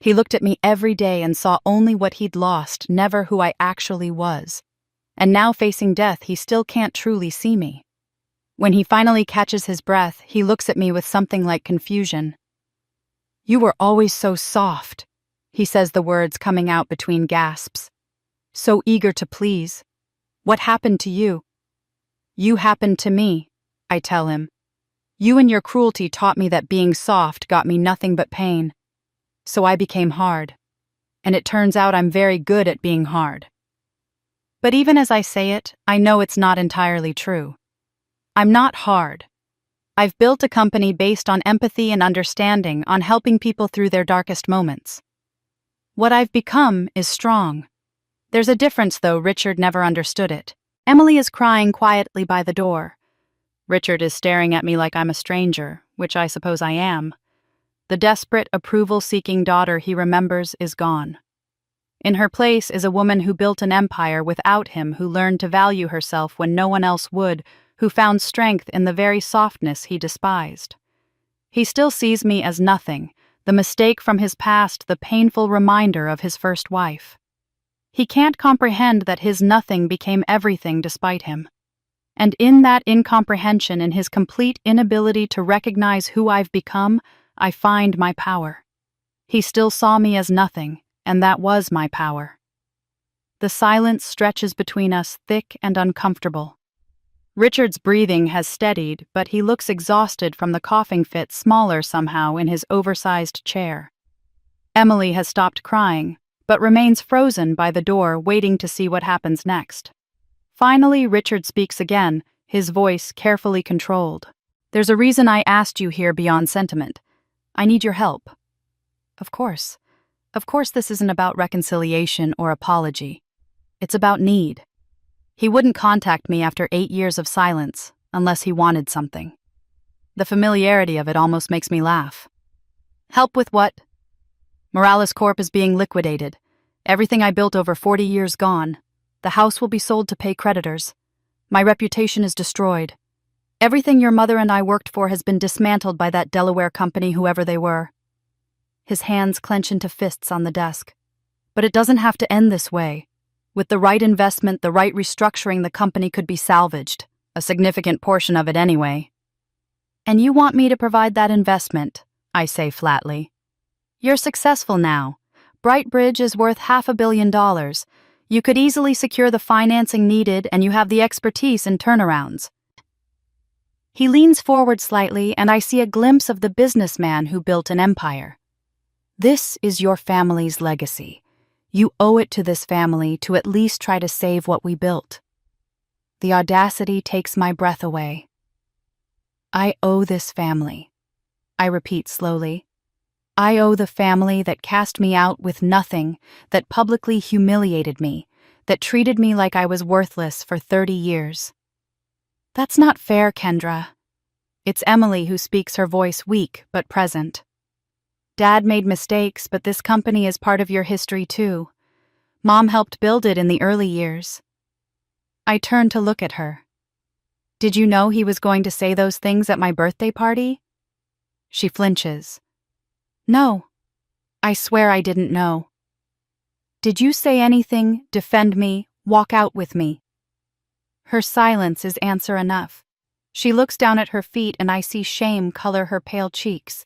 He looked at me every day and saw only what he'd lost, never who I actually was. And now facing death, he still can't truly see me. When he finally catches his breath, he looks at me with something like confusion. You were always so soft, he says, the words coming out between gasps. So eager to please. What happened to you? You happened to me, I tell him. You and your cruelty taught me that being soft got me nothing but pain. So I became hard. And it turns out I'm very good at being hard. But even as I say it, I know it's not entirely true. I'm not hard. I've built a company based on empathy and understanding, on helping people through their darkest moments. What I've become is strong. There's a difference, though. Richard never understood it. Emily is crying quietly by the door. Richard is staring at me like I'm a stranger, which I suppose I am. The desperate, approval-seeking daughter he remembers is gone. In her place is a woman who built an empire without him, who learned to value herself when no one else would, who found strength in the very softness he despised. He still sees me as nothing, the mistake from his past, the painful reminder of his first wife. He can't comprehend that his nothing became everything despite him. And in that incomprehension, in his complete inability to recognize who I've become, I find my power. He still saw me as nothing, and that was my power. The silence stretches between us, thick and uncomfortable. Richard's breathing has steadied, but he looks exhausted from the coughing fit, smaller somehow in his oversized chair. Emily has stopped crying, but remains frozen by the door, waiting to see what happens next. Finally, Richard speaks again, his voice carefully controlled. There's a reason I asked you here beyond sentiment. I need your help. Of course. Of course this isn't about reconciliation or apology. It's about need. He wouldn't contact me after 8 years of silence, unless he wanted something. The familiarity of it almost makes me laugh. Help with what? Morales Corp is being liquidated. Everything I built over 40 years gone. The house will be sold to pay creditors. My reputation is destroyed. Everything your mother and I worked for has been dismantled by that Delaware company, whoever they were. His hands clench into fists on the desk. But it doesn't have to end this way. With the right investment, the right restructuring, the company could be salvaged. A significant portion of it anyway. And you want me to provide that investment, I say flatly. You're successful now. Brightbridge is worth $500 million. You could easily secure the financing needed, and you have the expertise in turnarounds. He leans forward slightly, and I see a glimpse of the businessman who built an empire. This is your family's legacy. You owe it to this family to at least try to save what we built. The audacity takes my breath away. I owe this family. I repeat slowly. I owe the family that cast me out with nothing, that publicly humiliated me, that treated me like I was worthless for 30 years. That's not fair, Kendra. It's Emily who speaks, her voice weak but present. Dad made mistakes, but this company is part of your history too. Mom helped build it in the early years. I turned to look at her. Did you know he was going to say those things at my birthday party? She flinches. No. I swear I didn't know. Did you say anything, defend me, walk out with me? Her silence is answer enough. She looks down at her feet and I see shame color her pale cheeks.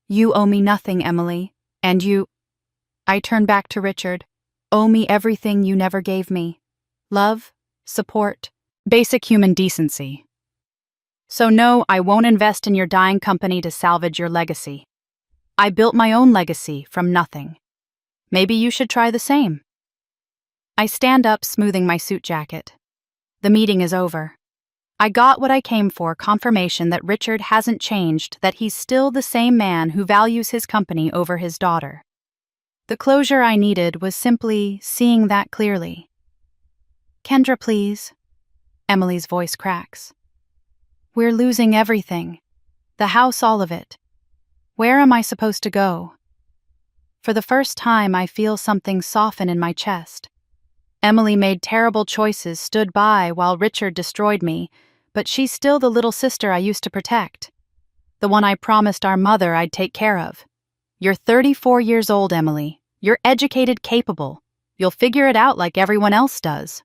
You owe me nothing, Emily, and you— I turn back to Richard. Owe me everything you never gave me. Love, support, basic human decency. So no, I won't invest in your dying company to salvage your legacy. I built my own legacy from nothing. Maybe you should try the same. I stand up, smoothing my suit jacket. The meeting is over. I got what I came for, confirmation that Richard hasn't changed, that he's still the same man who values his company over his daughter. The closure I needed was simply seeing that clearly. Kendra, please. Emily's voice cracks. We're losing everything. The house, all of it. Where am I supposed to go? For the first time, I feel something soften in my chest. Emily made terrible choices, stood by while Richard destroyed me, but she's still the little sister I used to protect. The one I promised our mother I'd take care of. You're 34 years old, Emily. You're educated, capable. You'll figure it out like everyone else does.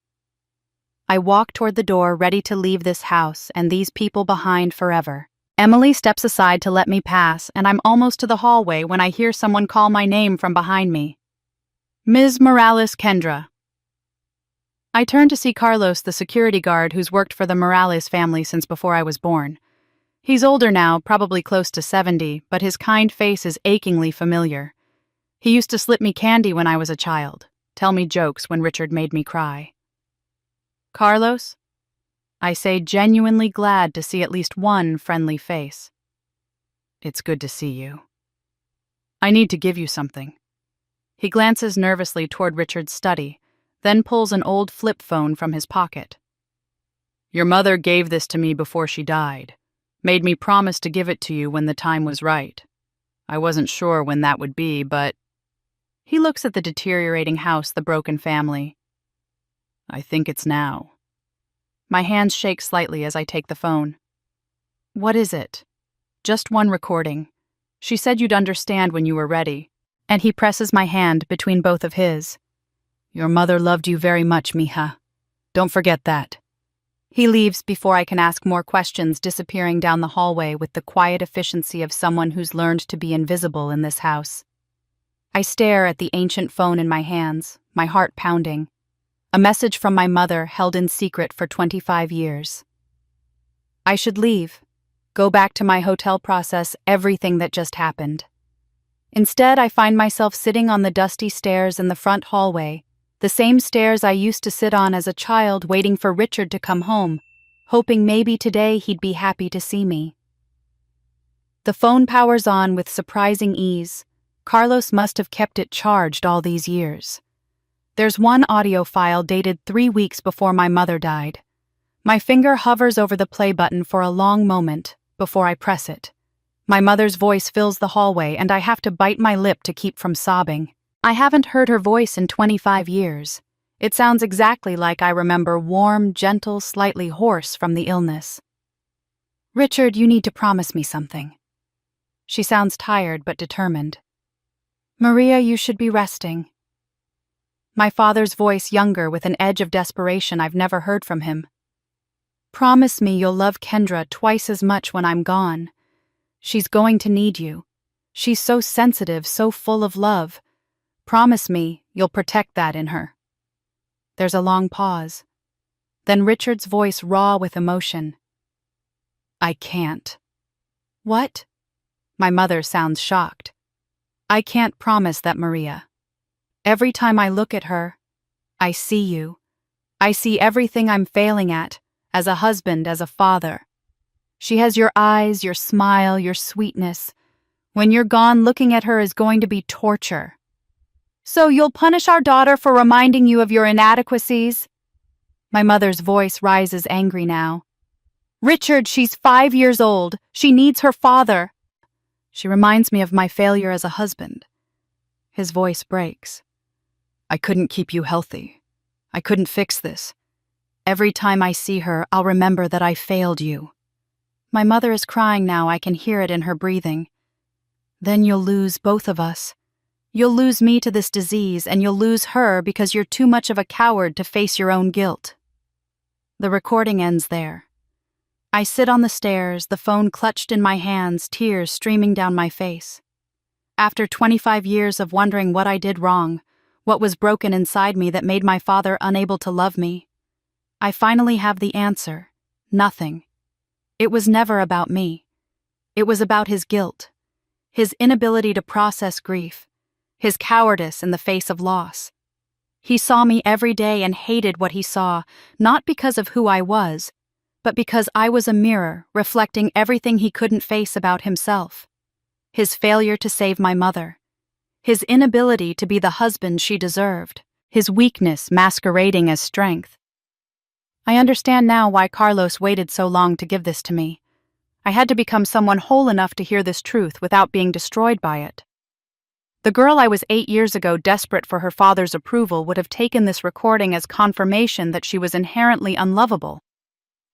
I walk toward the door, ready to leave this house and these people behind forever. Emily steps aside to let me pass, and I'm almost to the hallway when I hear someone call my name from behind me. Ms. Morales Kendra. I turn to see Carlos, the security guard who's worked for the Morales family since before I was born. He's older now, probably close to 70, but his kind face is achingly familiar. He used to slip me candy when I was a child, tell me jokes when Richard made me cry. Carlos? I say, genuinely glad to see at least one friendly face. It's good to see you. I need to give you something. He glances nervously toward Richard's study, then pulls an old flip phone from his pocket. Your mother gave this to me before she died, made me promise to give it to you when the time was right. I wasn't sure when that would be, but— He looks at the deteriorating house, the broken family. I think it's now. My hands shake slightly as I take the phone. What is it? Just one recording. She said you'd understand when you were ready. And he presses my hand between both of his. Your mother loved you very much, mija. Don't forget that. He leaves before I can ask more questions, disappearing down the hallway with the quiet efficiency of someone who's learned to be invisible in this house. I stare at the ancient phone in my hands, my heart pounding. A message from my mother held in secret for 25 years. I should leave, go back to my hotel, process everything that just happened. Instead, I find myself sitting on the dusty stairs in the front hallway, the same stairs I used to sit on as a child, waiting for Richard to come home, hoping maybe today he'd be happy to see me. The phone powers on with surprising ease. Carlos must have kept it charged all these years. There's one audio file dated 3 weeks before my mother died. My finger hovers over the play button for a long moment before I press it. My mother's voice fills the hallway, and I have to bite my lip to keep from sobbing. I haven't heard her voice in 25 years. It sounds exactly like I remember, warm, gentle, slightly hoarse from the illness. Richard, you need to promise me something. She sounds tired but determined. Maria, you should be resting. My father's voice younger with an edge of desperation I've never heard from him. Promise me you'll love Kendra twice as much when I'm gone. She's going to need you. She's so sensitive, so full of love. Promise me you'll protect that in her. There's a long pause. Then Richard's voice raw with emotion. I can't. What? My mother sounds shocked. I can't promise that, Maria. Every time I look at her, I see you. I see everything I'm failing at, as a husband, as a father. She has your eyes, your smile, your sweetness. When you're gone, looking at her is going to be torture. So you'll punish our daughter for reminding you of your inadequacies? My mother's voice rises angry now. "Richard, she's 5 years old. She needs her father." She reminds me of my failure as a husband. His voice breaks. "I couldn't keep you healthy. I couldn't fix this. Every time I see her, I'll remember that I failed you." My mother is crying now. I can hear it in her breathing. "Then you'll lose both of us. You'll lose me to this disease, and you'll lose her because you're too much of a coward to face your own guilt." The recording ends there. I sit on the stairs, the phone clutched in my hands, tears streaming down my face. After 25 years of wondering what I did wrong, what was broken inside me that made my father unable to love me, I finally have the answer: nothing. It was never about me. It was about his guilt, his inability to process grief, his cowardice in the face of loss. He saw me every day and hated what he saw, not because of who I was, but because I was a mirror reflecting everything he couldn't face about himself. His failure to save my mother, his inability to be the husband she deserved, his weakness masquerading as strength. I understand now why Carlos waited so long to give this to me. I had to become someone whole enough to hear this truth without being destroyed by it. The girl I was 8 years ago, desperate for her father's approval, would have taken this recording as confirmation that she was inherently unlovable.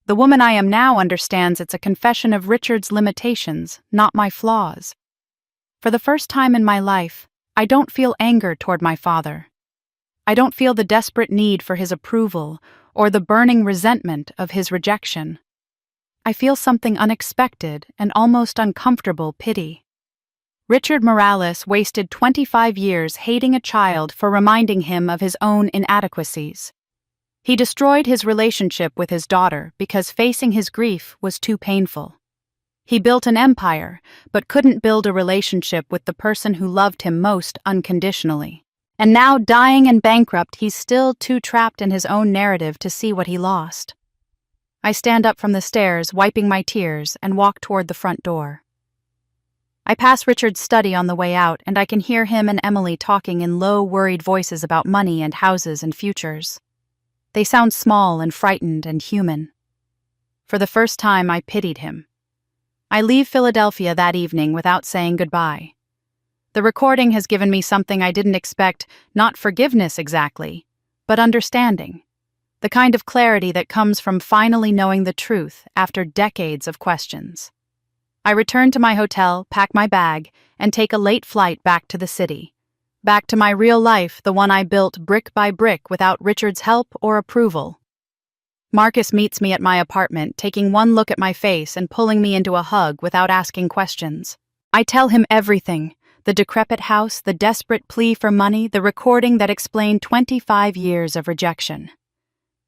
The woman I am now understands it's a confession of Richard's limitations, not my flaws. For the first time in my life, I don't feel anger toward my father. I don't feel the desperate need for his approval or the burning resentment of his rejection. I feel something unexpected and almost uncomfortable pity. Richard Morales wasted 25 years hating a child for reminding him of his own inadequacies. He destroyed his relationship with his daughter because facing his grief was too painful. He built an empire, but couldn't build a relationship with the person who loved him most unconditionally. And now, dying and bankrupt, he's still too trapped in his own narrative to see what he lost. I stand up from the stairs, wiping my tears, and walk toward the front door. I pass Richard's study on the way out, and I can hear him and Emily talking in low, worried voices about money and houses and futures. They sound small and frightened and human. For the first time, I pitied him. I leave Philadelphia that evening without saying goodbye. The recording has given me something I didn't expect, not forgiveness exactly, but understanding. The kind of clarity that comes from finally knowing the truth after decades of questions. I return to my hotel, pack my bag, and take a late flight back to the city. Back to my real life, the one I built brick by brick without Richard's help or approval. Marcus meets me at my apartment, taking one look at my face and pulling me into a hug without asking questions. I tell him everything: the decrepit house, the desperate plea for money, the recording that explained 25 years of rejection.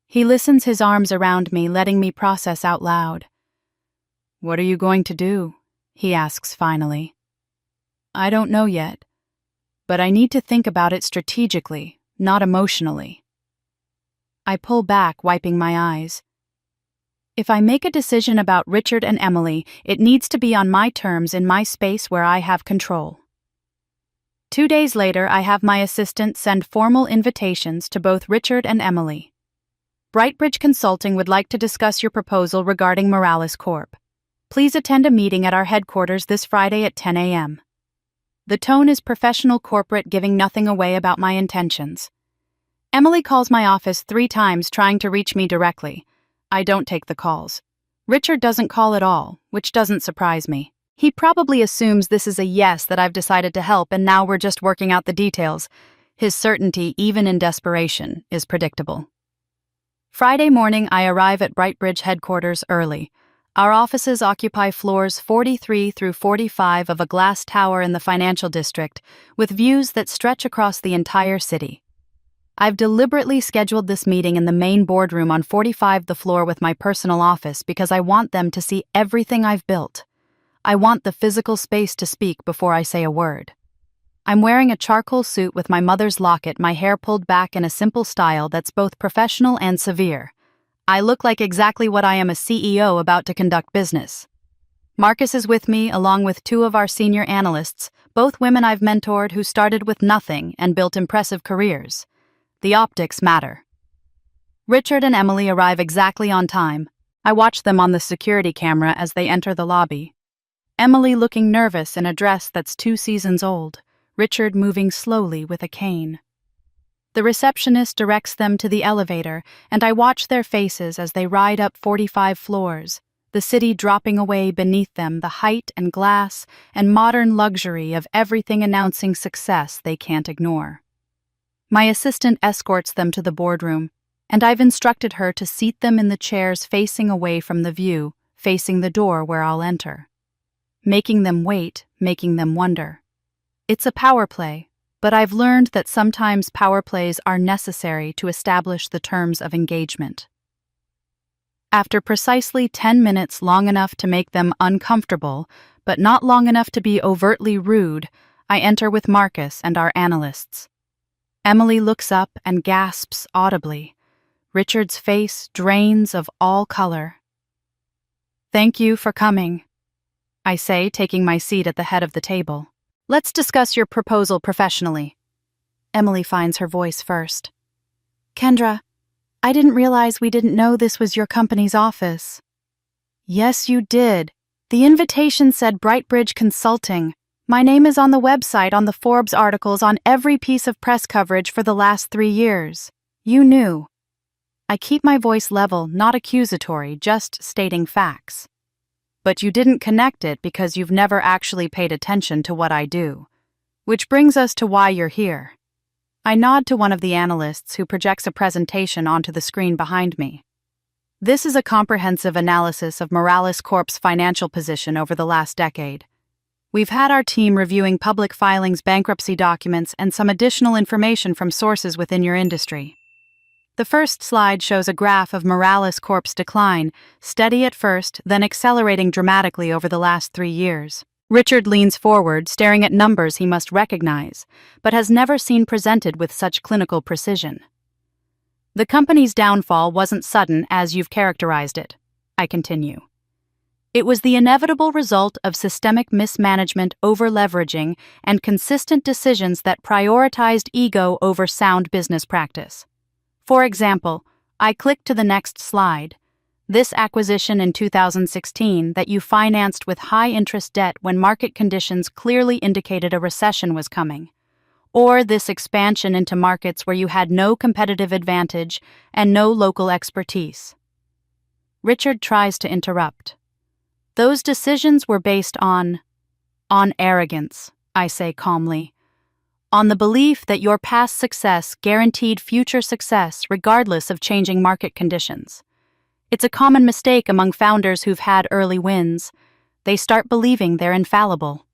He listens, his arms around me, letting me process out loud. "What are you going to do?" he asks finally. "I don't know yet, but I need to think about it strategically, not emotionally." I pull back, wiping my eyes. If I make a decision about Richard and Emily, it needs to be on my terms in my space where I have control. 2 days later, I have my assistant send formal invitations to both Richard and Emily. Brightbridge Consulting would like to discuss your proposal regarding Morales Corp. Please attend a meeting at our headquarters this Friday at 10 a.m. The tone is professional corporate, giving nothing away about my intentions. Emily calls my office 3 times trying to reach me directly. I don't take the calls. Richard doesn't call at all, which doesn't surprise me. He probably assumes this is a yes, that I've decided to help and now we're just working out the details. His certainty, even in desperation, is predictable. Friday morning, I arrive at Brightbridge headquarters early. Our offices occupy floors 43 through 45 of a glass tower in the financial district, with views that stretch across the entire city. I've deliberately scheduled this meeting in the main boardroom on 45 the floor with my personal office because I want them to see everything I've built. I want the physical space to speak before I say a word. I'm wearing a charcoal suit with my mother's locket, my hair pulled back in a simple style that's both professional and severe. I look like exactly what I am, a CEO about to conduct business. Marcus is with me, along with 2 of our senior analysts, both women I've mentored who started with nothing and built impressive careers. The optics matter. Richard and Emily arrive exactly on time. I watch them on the security camera as they enter the lobby. Emily looking nervous in a dress that's 2 seasons old, Richard moving slowly with a cane. The receptionist directs them to the elevator, and I watch their faces as they ride up 45 floors, the city dropping away beneath them, the height and glass and modern luxury of everything announcing success they can't ignore. My assistant escorts them to the boardroom, and I've instructed her to seat them in the chairs facing away from the view, facing the door where I'll enter. Making them wait, making them wonder. It's a power play, but I've learned that sometimes power plays are necessary to establish the terms of engagement. After precisely 10 minutes, long enough to make them uncomfortable, but not long enough to be overtly rude, I enter with Marcus and our analysts. Emily looks up and gasps audibly. Richard's face drains of all color. "Thank you for coming," I say, taking my seat at the head of the table. "Let's discuss your proposal professionally." Emily finds her voice first. "Kendra, I didn't realize we didn't know this was your company's office." "Yes, you did. The invitation said Brightbridge Consulting. My name is on the website, on the Forbes articles, on every piece of press coverage for the last 3 years. You knew." I keep my voice level, not accusatory, just stating facts. "But you didn't connect it because you've never actually paid attention to what I do. Which brings us to why you're here." I nod to one of the analysts who projects a presentation onto the screen behind me. This is a comprehensive analysis of Morales Corp's financial position over the last decade. We've had our team reviewing public filings, bankruptcy documents, and some additional information from sources within your industry. The first slide shows a graph of Morales Corp's decline, steady at first, then accelerating dramatically over the last 3 years. Richard leans forward, staring at numbers he must recognize, but has never seen presented with such clinical precision. "The company's downfall wasn't sudden as you've characterized it," I continue. "It was the inevitable result of systemic mismanagement, over-leveraging, and consistent decisions that prioritized ego over sound business practice. For example, I click to the next slide. This acquisition in 2016 that you financed with high-interest debt when market conditions clearly indicated a recession was coming. Or this expansion into markets where you had no competitive advantage and no local expertise." Richard tries to interrupt. "Those decisions were based on arrogance," I say calmly. "On the belief that your past success guaranteed future success regardless of changing market conditions. It's a common mistake among founders who've had early wins. They start believing they're infallible."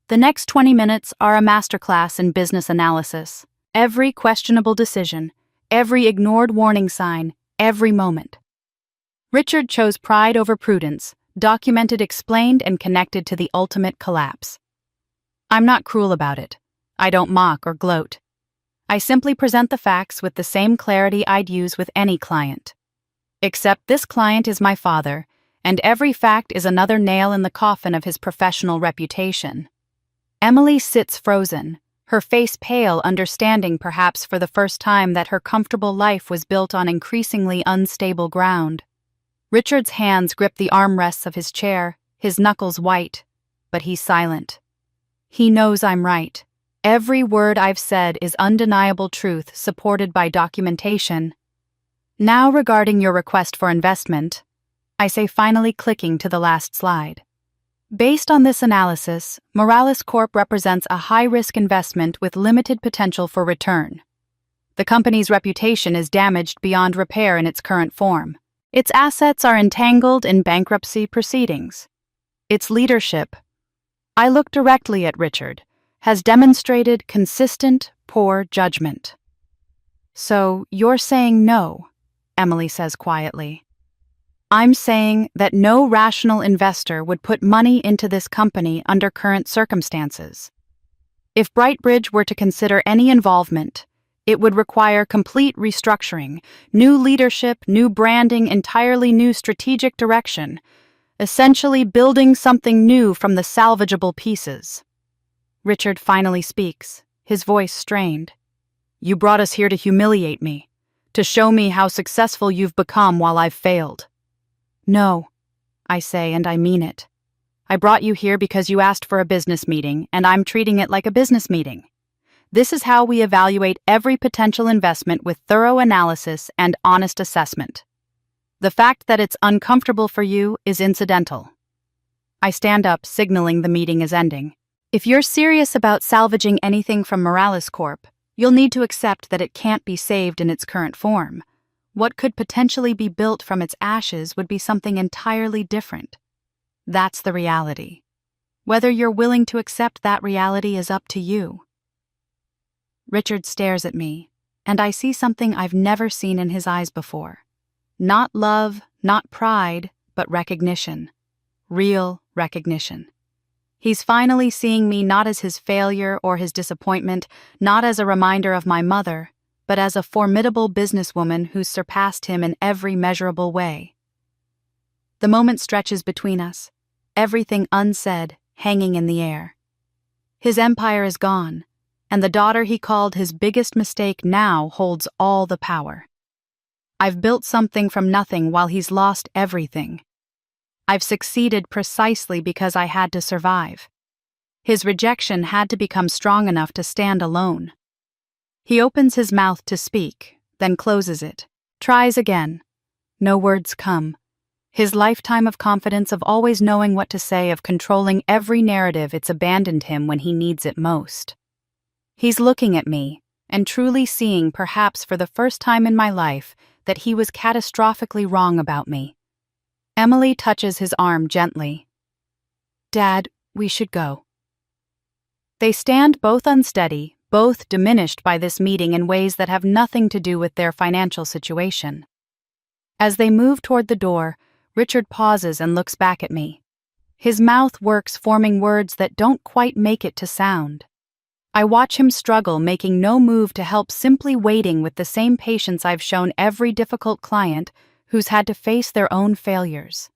The next 20 minutes are a masterclass in business analysis. Every questionable decision, every ignored warning sign, every moment. Richard chose pride over prudence, documented, explained, and connected to the ultimate collapse. I'm not cruel about it. I don't mock or gloat. I simply present the facts with the same clarity I'd use with any client. Except this client is my father, and every fact is another nail in the coffin of his professional reputation. Emily sits frozen, her face pale, understanding perhaps for the first time that her comfortable life was built on increasingly unstable ground. Richard's hands grip the armrests of his chair, his knuckles white, but he's silent. He knows I'm right. Every word I've said is undeniable truth supported by documentation. Now regarding your request for investment, I say, finally clicking to the last slide. Based on this analysis, Morales Corp represents a high-risk investment with limited potential for return. The company's reputation is damaged beyond repair in its current form. Its assets are entangled in bankruptcy proceedings. Its leadership, I look directly at Richard, has demonstrated consistent, poor judgment. So, you're saying no, Emily says quietly. I'm saying that no rational investor would put money into this company under current circumstances. If Brightbridge were to consider any involvement, it would require complete restructuring, new leadership, new branding, entirely new strategic direction, essentially building something new from the salvageable pieces. Richard finally speaks, his voice strained. You brought us here to humiliate me, to show me how successful you've become while I've failed. No, I say, and I mean it. I brought you here because you asked for a business meeting, and I'm treating it like a business meeting. This is how we evaluate every potential investment with thorough analysis and honest assessment. The fact that it's uncomfortable for you is incidental. I stand up, signaling the meeting is ending. If you're serious about salvaging anything from Morales Corp., you'll need to accept that it can't be saved in its current form. What could potentially be built from its ashes would be something entirely different. That's the reality. Whether you're willing to accept that reality is up to you. Richard stares at me, and I see something I've never seen in his eyes before. Not love, not pride, but recognition. Real recognition. He's finally seeing me not as his failure or his disappointment, not as a reminder of my mother, but as a formidable businesswoman who's surpassed him in every measurable way. The moment stretches between us, everything unsaid, hanging in the air. His empire is gone, and the daughter he called his biggest mistake now holds all the power. I've built something from nothing while he's lost everything. I've succeeded precisely because I had to survive. His rejection had to become strong enough to stand alone. He opens his mouth to speak, then closes it, tries again. No words come. His lifetime of confidence, of always knowing what to say, of controlling every narrative, it's abandoned him when he needs it most. He's looking at me, and truly seeing, perhaps for the first time in my life, that he was catastrophically wrong about me. Emily touches his arm gently. Dad, we should go. They stand both unsteady, both diminished by this meeting in ways that have nothing to do with their financial situation. As they move toward the door, Richard pauses and looks back at me. His mouth works, forming words that don't quite make it to sound. I watch him struggle, making no move to help, simply waiting with the same patience I've shown every difficult client who's had to face their own failures.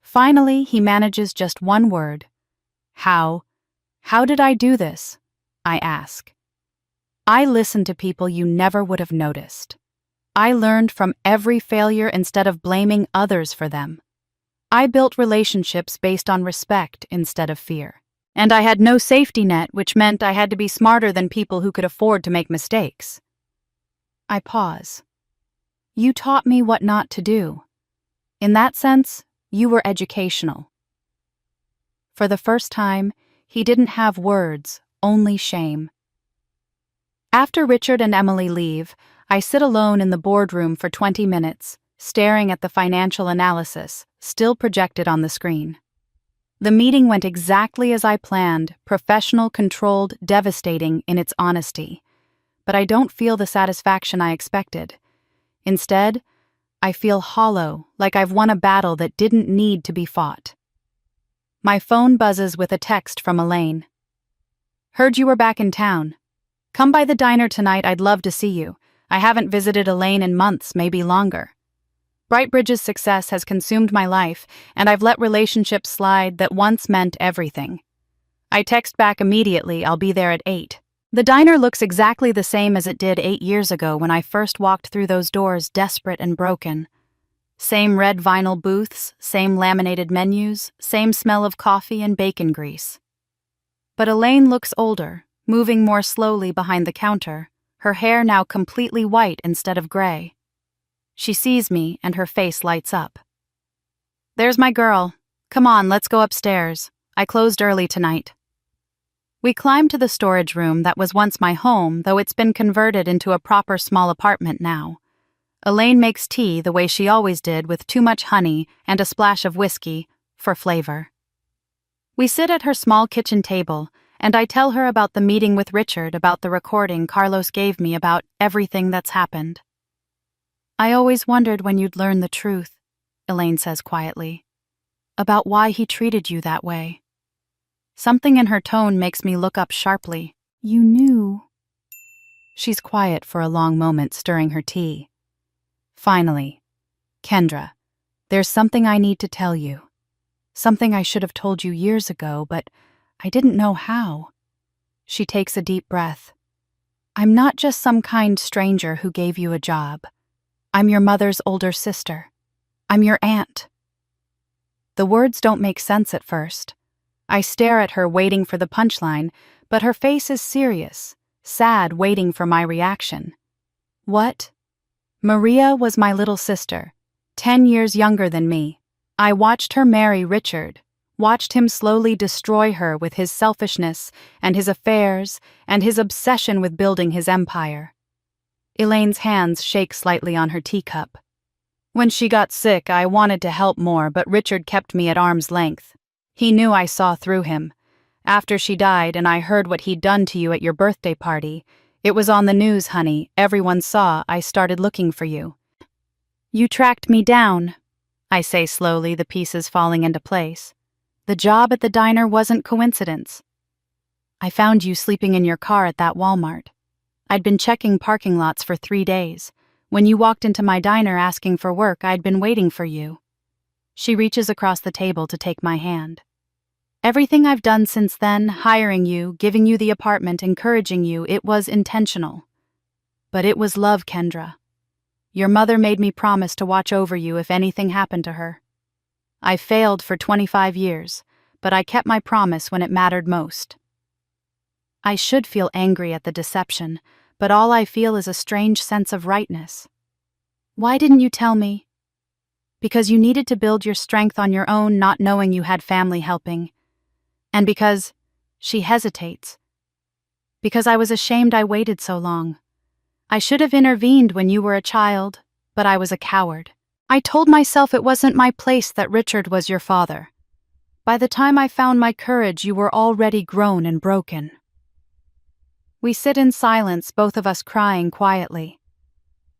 Finally, he manages just one word. How? How did I do this? I ask. I listen to people you never would have noticed. I learned from every failure instead of blaming others for them. I built relationships based on respect instead of fear. And I had no safety net, which meant I had to be smarter than people who could afford to make mistakes. I pause. You taught me what not to do. In that sense, you were educational. For the first time, he didn't have words, only shame. After Richard and Emily leave, I sit alone in the boardroom for 20 minutes, staring at the financial analysis, still projected on the screen. The meeting went exactly as I planned, professional, controlled, devastating in its honesty. But I don't feel the satisfaction I expected. Instead, I feel hollow, like I've won a battle that didn't need to be fought. My phone buzzes with a text from Elaine. Heard you were back in town. Come by the diner tonight, I'd love to see you. I haven't visited Elaine in months, maybe longer. Brightbridge's success has consumed my life, and I've let relationships slide that once meant everything. I text back immediately, I'll be there at 8. The diner looks exactly the same as it did 8 years ago when I first walked through those doors, desperate and broken. Same red vinyl booths, same laminated menus, same smell of coffee and bacon grease. But Elaine looks older, moving more slowly behind the counter, her hair now completely white instead of gray. She sees me, and her face lights up. There's my girl. Come on, let's go upstairs. I closed early tonight. We climb to the storage room that was once my home, though it's been converted into a proper small apartment now. Elaine makes tea the way she always did, with too much honey and a splash of whiskey, for flavor. We sit at her small kitchen table, and I tell her about the meeting with Richard, about the recording Carlos gave me, about everything that's happened. I always wondered when you'd learn the truth, Elaine says quietly, about why he treated you that way. Something in her tone makes me look up sharply. You knew. She's quiet for a long moment, stirring her tea. Finally, Kendra, there's something I need to tell you. Something I should have told you years ago, but I didn't know how. She takes a deep breath. I'm not just some kind stranger who gave you a job. I'm your mother's older sister. I'm your aunt. The words don't make sense at first. I stare at her, waiting for the punchline, but her face is serious, sad, waiting for my reaction. What? Maria was my little sister, 10 years younger than me. I watched her marry Richard, watched him slowly destroy her with his selfishness and his affairs and his obsession with building his empire. Elaine's hands shake slightly on her teacup. When she got sick, I wanted to help more, but Richard kept me at arm's length. He knew I saw through him. After she died and I heard what he'd done to you at your birthday party, it was on the news, honey. Everyone saw. I started looking for you. You tracked me down, I say slowly, the pieces falling into place. The job at the diner wasn't coincidence. I found you sleeping in your car at that Walmart. I'd been checking parking lots for 3 days. When you walked into my diner asking for work, I'd been waiting for you. She reaches across the table to take my hand. Everything I've done since then, hiring you, giving you the apartment, encouraging you, it was intentional. But it was love, Kendra. Your mother made me promise to watch over you if anything happened to her. I failed for 25 years, but I kept my promise when it mattered most. I should feel angry at the deception, but all I feel is a strange sense of rightness. Why didn't you tell me? Because you needed to build your strength on your own, not knowing you had family helping. And because she hesitates. Because I was ashamed I waited so long. I should have intervened when you were a child, but I was a coward. I told myself it wasn't my place, that Richard was your father. By the time I found my courage, you were already grown and broken. We sit in silence, both of us crying quietly.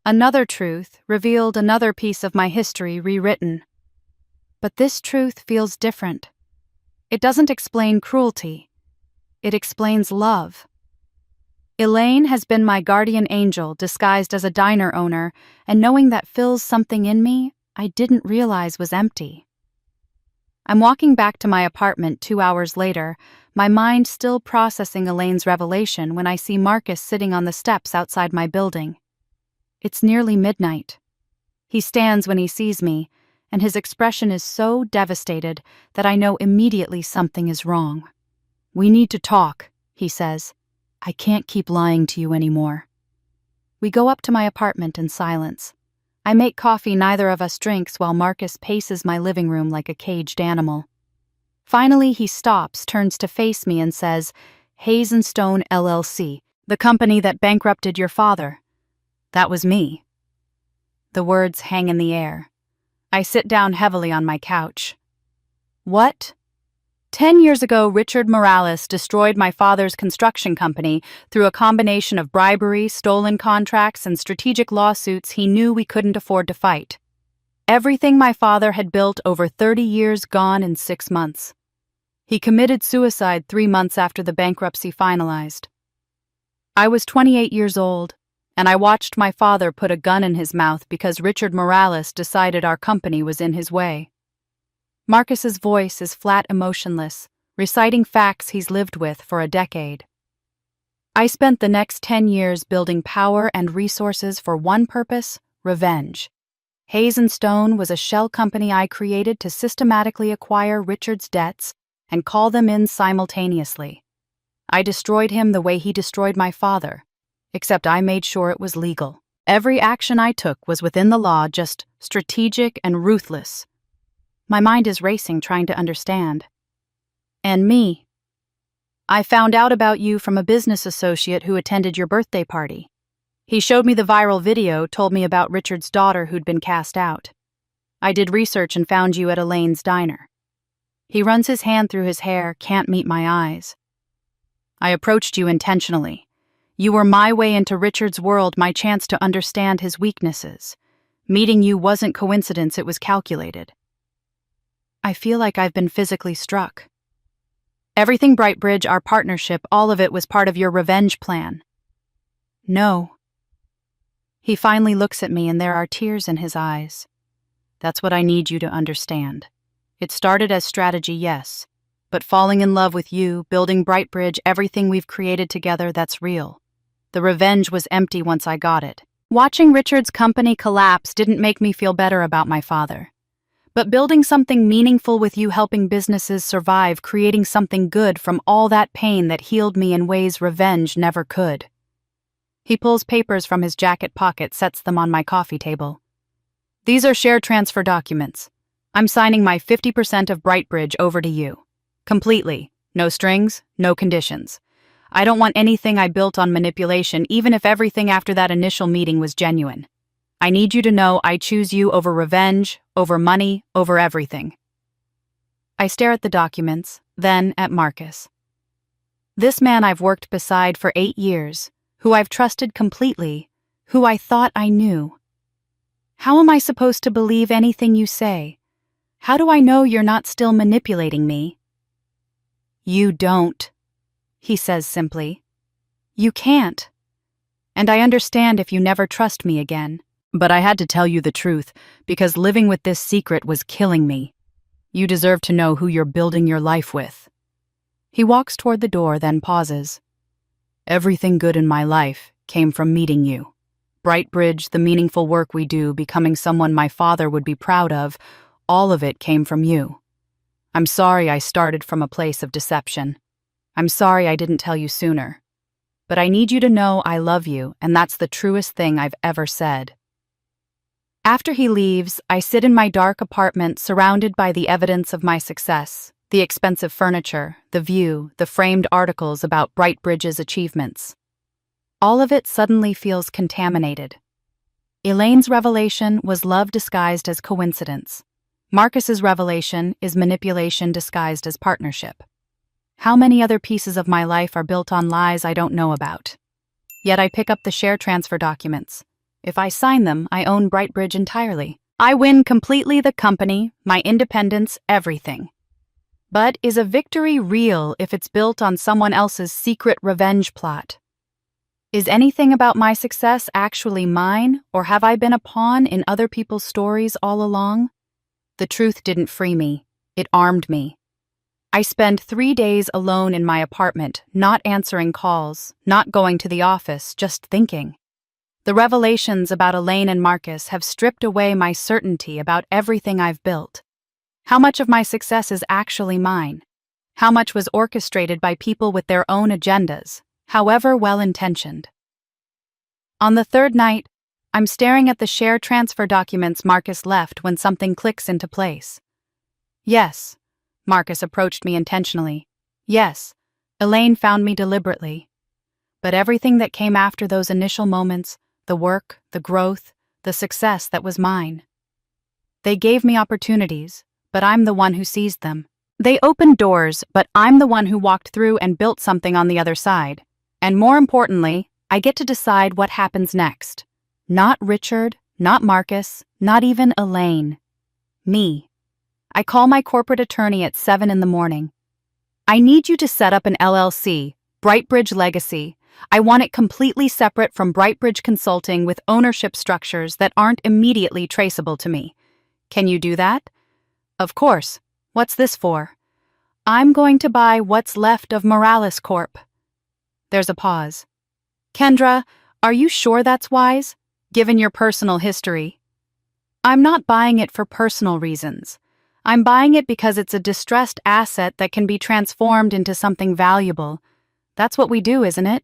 Another truth revealed, another piece of my history rewritten. But this truth feels different. It doesn't explain cruelty. It explains love. Elaine has been my guardian angel, disguised as a diner owner, and knowing that fills something in me I didn't realize was empty. I'm walking back to my apartment 2 hours later, my mind still processing Elaine's revelation, when I see Marcus sitting on the steps outside my building. It's nearly midnight. He stands when he sees me, and his expression is so devastated that I know immediately something is wrong. We need to talk, he says. I can't keep lying to you anymore. We go up to my apartment in silence. I make coffee neither of us drinks while Marcus paces my living room like a caged animal. Finally, he stops, turns to face me and says, Hayes & Stone LLC, the company that bankrupted your father. That was me. The words hang in the air. I sit down heavily on my couch. What? 10 years ago, Richard Morales destroyed my father's construction company through a combination of bribery, stolen contracts, and strategic lawsuits he knew we couldn't afford to fight. Everything my father had built over 30 years gone in 6 months. He committed suicide 3 months after the bankruptcy finalized. I was 28 years old, and I watched my father put a gun in his mouth because Richard Morales decided our company was in his way. Marcus's voice is flat, emotionless, reciting facts he's lived with for a decade. I spent the next 10 years building power and resources for one purpose: revenge. Hayes & Stone was a shell company I created to systematically acquire Richard's debts and call them in simultaneously. I destroyed him the way he destroyed my father, except I made sure it was legal. Every action I took was within the law, just strategic and ruthless. My mind is racing, trying to understand. And me. I found out about you from a business associate who attended your birthday party. He showed me the viral video, told me about Richard's daughter who'd been cast out. I did research and found you at Elaine's diner. He runs his hand through his hair, can't meet my eyes. I approached you intentionally. You were my way into Richard's world, my chance to understand his weaknesses. Meeting you wasn't coincidence, it was calculated. I feel like I've been physically struck. Everything Brightbridge, our partnership, all of it was part of your revenge plan. No. He finally looks at me and there are tears in his eyes. That's what I need you to understand. It started as strategy, yes, but falling in love with you, building Brightbridge, everything we've created together, that's real. The revenge was empty once I got it. Watching Richard's company collapse didn't make me feel better about my father. But building something meaningful with you, helping businesses survive, creating something good from all that pain that healed me in ways revenge never could. He pulls papers from his jacket pocket, sets them on my coffee table. These are share transfer documents. I'm signing my 50% of Brightbridge over to you. Completely. No strings, no conditions. I don't want anything I built on manipulation, even if everything after that initial meeting was genuine. I need you to know I choose you over revenge, over money, over everything. I stare at the documents, then at Marcus. This man I've worked beside for 8 years, who I've trusted completely, who I thought I knew. How am I supposed to believe anything you say? How do I know you're not still manipulating me? You don't, he says simply. You can't. And I understand if you never trust me again. But I had to tell you the truth, because living with this secret was killing me. You deserve to know who you're building your life with. He walks toward the door, then pauses. Everything good in my life came from meeting you. Brightbridge, the meaningful work we do, becoming someone my father would be proud of, all of it came from you. I'm sorry I started from a place of deception. I'm sorry I didn't tell you sooner. But I need you to know I love you, and that's the truest thing I've ever said. After he leaves, I sit in my dark apartment surrounded by the evidence of my success, the expensive furniture, the view, the framed articles about Brightbridge's achievements. All of it suddenly feels contaminated. Elaine's revelation was love disguised as coincidence. Marcus's revelation is manipulation disguised as partnership. How many other pieces of my life are built on lies I don't know about? Yet I pick up the share transfer documents. If I sign them, I own Brightbridge entirely. I win completely the company, my independence, everything. But is a victory real if it's built on someone else's secret revenge plot? Is anything about my success actually mine, or have I been a pawn in other people's stories all along? The truth didn't free me. It armed me. I spend 3 days alone in my apartment, not answering calls, not going to the office, just thinking. The revelations about Elaine and Marcus have stripped away my certainty about everything I've built. How much of my success is actually mine? How much was orchestrated by people with their own agendas, however well-intentioned? On the third night, I'm staring at the share transfer documents Marcus left when something clicks into place. Yes, Marcus approached me intentionally. Yes, Elaine found me deliberately. But everything that came after those initial moments, the work, the growth, the success that was mine. They gave me opportunities, but I'm the one who seized them. They opened doors, but I'm the one who walked through and built something on the other side. And more importantly, I get to decide what happens next. Not Richard, not Marcus, not even Elaine. Me. I call my corporate attorney at 7 a.m. I need you to set up an LLC, Brightbridge Legacy. I want it completely separate from Brightbridge Consulting with ownership structures that aren't immediately traceable to me. Can you do that? Of course. What's this for? I'm going to buy what's left of Morales Corp. There's a pause. Kendra, are you sure that's wise, given your personal history? I'm not buying it for personal reasons. I'm buying it because it's a distressed asset that can be transformed into something valuable. That's what we do, isn't it?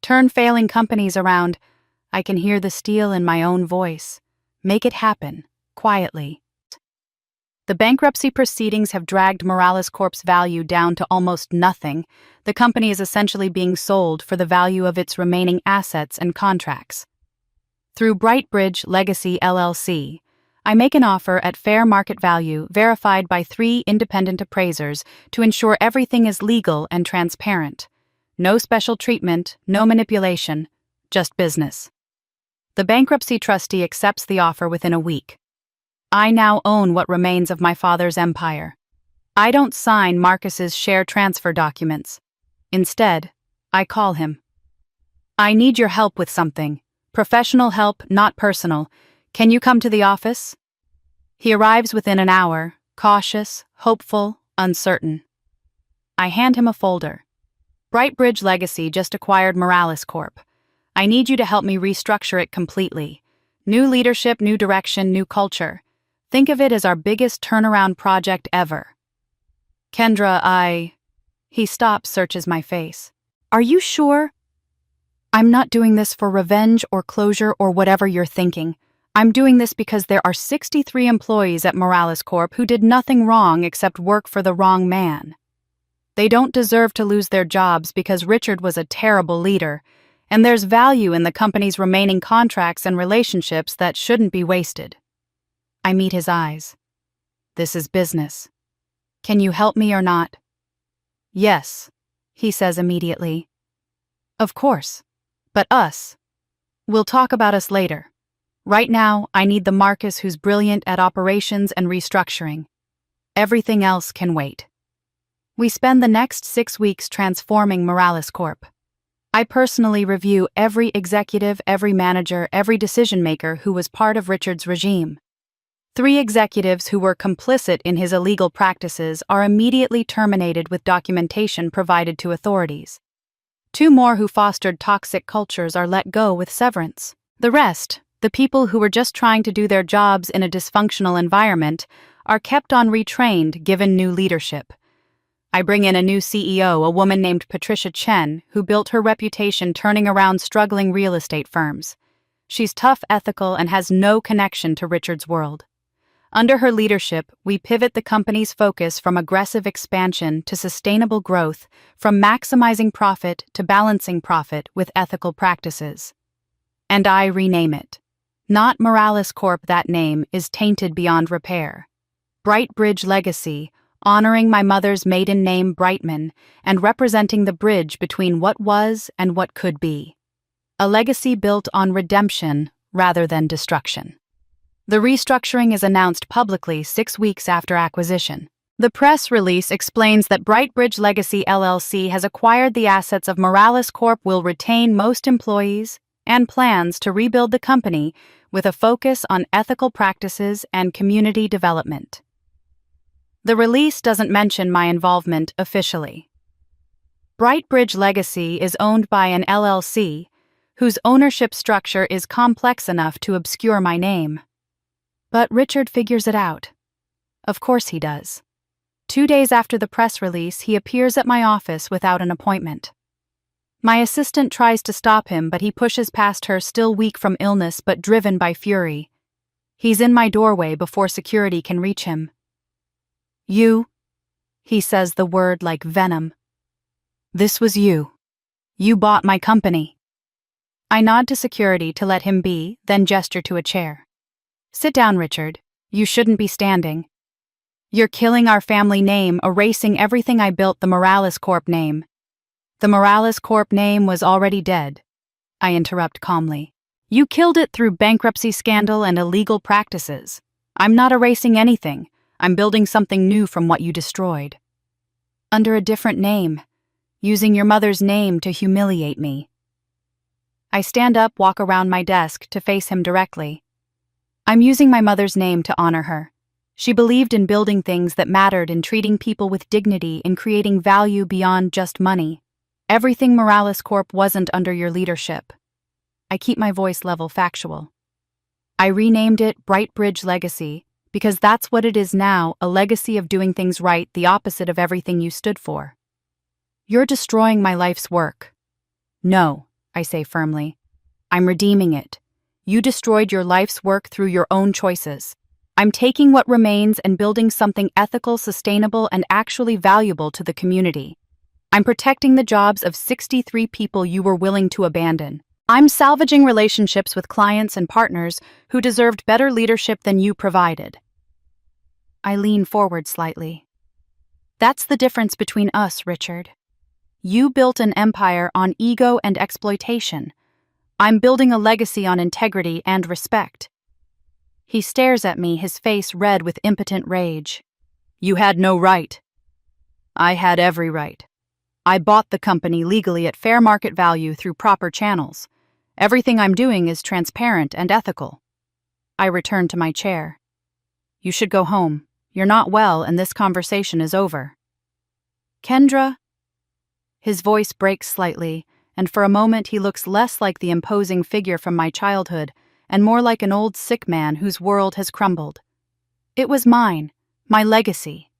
Turn failing companies around. I can hear the steel in my own voice. Make it happen, quietly. The bankruptcy proceedings have dragged Morales Corp's value down to almost nothing. The company is essentially being sold for the value of its remaining assets and contracts. Through Brightbridge Legacy LLC, I make an offer at fair market value verified by 3 independent appraisers to ensure everything is legal and transparent. No special treatment, no manipulation, just business. The bankruptcy trustee accepts the offer within a week. I now own what remains of my father's empire. I don't sign Marcus's share transfer documents. Instead, I call him. I need your help with something. Professional help, not personal. Can you come to the office? He arrives within an hour, cautious, hopeful, uncertain. I hand him a folder. Brightbridge Legacy just acquired Morales Corp. I need you to help me restructure it completely. New leadership, new direction, new culture. Think of it as our biggest turnaround project ever. Kendra, He stops, searches my face. Are you sure? I'm not doing this for revenge or closure or whatever you're thinking. I'm doing this because there are 63 employees at Morales Corp who did nothing wrong except work for the wrong man. They don't deserve to lose their jobs because Richard was a terrible leader, and there's value in the company's remaining contracts and relationships that shouldn't be wasted. I meet his eyes. This is business. Can you help me or not? Yes, he says immediately. Of course. But us. We'll talk about us later. Right now, I need the Marcus who's brilliant at operations and restructuring. Everything else can wait. We spend the next 6 weeks transforming Morales Corp. I personally review every executive, every manager, every decision-maker who was part of Richard's regime. 3 executives who were complicit in his illegal practices are immediately terminated with documentation provided to authorities. 2 more who fostered toxic cultures are let go with severance. The rest, the people who were just trying to do their jobs in a dysfunctional environment, are kept on retrained given new leadership. I bring in a new CEO, a woman named Patricia Chen, who built her reputation turning around struggling real estate firms. She's tough, ethical, and has no connection to Richard's world. Under her leadership, we pivot the company's focus from aggressive expansion to sustainable growth, from maximizing profit to balancing profit with ethical practices. And I rename it. Not Morales Corp, that name is tainted beyond repair. Brightbridge Legacy, honoring my mother's maiden name Brightman and representing the bridge between what was and what could be. A legacy built on redemption rather than destruction. The restructuring is announced publicly 6 weeks after acquisition. The press release explains that Brightbridge Legacy LLC has acquired the assets of Morales Corp, will retain most employees, and plans to rebuild the company with a focus on ethical practices and community development. The release doesn't mention my involvement officially. Brightbridge Legacy is owned by an LLC, whose ownership structure is complex enough to obscure my name. But Richard figures it out. Of course he does. 2 days after the press release, he appears at my office without an appointment. My assistant tries to stop him, but he pushes past her, still weak from illness but driven by fury. He's in my doorway before security can reach him. You, he says the word like venom. This was you. You bought my company. I nod to security to let him be, then gesture to a chair. Sit down, Richard. You shouldn't be standing. You're killing our family name, erasing everything I built, the Morales Corp name. The Morales Corp name was already dead. I interrupt calmly. You killed it through bankruptcy scandal and illegal practices. I'm not erasing anything. I'm building something new from what you destroyed. Under a different name, using your mother's name to humiliate me. I stand up, walk around my desk to face him directly. I'm using my mother's name to honor her. She believed in building things that mattered, in treating people with dignity, in creating value beyond just money. Everything Morales Corp wasn't under your leadership. I keep my voice level, factual. I renamed it Brightbridge Legacy because that's what it is now, a legacy of doing things right, the opposite of everything you stood for. You're destroying my life's work. No, I say firmly. I'm redeeming it. You destroyed your life's work through your own choices. I'm taking what remains and building something ethical, sustainable, and actually valuable to the community. I'm protecting the jobs of 63 people you were willing to abandon. I'm salvaging relationships with clients and partners who deserved better leadership than you provided. I lean forward slightly. That's the difference between us, Richard. You built an empire on ego and exploitation. I'm building a legacy on integrity and respect. He stares at me, his face red with impotent rage. You had no right. I had every right. I bought the company legally at fair market value through proper channels. Everything I'm doing is transparent and ethical. I return to my chair. You should go home. You're not well, and this conversation is over. Kendra? His voice breaks slightly, and for a moment he looks less like the imposing figure from my childhood and more like an old sick man whose world has crumbled. It was mine, my legacy.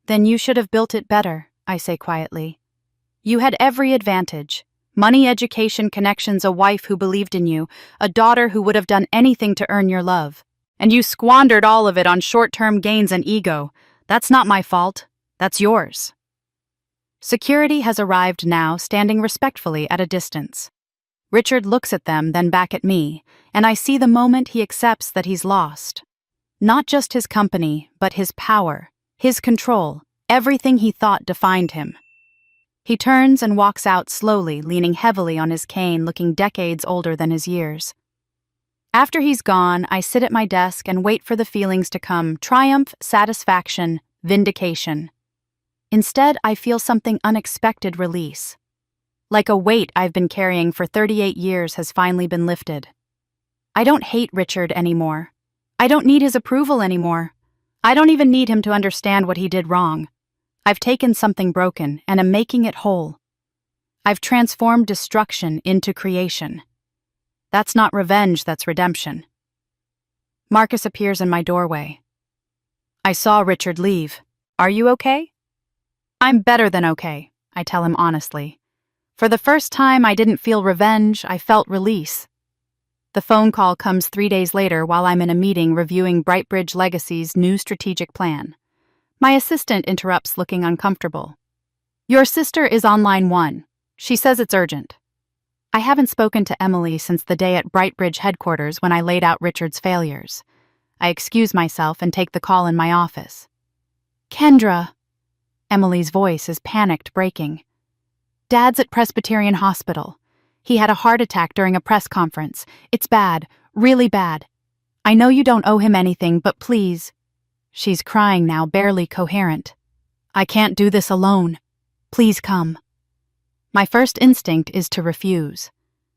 Then you should have built it better, I say quietly. You had every advantage. Money, education, connections, a wife who believed in you, a daughter who would have done anything to earn your love. And you squandered all of it on short-term gains and ego. That's not my fault. That's yours. Security has arrived now, standing respectfully at a distance. Richard looks at them, then back at me, and I see the moment he accepts that he's lost. Not just his company, but his power, his control, everything he thought defined him. He turns and walks out slowly, leaning heavily on his cane, looking decades older than his years. After he's gone, I sit at my desk and wait for the feelings to come: triumph, satisfaction, vindication. Instead, I feel something unexpected release. Like a weight I've been carrying for 38 years has finally been lifted. I don't hate Richard anymore. I don't need his approval anymore. I don't even need him to understand what he did wrong. I've taken something broken and am making it whole. I've transformed destruction into creation. That's not revenge, that's redemption. Marcus appears in my doorway. I saw Richard leave. Are you okay? I'm better than okay, I tell him honestly. For the first time, I didn't feel revenge, I felt release. The phone call comes 3 days later while I'm in a meeting reviewing Brightbridge Legacy's new strategic plan. My assistant interrupts, looking uncomfortable. Your sister is on line 1. She says it's urgent. I haven't spoken to Emily since the day at Brightbridge headquarters when I laid out Richard's failures. I excuse myself and take the call in my office. Kendra. Emily's voice is panicked, breaking. Dad's at Presbyterian Hospital. He had a heart attack during a press conference. It's bad, really bad. I know you don't owe him anything, but please. She's crying now, barely coherent. I can't do this alone. Please come. My first instinct is to refuse.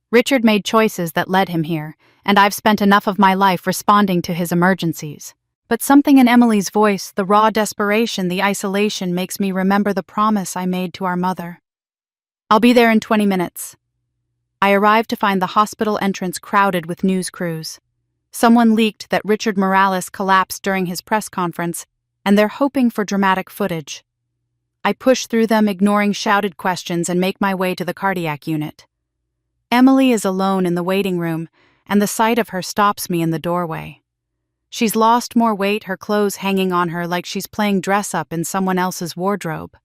Richard made choices that led him here, and I've spent enough of my life responding to his emergencies. But something in Emily's voice, the raw desperation, the isolation, makes me remember the promise I made to our mother. I'll be there in 20 minutes. I arrive to find the hospital entrance crowded with news crews. Someone leaked that Richard Morales collapsed during his press conference, and they're hoping for dramatic footage. I push through them, ignoring shouted questions, and make my way to the cardiac unit. Emily is alone in the waiting room, and the sight of her stops me in the doorway. She's lost more weight, her clothes hanging on her like she's playing dress-up in someone else's wardrobe.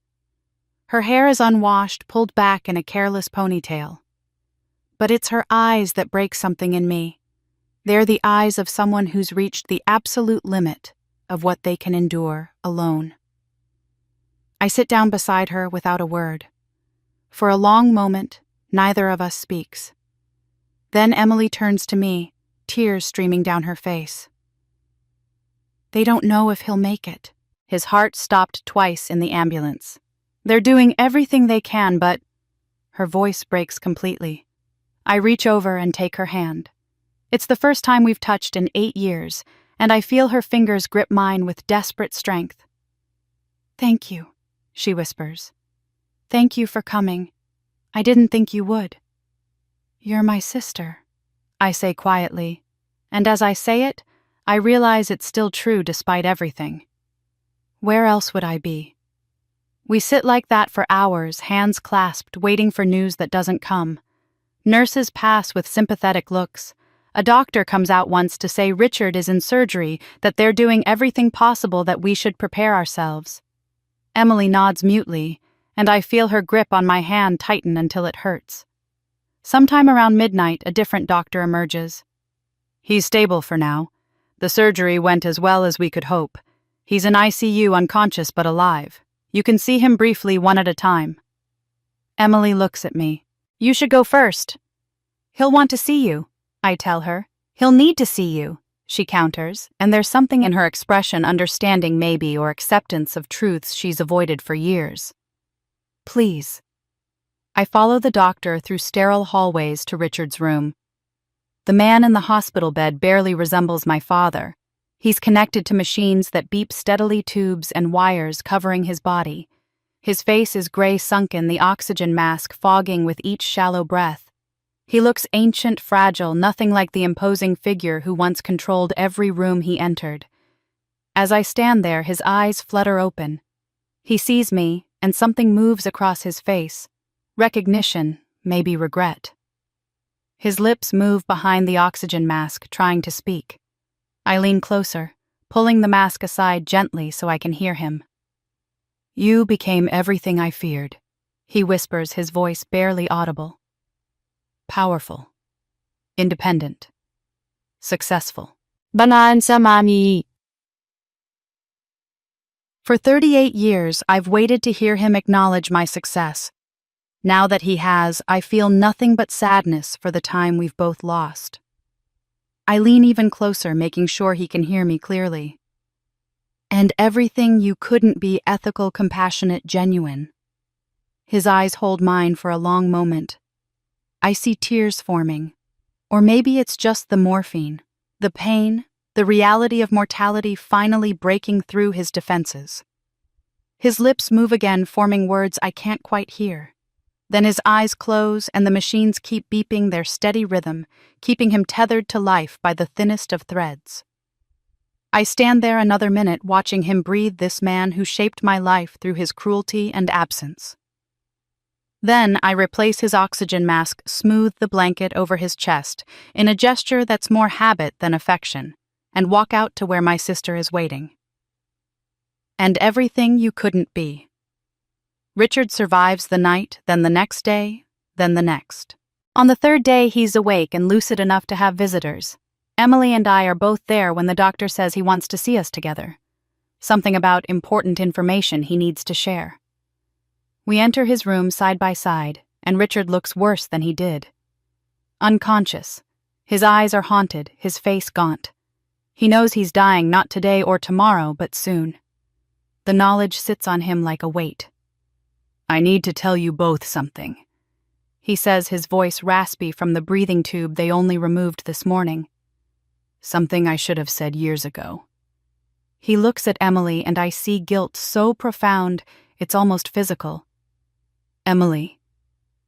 Her hair is unwashed, pulled back in a careless ponytail. But it's her eyes that break something in me. They're the eyes of someone who's reached the absolute limit of what they can endure alone. I sit down beside her without a word. For a long moment, neither of us speaks. Then Emily turns to me, tears streaming down her face. They don't know if he'll make it. His heart stopped twice in the ambulance. They're doing everything they can, but... Her voice breaks completely. I reach over and take her hand. It's the first time we've touched in 8 years, and I feel her fingers grip mine with desperate strength. Thank you, she whispers. Thank you for coming. I didn't think you would. You're my sister, I say quietly, and as I say it, I realize it's still true despite everything. Where else would I be? We sit like that for hours, hands clasped, waiting for news that doesn't come. Nurses pass with sympathetic looks. A doctor comes out once to say Richard is in surgery, that they're doing everything possible, that we should prepare ourselves. Emily nods mutely, and I feel her grip on my hand tighten until it hurts. Sometime around midnight, a different doctor emerges. He's stable for now. The surgery went as well as we could hope. He's in ICU, unconscious but alive. You can see him briefly, one at a time. Emily looks at me. You should go first. He'll want to see you, I tell her. He'll need to see you, she counters, and there's something in her expression, understanding maybe, or acceptance of truths she's avoided for years. Please. I follow the doctor through sterile hallways to Richard's room. The man in the hospital bed barely resembles my father. He's connected to machines that beep steadily, tubes and wires covering his body. His face is gray sunken, the oxygen mask fogging with each shallow breath. He looks ancient, fragile, nothing like the imposing figure who once controlled every room he entered. As I stand there, his eyes flutter open. He sees me, and something moves across his face. Recognition, maybe regret. His lips move behind the oxygen mask, trying to speak. I lean closer, pulling the mask aside gently so I can hear him. "You became everything I feared," he whispers, his voice barely audible. "Powerful. Independent. Successful." Banaan sa mami. For 38 years, I've waited to hear him acknowledge my success. Now that he has, I feel nothing but sadness for the time we've both lost. I lean even closer, making sure he can hear me clearly. "And everything you couldn't be ethical, compassionate, genuine." His eyes hold mine for a long moment. I see tears forming. Or maybe it's just the morphine, the pain, the reality of mortality finally breaking through his defenses. His lips move again, forming words I can't quite hear. Then his eyes close and the machines keep beeping their steady rhythm, keeping him tethered to life by the thinnest of threads. I stand there another minute watching him breathe, this man who shaped my life through his cruelty and absence. Then I replace his oxygen mask, smooth the blanket over his chest, in a gesture that's more habit than affection, and walk out to where my sister is waiting. And everything you couldn't be. Richard survives the night, then the next day, then the next. On the third day, he's awake and lucid enough to have visitors. Emily and I are both there when the doctor says he wants to see us together. Something about important information he needs to share. We enter his room side by side, and Richard looks worse than he did. Unconscious. His eyes are haunted, his face gaunt. He knows he's dying not today or tomorrow, but soon. The knowledge sits on him like a weight. "I need to tell you both something," he says, his voice raspy from the breathing tube they only removed this morning. "Something I should have said years ago." He looks at Emily and I see guilt so profound, it's almost physical. "Emily,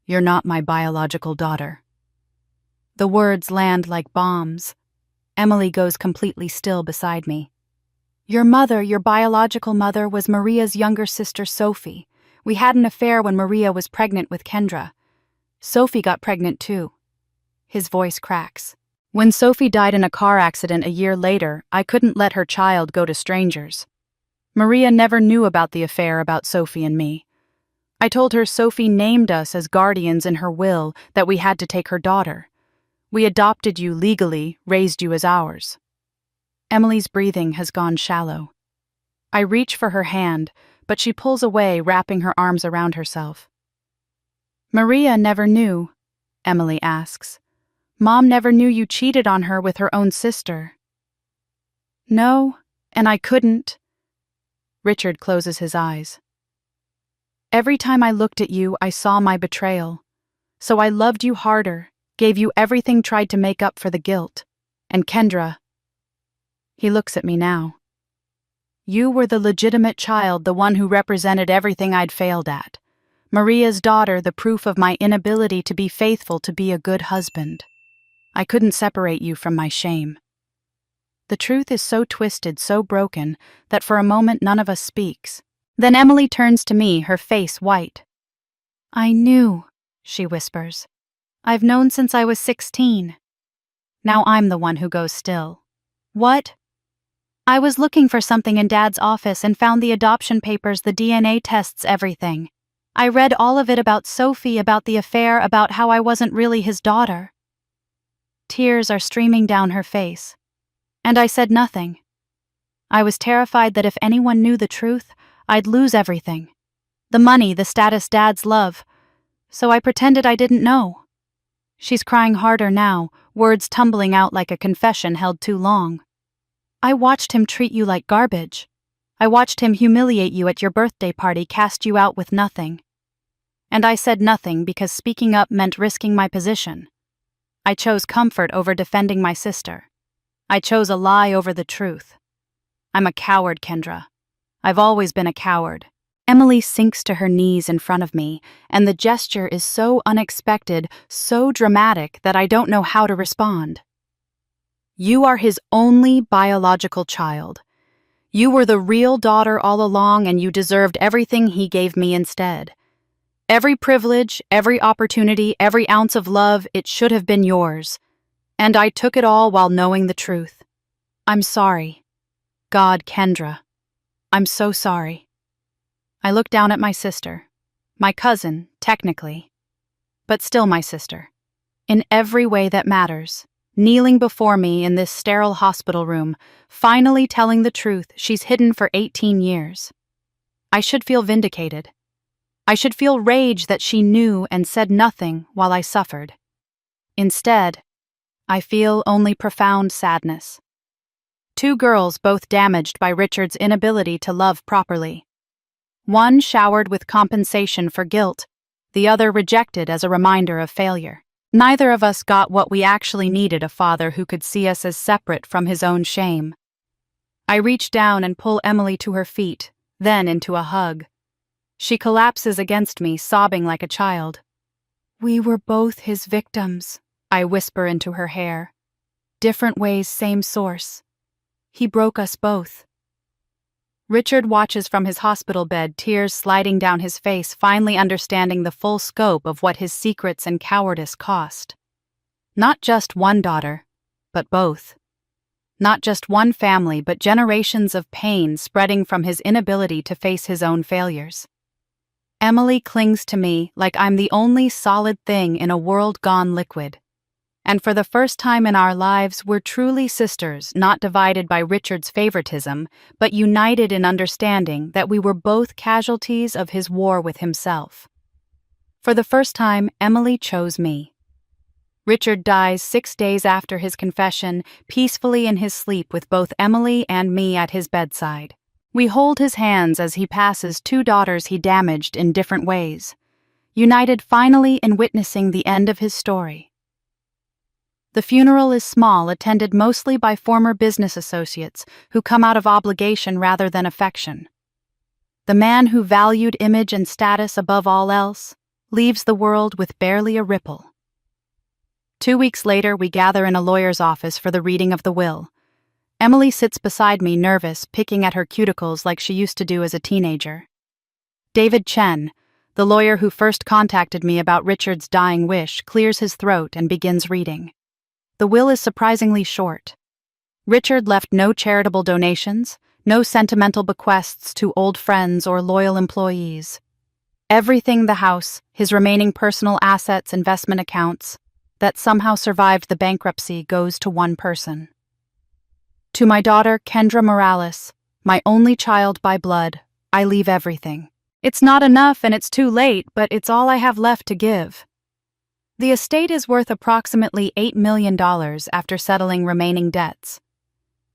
you're not my biological daughter." The words land like bombs. Emily goes completely still beside me. "Your mother, your biological mother, was Maria's younger sister, Sophie. We had an affair when Maria was pregnant with Kendra. Sophie got pregnant too." His voice cracks. "When Sophie died in a car accident a year later, I couldn't let her child go to strangers. Maria never knew about the affair about Sophie and me. I told her Sophie named us as guardians in her will, that we had to take her daughter. We adopted you legally, raised you as ours." Emily's breathing has gone shallow. I reach for her hand, but she pulls away, wrapping her arms around herself. "Maria never knew," Emily asks. "Mom never knew you cheated on her with her own sister." "No, and I couldn't." Richard closes his eyes. "Every time I looked at you, I saw my betrayal. So I loved you harder, gave you everything, tried to make up for the guilt. And Kendra..." He looks at me now. "You were the legitimate child, the one who represented everything I'd failed at. Maria's daughter, the proof of my inability to be faithful, to be a good husband. I couldn't separate you from my shame." The truth is so twisted, so broken, that for a moment none of us speaks. Then Emily turns to me, her face white. "I knew," she whispers. "I've known since I was 16. Now I'm the one who goes still. "What?" "I was looking for something in Dad's office and found the adoption papers, the DNA tests, everything. I read all of it about Sophie, about the affair, about how I wasn't really his daughter." Tears are streaming down her face. And I said nothing. I was terrified that if anyone knew the truth, I'd lose everything. The money, the status, Dad's love. So I pretended I didn't know. She's crying harder now, words tumbling out like a confession held too long. "I watched him treat you like garbage. I watched him humiliate you at your birthday party, cast you out with nothing. And I said nothing because speaking up meant risking my position. I chose comfort over defending my sister. I chose a lie over the truth. I'm a coward, Kendra. I've always been a coward." Emily sinks to her knees in front of me, and the gesture is so unexpected, so dramatic that I don't know how to respond. "You are his only biological child. You were the real daughter all along, and you deserved everything he gave me instead. Every privilege, every opportunity, every ounce of love, it should have been yours. And I took it all while knowing the truth. I'm sorry. God, Kendra. I'm so sorry. I looked down at my sister. My cousin, technically. But still my sister. In every way that matters. Kneeling before me in this sterile hospital room, finally telling the truth she's hidden for 18 years. I should feel vindicated. I should feel rage that she knew and said nothing while I suffered. Instead, I feel only profound sadness. 2 girls both damaged by Richard's inability to love properly. One showered with compensation for guilt, the other rejected as a reminder of failure. Neither of us got what we actually needed, a father who could see us as separate from his own shame. I reach down and pull Emily to her feet, then into a hug. She collapses against me, sobbing like a child. We were both his victims, I whisper into her hair. Different ways, same source. He broke us both. Richard watches from his hospital bed, tears sliding down his face, finally understanding the full scope of what his secrets and cowardice cost. Not just one daughter, but both. Not just one family, but generations of pain spreading from his inability to face his own failures. Emily clings to me like I'm the only solid thing in a world gone liquid. And for the first time in our lives, we're truly sisters, not divided by Richard's favoritism, but united in understanding that we were both casualties of his war with himself. For the first time, Emily chose me. Richard dies 6 days after his confession, peacefully in his sleep with both Emily and me at his bedside. We hold his hands as he passes 2 daughters he damaged in different ways, united finally in witnessing the end of his story. The funeral is small, attended mostly by former business associates who come out of obligation rather than affection. The man who valued image and status above all else leaves the world with barely a ripple. 2 weeks later, we gather in a lawyer's office for the reading of the will. Emily sits beside me, nervous, picking at her cuticles like she used to do as a teenager. David Chen, the lawyer who first contacted me about Richard's dying wish, clears his throat and begins reading. The will is surprisingly short. Richard left no charitable donations, no sentimental bequests to old friends or loyal employees. Everything the house, his remaining personal assets, investment accounts, that somehow survived the bankruptcy goes to one person. To my daughter, Kendra Morales, my only child by blood, I leave everything. It's not enough and it's too late, but it's all I have left to give. The estate is worth approximately $8 million after settling remaining debts.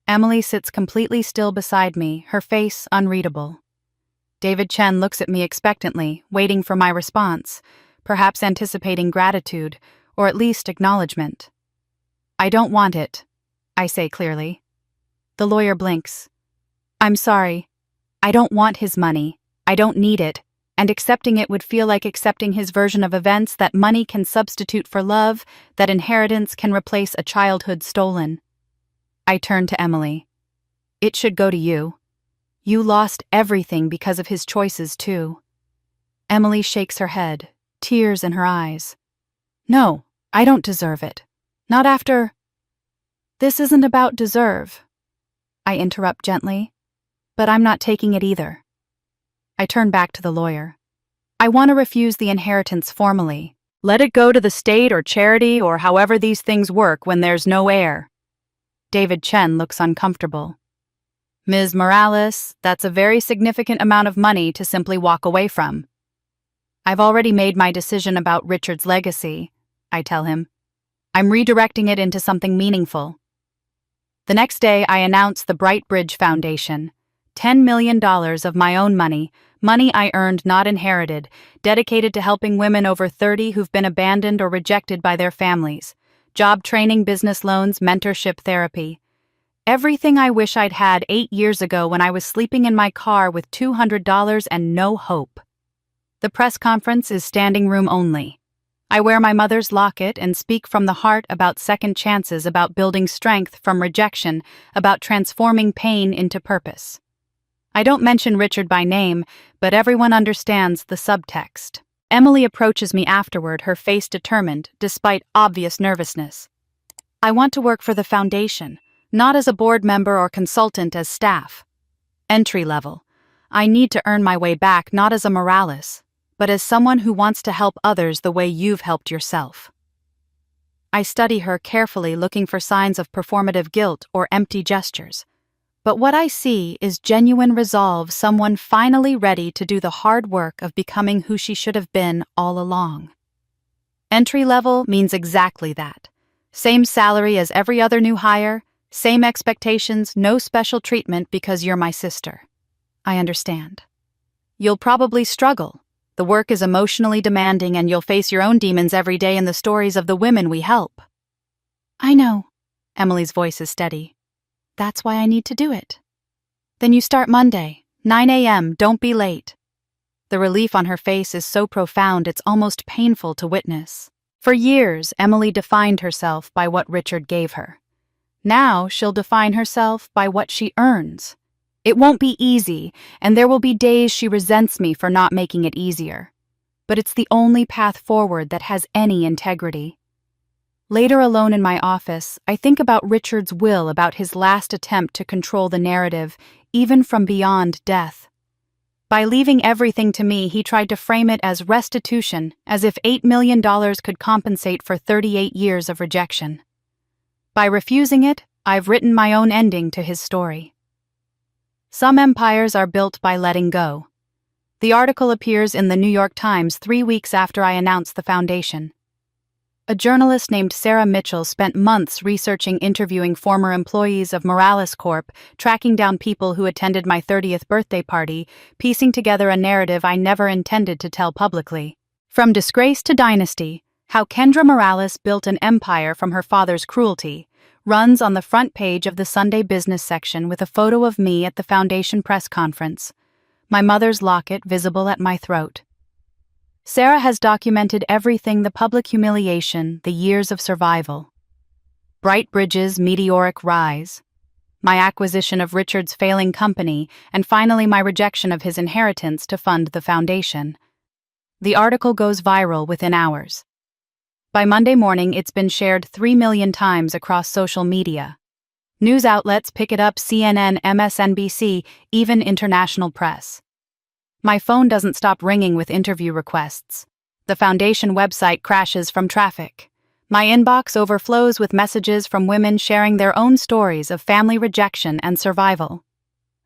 Emily sits completely still beside me, her face unreadable. David Chen looks at me expectantly, waiting for my response, perhaps anticipating gratitude, or at least acknowledgement. I don't want it, I say clearly. The lawyer blinks. I'm sorry. I don't want his money. I don't need it. And accepting it would feel like accepting his version of events, that money can substitute for love, that inheritance can replace a childhood stolen. I turn to Emily. It should go to you. You lost everything because of his choices, too. Emily shakes her head, tears in her eyes. No, I don't deserve it. Not after... This isn't about deserve. I interrupt gently, but I'm not taking it either. I turn back to the lawyer. I want to refuse the inheritance formally. Let it go to the state or charity or however these things work when there's no heir. David Chen looks uncomfortable. Ms. Morales, that's a very significant amount of money to simply walk away from. I've already made my decision about Richard's legacy, I tell him. I'm redirecting it into something meaningful. The next day, I announce the Bright Bridge Foundation. $10 million of my own money I earned, not inherited, dedicated to helping women over 30 who've been abandoned or rejected by their families. Job training, business loans, mentorship, therapy. Everything I wish I'd had 8 years ago when I was sleeping in my car with $200 and no hope. The press conference is standing room only. I wear my mother's locket and speak from the heart about second chances, about building strength from rejection, about transforming pain into purpose. I don't mention Richard by name, but everyone understands the subtext. Emily approaches me afterward, her face determined, despite obvious nervousness. I want to work for the foundation, not as a board member or consultant as staff. Entry level. I need to earn my way back not as a Morales, but as someone who wants to help others the way you've helped yourself. I study her carefully, looking for signs of performative guilt or empty gestures. But what I see is genuine resolve, someone finally ready to do the hard work of becoming who she should have been all along. Entry level means exactly that. Same salary as every other new hire, same expectations, no special treatment because you're my sister. I understand. You'll probably struggle. The work is emotionally demanding and you'll face your own demons every day in the stories of the women we help. I know. Emily's voice is steady. That's why I need to do it. Then you start Monday, 9 a.m., don't be late. The relief on her face is so profound it's almost painful to witness. For years, Emily defined herself by what Richard gave her. Now she'll define herself by what she earns. It won't be easy, and there will be days she resents me for not making it easier. But it's the only path forward that has any integrity. Later, alone in my office, I think about Richard's will, about his last attempt to control the narrative, even from beyond death. By leaving everything to me, he tried to frame it as restitution, as if $8 million could compensate for 38 years of rejection. By refusing it, I've written my own ending to his story. Some empires are built by letting go. The article appears in the New York Times 3 weeks after I announced the foundation. A journalist named Sarah Mitchell spent months researching, interviewing former employees of Morales Corp., tracking down people who attended my 30th birthday party, piecing together a narrative I never intended to tell publicly. From disgrace to dynasty, how Kendra Morales built an empire from her father's cruelty, runs on the front page of the Sunday business section with a photo of me at the foundation press conference, my mother's locket visible at my throat. Sarah has documented everything: the public humiliation, the years of survival. Bright bridges, meteoric rise. My acquisition of Richard's failing company, and finally my rejection of his inheritance to fund the foundation. The article goes viral within hours. By Monday morning, it's been shared 3 million times across social media. News outlets pick it up: CNN, MSNBC, even international press. My phone doesn't stop ringing with interview requests. The foundation website crashes from traffic. My inbox overflows with messages from women sharing their own stories of family rejection and survival.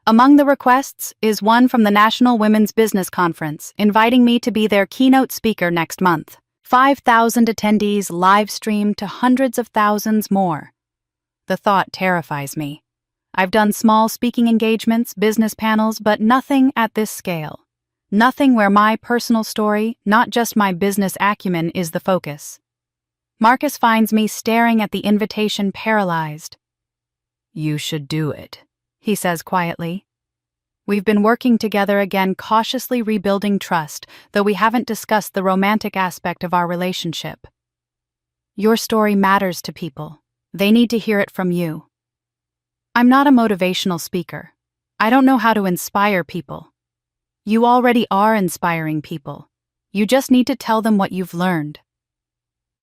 Among the requests is one from the National Women's Business Conference, inviting me to be their keynote speaker next month. 5,000 attendees, live streamed to hundreds of thousands more. The thought terrifies me. I've done small speaking engagements, business panels, but nothing at this scale. Nothing where my personal story, not just my business acumen, is the focus. Marcus finds me staring at the invitation, paralyzed. "You should do it," he says quietly. We've been working together again, cautiously rebuilding trust, though we haven't discussed the romantic aspect of our relationship. Your story matters to people. They need to hear it from you. I'm not a motivational speaker. I don't know how to inspire people. You already are inspiring people. You just need to tell them what you've learned.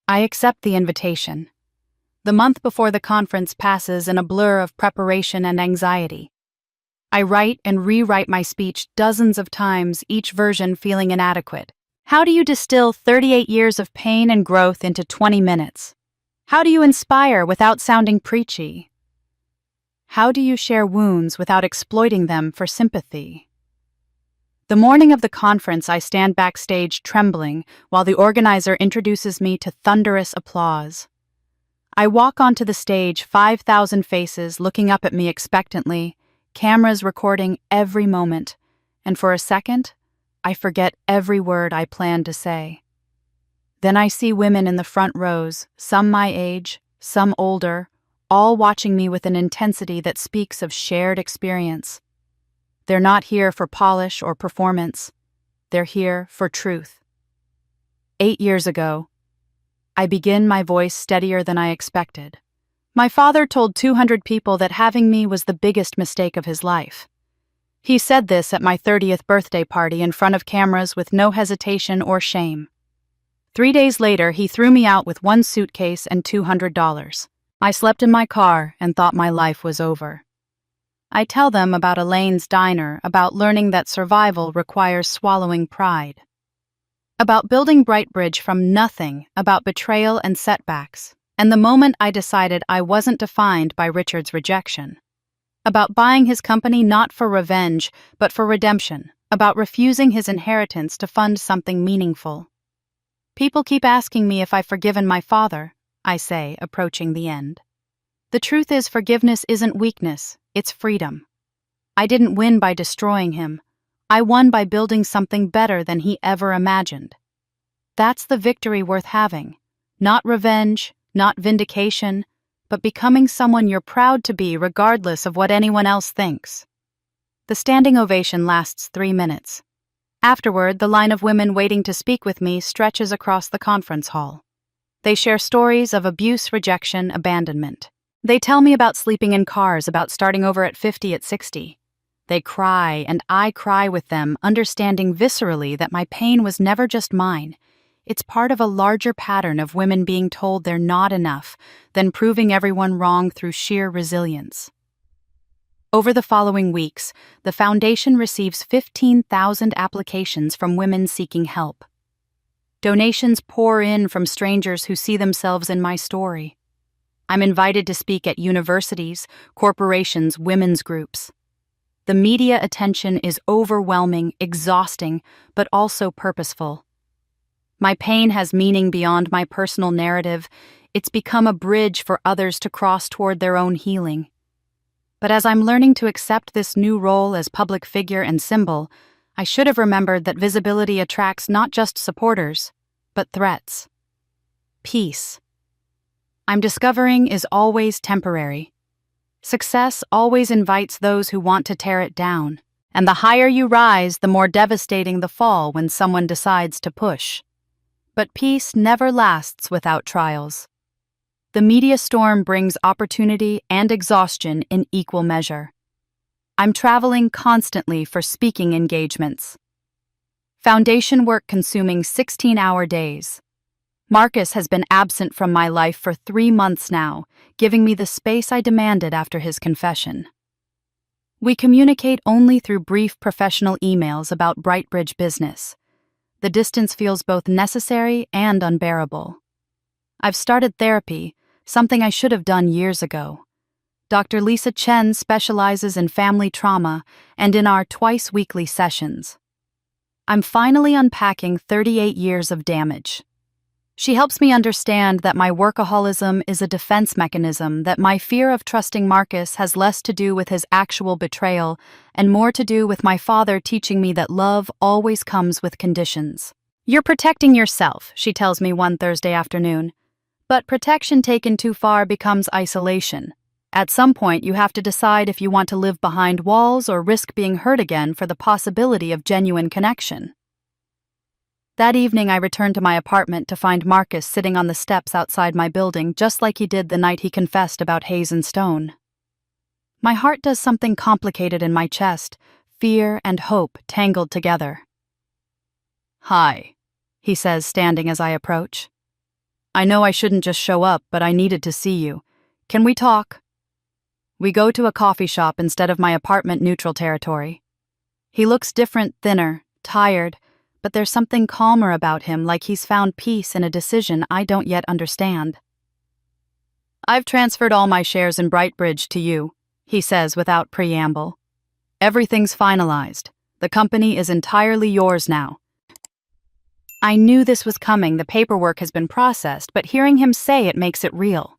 I accept the invitation. The month before the conference passes in a blur of preparation and anxiety. I write and rewrite my speech dozens of times, each version feeling inadequate. How do you distill 38 years of pain and growth into 20 minutes? How do you inspire without sounding preachy? How do you share wounds without exploiting them for sympathy? The morning of the conference, I stand backstage trembling while the organizer introduces me to thunderous applause. I walk onto the stage, 5,000 faces looking up at me expectantly, cameras recording every moment, and for a second, I forget every word I planned to say. Then I see women in the front rows, some my age, some older, all watching me with an intensity that speaks of shared experience. They're not here for polish or performance. They're here for truth. 8 years ago, I begin, my voice steadier than I expected. My father told 200 people that having me was the biggest mistake of his life. He said this at my 30th birthday party in front of cameras with no hesitation or shame. 3 days later, he threw me out with one suitcase and $200. I slept in my car and thought my life was over. I tell them about Elaine's diner, about learning that survival requires swallowing pride. About building Brightbridge from nothing, about betrayal and setbacks, and the moment I decided I wasn't defined by Richard's rejection. About buying his company not for revenge, but for redemption, about refusing his inheritance to fund something meaningful. People keep asking me if I've forgiven my father, I say, approaching the end. The truth is, forgiveness isn't weakness, it's freedom. I didn't win by destroying him. I won by building something better than he ever imagined. That's the victory worth having. Not revenge, not vindication, but becoming someone you're proud to be regardless of what anyone else thinks. The standing ovation lasts 3 minutes. Afterward, the line of women waiting to speak with me stretches across the conference hall. They share stories of abuse, rejection, abandonment. They tell me about sleeping in cars, about starting over at 50 at 60. They cry, and I cry with them, understanding viscerally that my pain was never just mine. It's part of a larger pattern of women being told they're not enough, then proving everyone wrong through sheer resilience. Over the following weeks, the foundation receives 15,000 applications from women seeking help. Donations pour in from strangers who see themselves in my story. I'm invited to speak at universities, corporations, women's groups. The media attention is overwhelming, exhausting, but also purposeful. My pain has meaning beyond my personal narrative. It's become a bridge for others to cross toward their own healing. But as I'm learning to accept this new role as public figure and symbol, I should have remembered that visibility attracts not just supporters, but threats. Peace, I'm discovering, is always temporary. Success always invites those who want to tear it down, and the higher you rise, the more devastating the fall when someone decides to push. But peace never lasts without trials. The media storm brings opportunity and exhaustion in equal measure. I'm traveling constantly for speaking engagements. Foundation work consuming 16-hour days. Marcus has been absent from my life for 3 months now, giving me the space I demanded after his confession. We communicate only through brief professional emails about Brightbridge business. The distance feels both necessary and unbearable. I've started therapy, something I should have done years ago. Dr. Lisa Chen specializes in family trauma and in our twice-weekly sessions. I'm finally unpacking 38 years of damage. She helps me understand that my workaholism is a defense mechanism, that my fear of trusting Marcus has less to do with his actual betrayal and more to do with my father teaching me that love always comes with conditions. You're protecting yourself, she tells me one Thursday afternoon. But protection taken too far becomes isolation. At some point, you have to decide if you want to live behind walls or risk being hurt again for the possibility of genuine connection. That evening, I returned to my apartment to find Marcus sitting on the steps outside my building, just like he did the night he confessed about Hayes and Stone. My heart does something complicated in my chest, fear and hope tangled together. "Hi," he says, standing as I approach. "I know I shouldn't just show up, but I needed to see you. Can we talk?" We go to a coffee shop instead of my apartment neutral territory. He looks different, thinner, tired, but there's something calmer about him, like he's found peace in a decision I don't yet understand. "I've transferred all my shares in Brightbridge to you," he says without preamble. "Everything's finalized. The company is entirely yours now." I knew this was coming, the paperwork has been processed, but hearing him say it makes it real.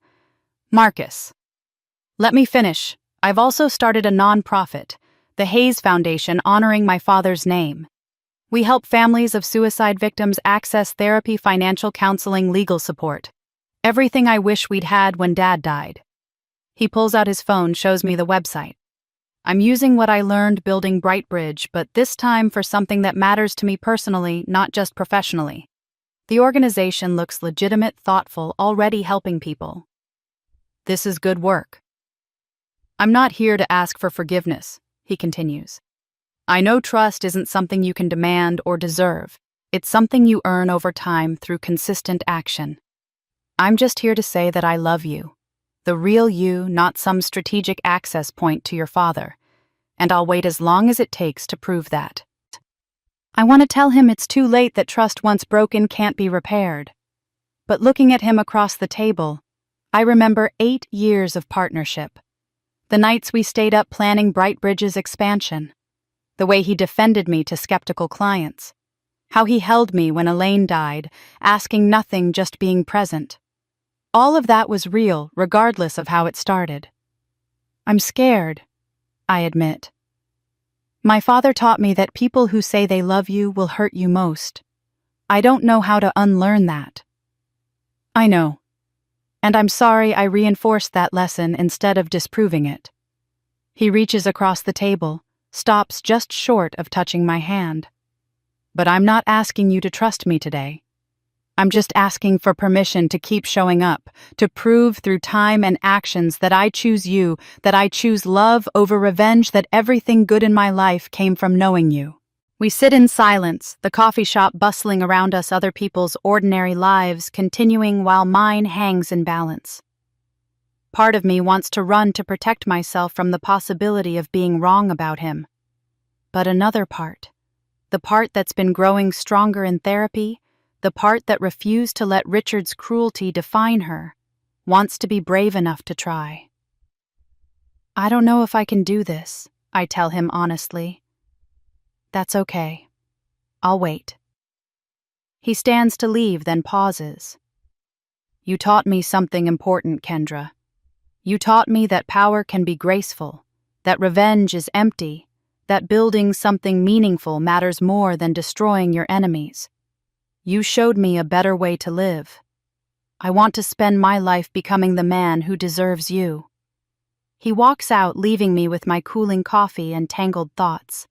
"Marcus, let me finish. I've also started a nonprofit, the Hayes Foundation, honoring my father's name. We help families of suicide victims access therapy, financial counseling, legal support. Everything I wish we'd had when Dad died." He pulls out his phone, shows me the website. I'm using what I learned building Brightbridge, but this time for something that matters to me personally, not just professionally. The organization looks legitimate, thoughtful, already helping people. "This is good work." "I'm not here to ask for forgiveness," he continues. I know trust isn't something you can demand or deserve. It's something you earn over time through consistent action. I'm just here to say that I love you. The real you, not some strategic access point to your father. And I'll wait as long as it takes to prove that. I want to tell him it's too late, that trust once broken can't be repaired. But looking at him across the table, I remember 8 years of partnership. The nights we stayed up planning Brightbridge's expansion. The way he defended me to skeptical clients. How he held me when Elaine died, asking nothing, just being present. All of that was real, regardless of how it started. I'm scared, I admit. My father taught me that people who say they love you will hurt you most. I don't know how to unlearn that. I know. And I'm sorry I reinforced that lesson instead of disproving it. He reaches across the table, stops just short of touching my hand. But I'm not asking you to trust me today. I'm just asking for permission to keep showing up, to prove through time and actions that I choose you, that I choose love over revenge, that everything good in my life came from knowing you. We sit in silence, the coffee shop bustling around us, other people's ordinary lives continuing while mine hangs in balance. Part of me wants to run to protect myself from the possibility of being wrong about him. But another part, the part that's been growing stronger in therapy, the part that refused to let Richard's cruelty define her, wants to be brave enough to try. I don't know if I can do this, I tell him honestly. That's okay. I'll wait. He stands to leave, then pauses. You taught me something important, Kendra. You taught me that power can be graceful, that revenge is empty, that building something meaningful matters more than destroying your enemies. You showed me a better way to live. I want to spend my life becoming the man who deserves you. He walks out, leaving me with my cooling coffee and tangled thoughts.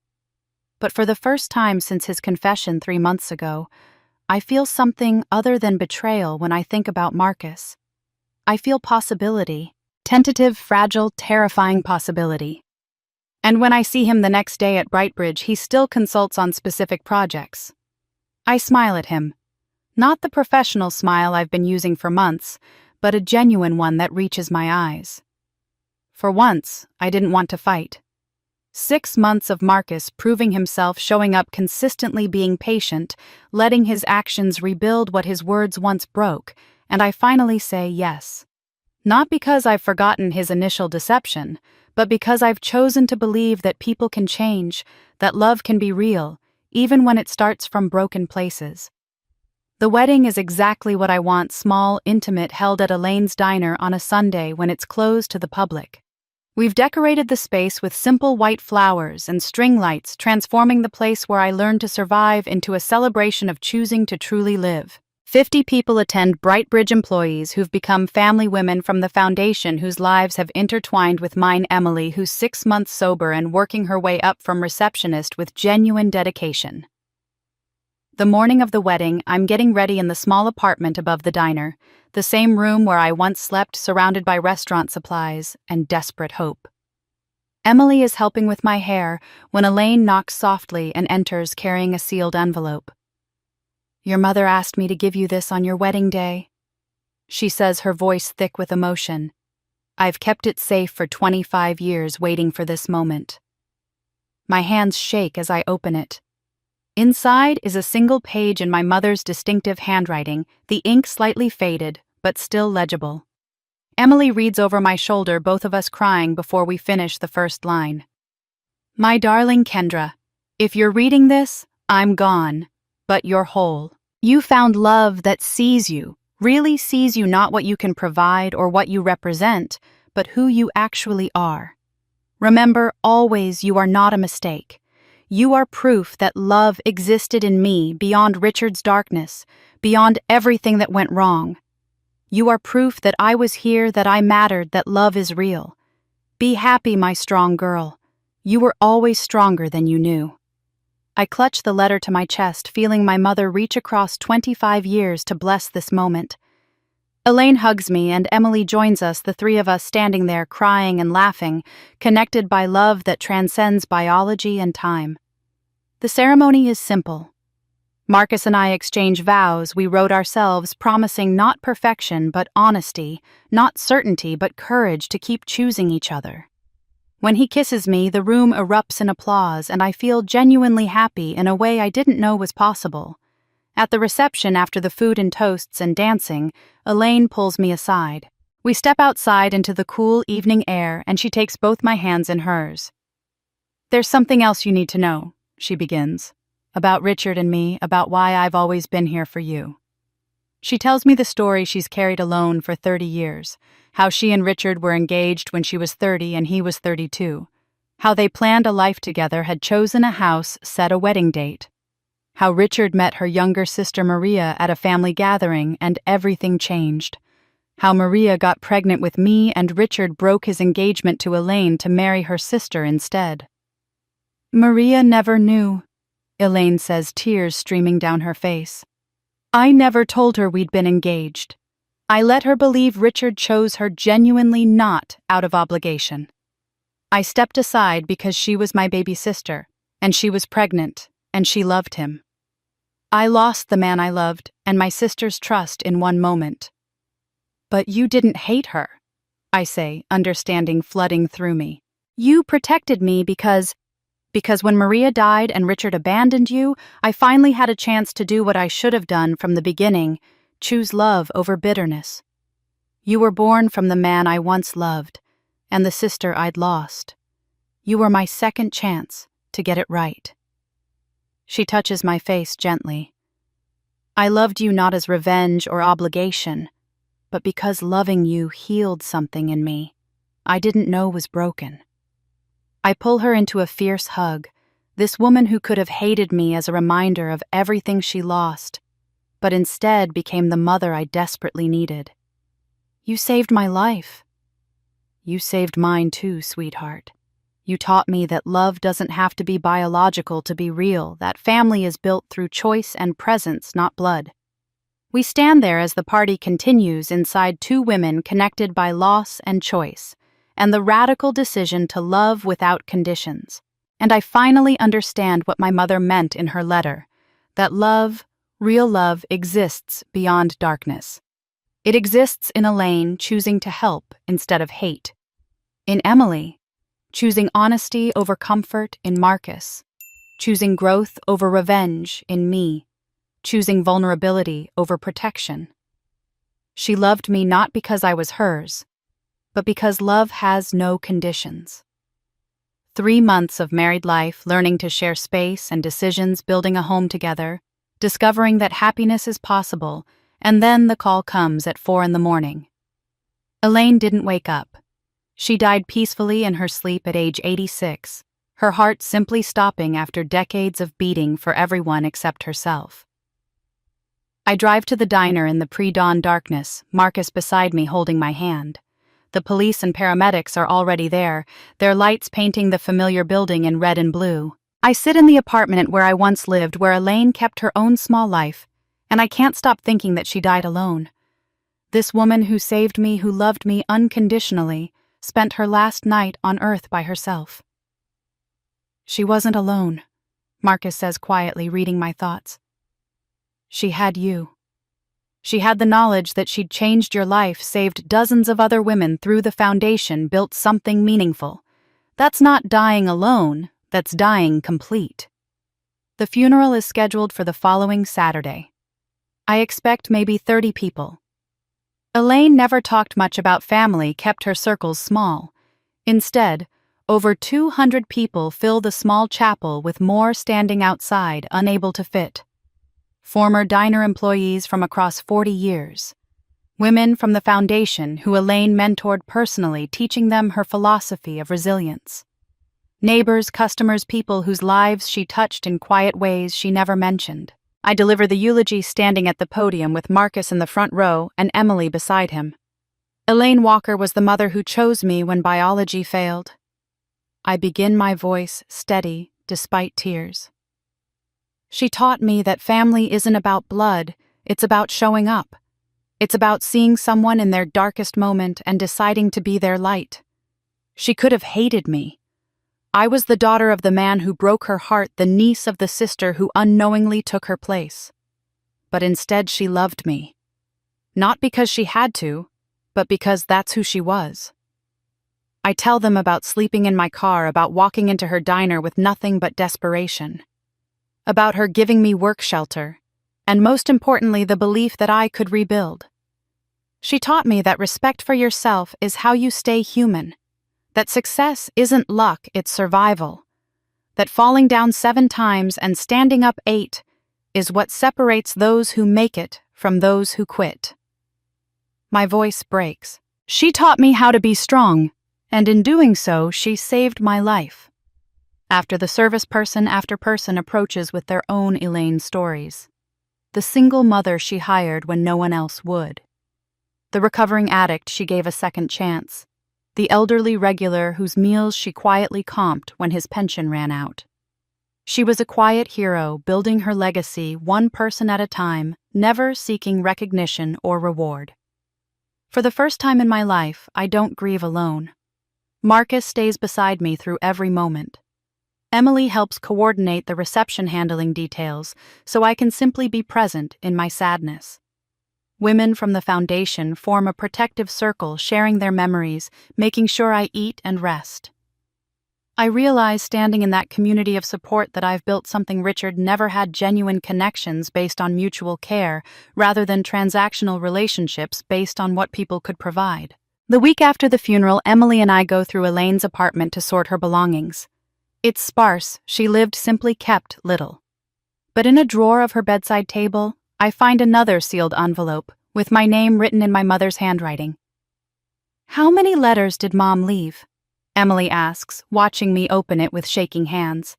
But for the first time since his confession 3 months ago, I feel something other than betrayal when I think about Marcus. I feel possibility, tentative, fragile, terrifying possibility. And when I see him the next day at Brightbridge, he still consults on specific projects. I smile at him. Not the professional smile I've been using for months, but a genuine one that reaches my eyes. For once, I didn't want to fight. 6 months of Marcus proving himself, showing up consistently, being patient, letting his actions rebuild what his words once broke, and I finally say yes. Not because I've forgotten his initial deception, but because I've chosen to believe that people can change, that love can be real, even when it starts from broken places. The wedding is exactly what I want, small, intimate, held at Elaine's diner on a Sunday when it's closed to the public. We've decorated the space with simple white flowers and string lights, transforming the place where I learned to survive into a celebration of choosing to truly live. 50 people attend, Brightbridge employees who've become family women from the foundation, whose lives have intertwined with mine. Emily, who's 6 months sober and working her way up from receptionist with genuine dedication. The morning of the wedding, I'm getting ready in the small apartment above the diner, the same room where I once slept, surrounded by restaurant supplies and desperate hope. Emily is helping with my hair when Elaine knocks softly and enters carrying a sealed envelope. Your mother asked me to give you this on your wedding day, she says, her voice thick with emotion. I've kept it safe for 25 years, waiting for this moment. My hands shake as I open it. Inside is a single page in my mother's distinctive handwriting, the ink slightly faded, but still legible. Emily reads over my shoulder, both of us crying before we finish the first line. My darling Kendra, if you're reading this, I'm gone, but you're whole. You found love that sees you, really sees you, not what you can provide or what you represent, but who you actually are. Remember, always, you are not a mistake. You are proof that love existed in me beyond Richard's darkness, beyond everything that went wrong. You are proof that I was here, that I mattered, that love is real. Be happy, my strong girl. You were always stronger than you knew. I clutch the letter to my chest, feeling my mother reach across 25 years to bless this moment. Elaine hugs me and Emily joins us, the three of us standing there crying and laughing, connected by love that transcends biology and time. The ceremony is simple. Marcus and I exchange vows we wrote ourselves, promising not perfection but honesty, not certainty but courage to keep choosing each other. When he kisses me, the room erupts in applause, and I feel genuinely happy in a way I didn't know was possible. At the reception, after the food and toasts and dancing, Elaine pulls me aside. We step outside into the cool evening air, and she takes both my hands in hers. "There's something else you need to know," she begins. "About Richard and me, about why I've always been here for you." She tells me the story she's carried alone for 30 years, how she and Richard were engaged when she was 30 and he was 32, how they planned a life together, had chosen a house, set a wedding date, how Richard met her younger sister Maria at a family gathering and everything changed, how Maria got pregnant with me and Richard broke his engagement to Elaine to marry her sister instead. "Maria never knew," Elaine says, tears streaming down her face. "I never told her we'd been engaged. I let her believe Richard chose her genuinely, not out of obligation. I stepped aside because she was my baby sister, and she was pregnant, and she loved him. I lost the man I loved and my sister's trust in one moment." "But you didn't hate her," I say, understanding flooding through me. "You protected me because when Maria died and Richard abandoned you, I finally had a chance to do what I should have done from the beginning, choose love over bitterness. You were born from the man I once loved, and the sister I'd lost. You were my second chance to get it right." She touches my face gently. "I loved you not as revenge or obligation, but because loving you healed something in me I didn't know was broken." I pull her into a fierce hug, this woman who could have hated me as a reminder of everything she lost, but instead became the mother I desperately needed. "You saved my life." "You saved mine too, sweetheart. You taught me that love doesn't have to be biological to be real, that family is built through choice and presence, not blood." We stand there as the party continues inside two women connected by loss and choice, and the radical decision to love without conditions. And I finally understand what my mother meant in her letter, that love, real love, exists beyond darkness. It exists in Elaine choosing to help instead of hate, in Emily choosing honesty over comfort, in Marcus choosing growth over revenge, in me choosing vulnerability over protection. She loved me not because I was hers, but because love has no conditions. 3 months of married life, learning to share space and decisions, building a home together, discovering that happiness is possible, and then the call comes at 4 a.m. Elaine didn't wake up. She died peacefully in her sleep at age 86, her heart simply stopping after decades of beating for everyone except herself. I drive to the diner in the pre-dawn darkness, Marcus beside me holding my hand. The police and paramedics are already there, their lights painting the familiar building in red and blue. I sit in the apartment where I once lived, where Elaine kept her own small life, and I can't stop thinking that she died alone. This woman who saved me, who loved me unconditionally, spent her last night on Earth by herself. "She wasn't alone," Marcus says quietly, reading my thoughts. "She had you. She had the knowledge that she'd changed your life, saved dozens of other women through the foundation, built something meaningful. That's not dying alone, that's dying complete." The funeral is scheduled for the following Saturday. I expect maybe 30 people. Elaine never talked much about family, kept her circles small. Instead, over 200 people fill the small chapel, with more standing outside, unable to fit. Former diner employees from across 40 years. Women from the foundation who Elaine mentored personally, teaching them her philosophy of resilience. Neighbors, customers, people whose lives she touched in quiet ways she never mentioned. I deliver the eulogy standing at the podium with Marcus in the front row and Emily beside him. Elaine Walker was the mother who chose me when biology failed. I begin my voice steady despite tears. She taught me that family isn't about blood, it's about showing up. It's about seeing someone in their darkest moment and deciding to be their light. She could have hated me. I was the daughter of the man who broke her heart, the niece of the sister who unknowingly took her place. But instead she loved me. Not because she had to, but because that's who she was. I tell them about sleeping in my car, about walking into her diner with nothing but desperation, about her giving me work shelter, and most importantly, the belief that I could rebuild. She taught me that respect for yourself is how you stay human, that success isn't luck, it's survival, that falling down 7 times and standing up 8 is what separates those who make it from those who quit. My voice breaks. She taught me how to be strong, and in doing so, she saved my life. After the service person after person approaches with their own Elaine stories. The single mother she hired when no one else would. The recovering addict she gave a second chance. The elderly regular whose meals she quietly comped when his pension ran out. She was a quiet hero, building her legacy one person at a time, never seeking recognition or reward. For the first time in my life, I don't grieve alone. Marcus stays beside me through every moment. Emily helps coordinate the reception handling details so I can simply be present in my sadness. Women from the foundation form a protective circle, sharing their memories, making sure I eat and rest. I realize standing in that community of support that I've built something Richard never had: genuine connections based on mutual care rather than transactional relationships based on what people could provide. The week after the funeral, Emily and I go through Elaine's apartment to sort her belongings. It's sparse, she lived simply kept little. But in a drawer of her bedside table, I find another sealed envelope with my name written in my mother's handwriting. "How many letters did Mom leave?" Emily asks, watching me open it with shaking hands.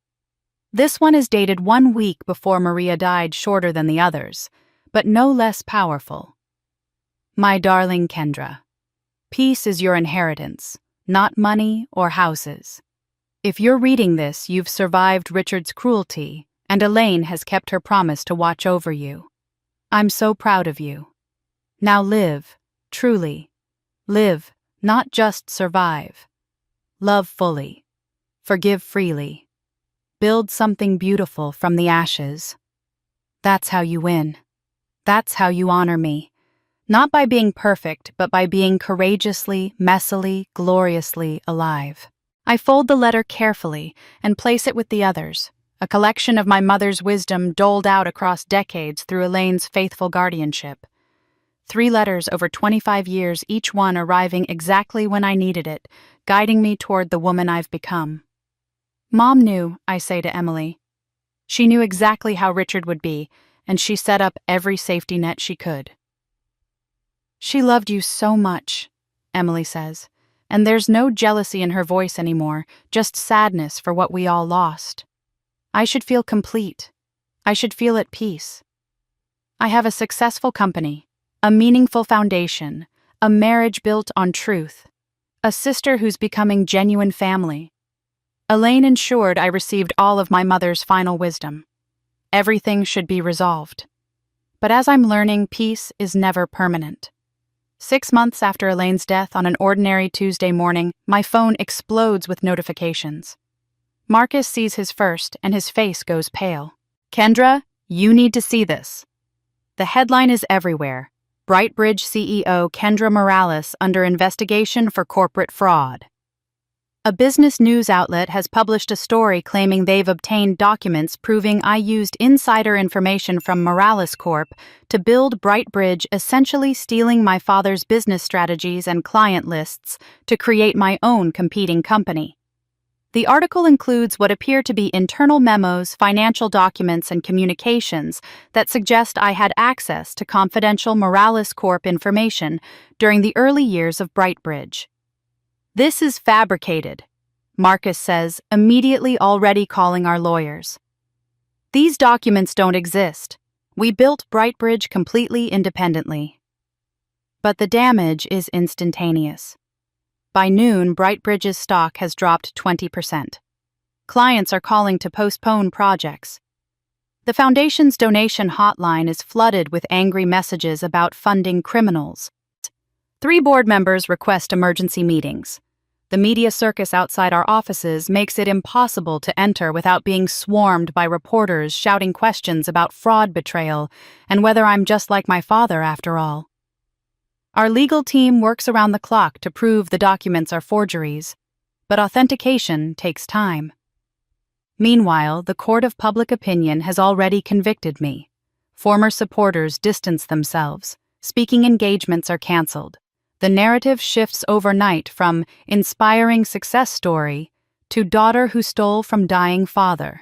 This one is dated 1 week before Maria died, shorter than the others, but no less powerful. "My darling Kendra, peace is your inheritance, not money or houses. If you're reading this, you've survived Richard's cruelty, and Elaine has kept her promise to watch over you. I'm so proud of you. Now live, truly. Live, not just survive. Love fully. Forgive freely. Build something beautiful from the ashes. That's how you win. That's how you honor me. Not by being perfect, but by being courageously, messily, gloriously alive." I fold the letter carefully and place it with the others, a collection of my mother's wisdom doled out across decades through Elaine's faithful guardianship. 3 letters over 25 years, each one arriving exactly when I needed it, guiding me toward the woman I've become. "Mom knew," I say to Emily. "She knew exactly how Richard would be, and she set up every safety net she could." "She loved you so much," Emily says, and there's no jealousy in her voice anymore, just sadness for what we all lost. I should feel complete. I should feel at peace. I have a successful company, a meaningful foundation, a marriage built on truth, a sister who's becoming genuine family. Elaine ensured I received all of my mother's final wisdom. Everything should be resolved. But as I'm learning, peace is never permanent. 6 months after Elaine's death, on an ordinary Tuesday morning, my phone explodes with notifications. Marcus sees his first, and his face goes pale. "Kendra, you need to see this." The headline is everywhere. Brightbridge CEO Kendra Morales under investigation for corporate fraud. A business news outlet has published a story claiming they've obtained documents proving I used insider information from Morales Corp. to build Brightbridge, essentially stealing my father's business strategies and client lists to create my own competing company. The article includes what appear to be internal memos, financial documents, and communications that suggest I had access to confidential Morales Corp. Information during the early years of Brightbridge. "This is fabricated," Marcus says, immediately already calling our lawyers. "These documents don't exist. We built Brightbridge completely independently." But the damage is instantaneous. By noon, Brightbridge's stock has dropped 20%. Clients are calling to postpone projects. The foundation's donation hotline is flooded with angry messages about funding criminals. 3 board members request emergency meetings. The media circus outside our offices makes it impossible to enter without being swarmed by reporters shouting questions about fraud betrayal and whether I'm just like my father after all. Our legal team works around the clock to prove the documents are forgeries, but authentication takes time. Meanwhile, the court of public opinion has already convicted me. Former supporters distance themselves. Speaking engagements are canceled. The narrative shifts overnight from inspiring success story to daughter who stole from dying father.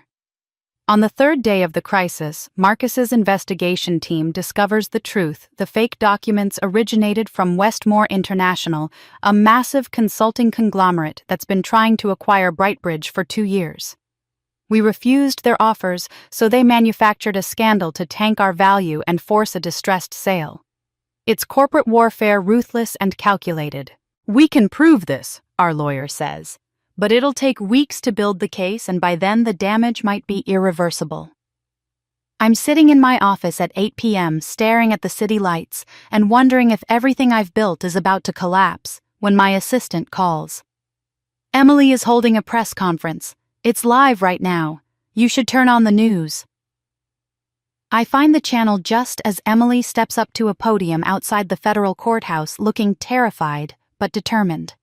On the third day of the crisis, Marcus's investigation team discovers the truth. The fake documents originated from Westmore International, a massive consulting conglomerate that's been trying to acquire Brightbridge for 2 years. We refused their offers, so they manufactured a scandal to tank our value and force a distressed sale. It's corporate warfare, ruthless and calculated. We can prove this, our lawyer says, but it'll take weeks to build the case, and by then the damage might be irreversible. I'm sitting in my office at 8 p.m. staring at the city lights and wondering if everything I've built is about to collapse when my assistant calls. Emily is holding a press conference. It's live right now. You should turn on the news. I find the channel just as Emily steps up to a podium outside the federal courthouse looking terrified but determined.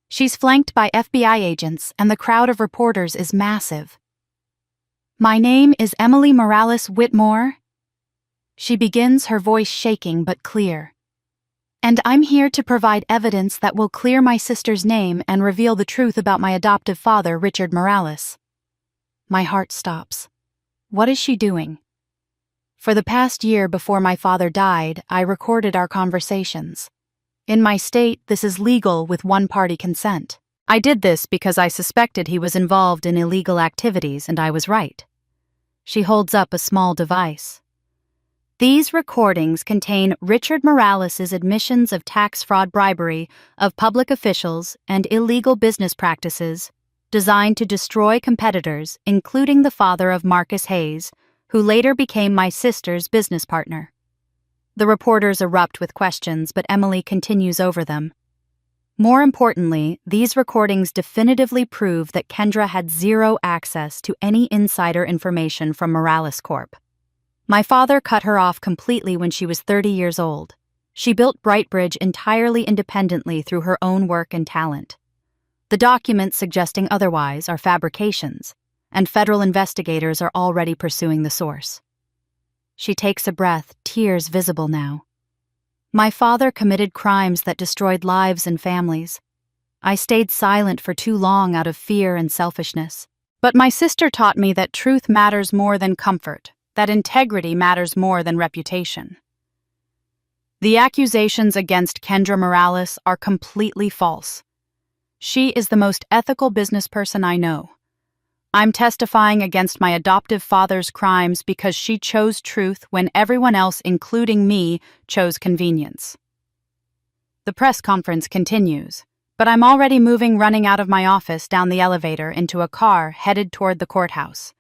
She's flanked by FBI agents and the crowd of reporters is massive. My name is Emily Morales Whitmore. She begins, her voice shaking but clear. And I'm here to provide evidence that will clear my sister's name and reveal the truth about my adoptive father, Richard Morales. My heart stops. What is she doing? For the past year before my father died, I recorded our conversations. In my state, this is legal with one-party consent. I did this because I suspected he was involved in illegal activities, and I was right. She holds up a small device. These recordings contain Richard Morales' admissions of tax fraud, bribery of public officials, and illegal business practices designed to destroy competitors, including the father of Marcus Hayes, who later became my sister's business partner. The reporters erupt with questions, but Emily continues over them. More importantly, these recordings definitively prove that Kendra had zero access to any insider information from Morales Corp. My father cut her off completely when she was 30 years old. She built Brightbridge entirely independently through her own work and talent. The documents suggesting otherwise are fabrications, and federal investigators are already pursuing the source. She takes a breath, tears visible now. My father committed crimes that destroyed lives and families. I stayed silent for too long out of fear and selfishness. But my sister taught me that truth matters more than comfort, that integrity matters more than reputation. The accusations against Kendra Morales are completely false. She is the most ethical business person I know. I'm testifying against my adoptive father's crimes because she chose truth when everyone else, including me, chose convenience. The press conference continues, but I'm already running out of my office down the elevator into a car headed toward the courthouse.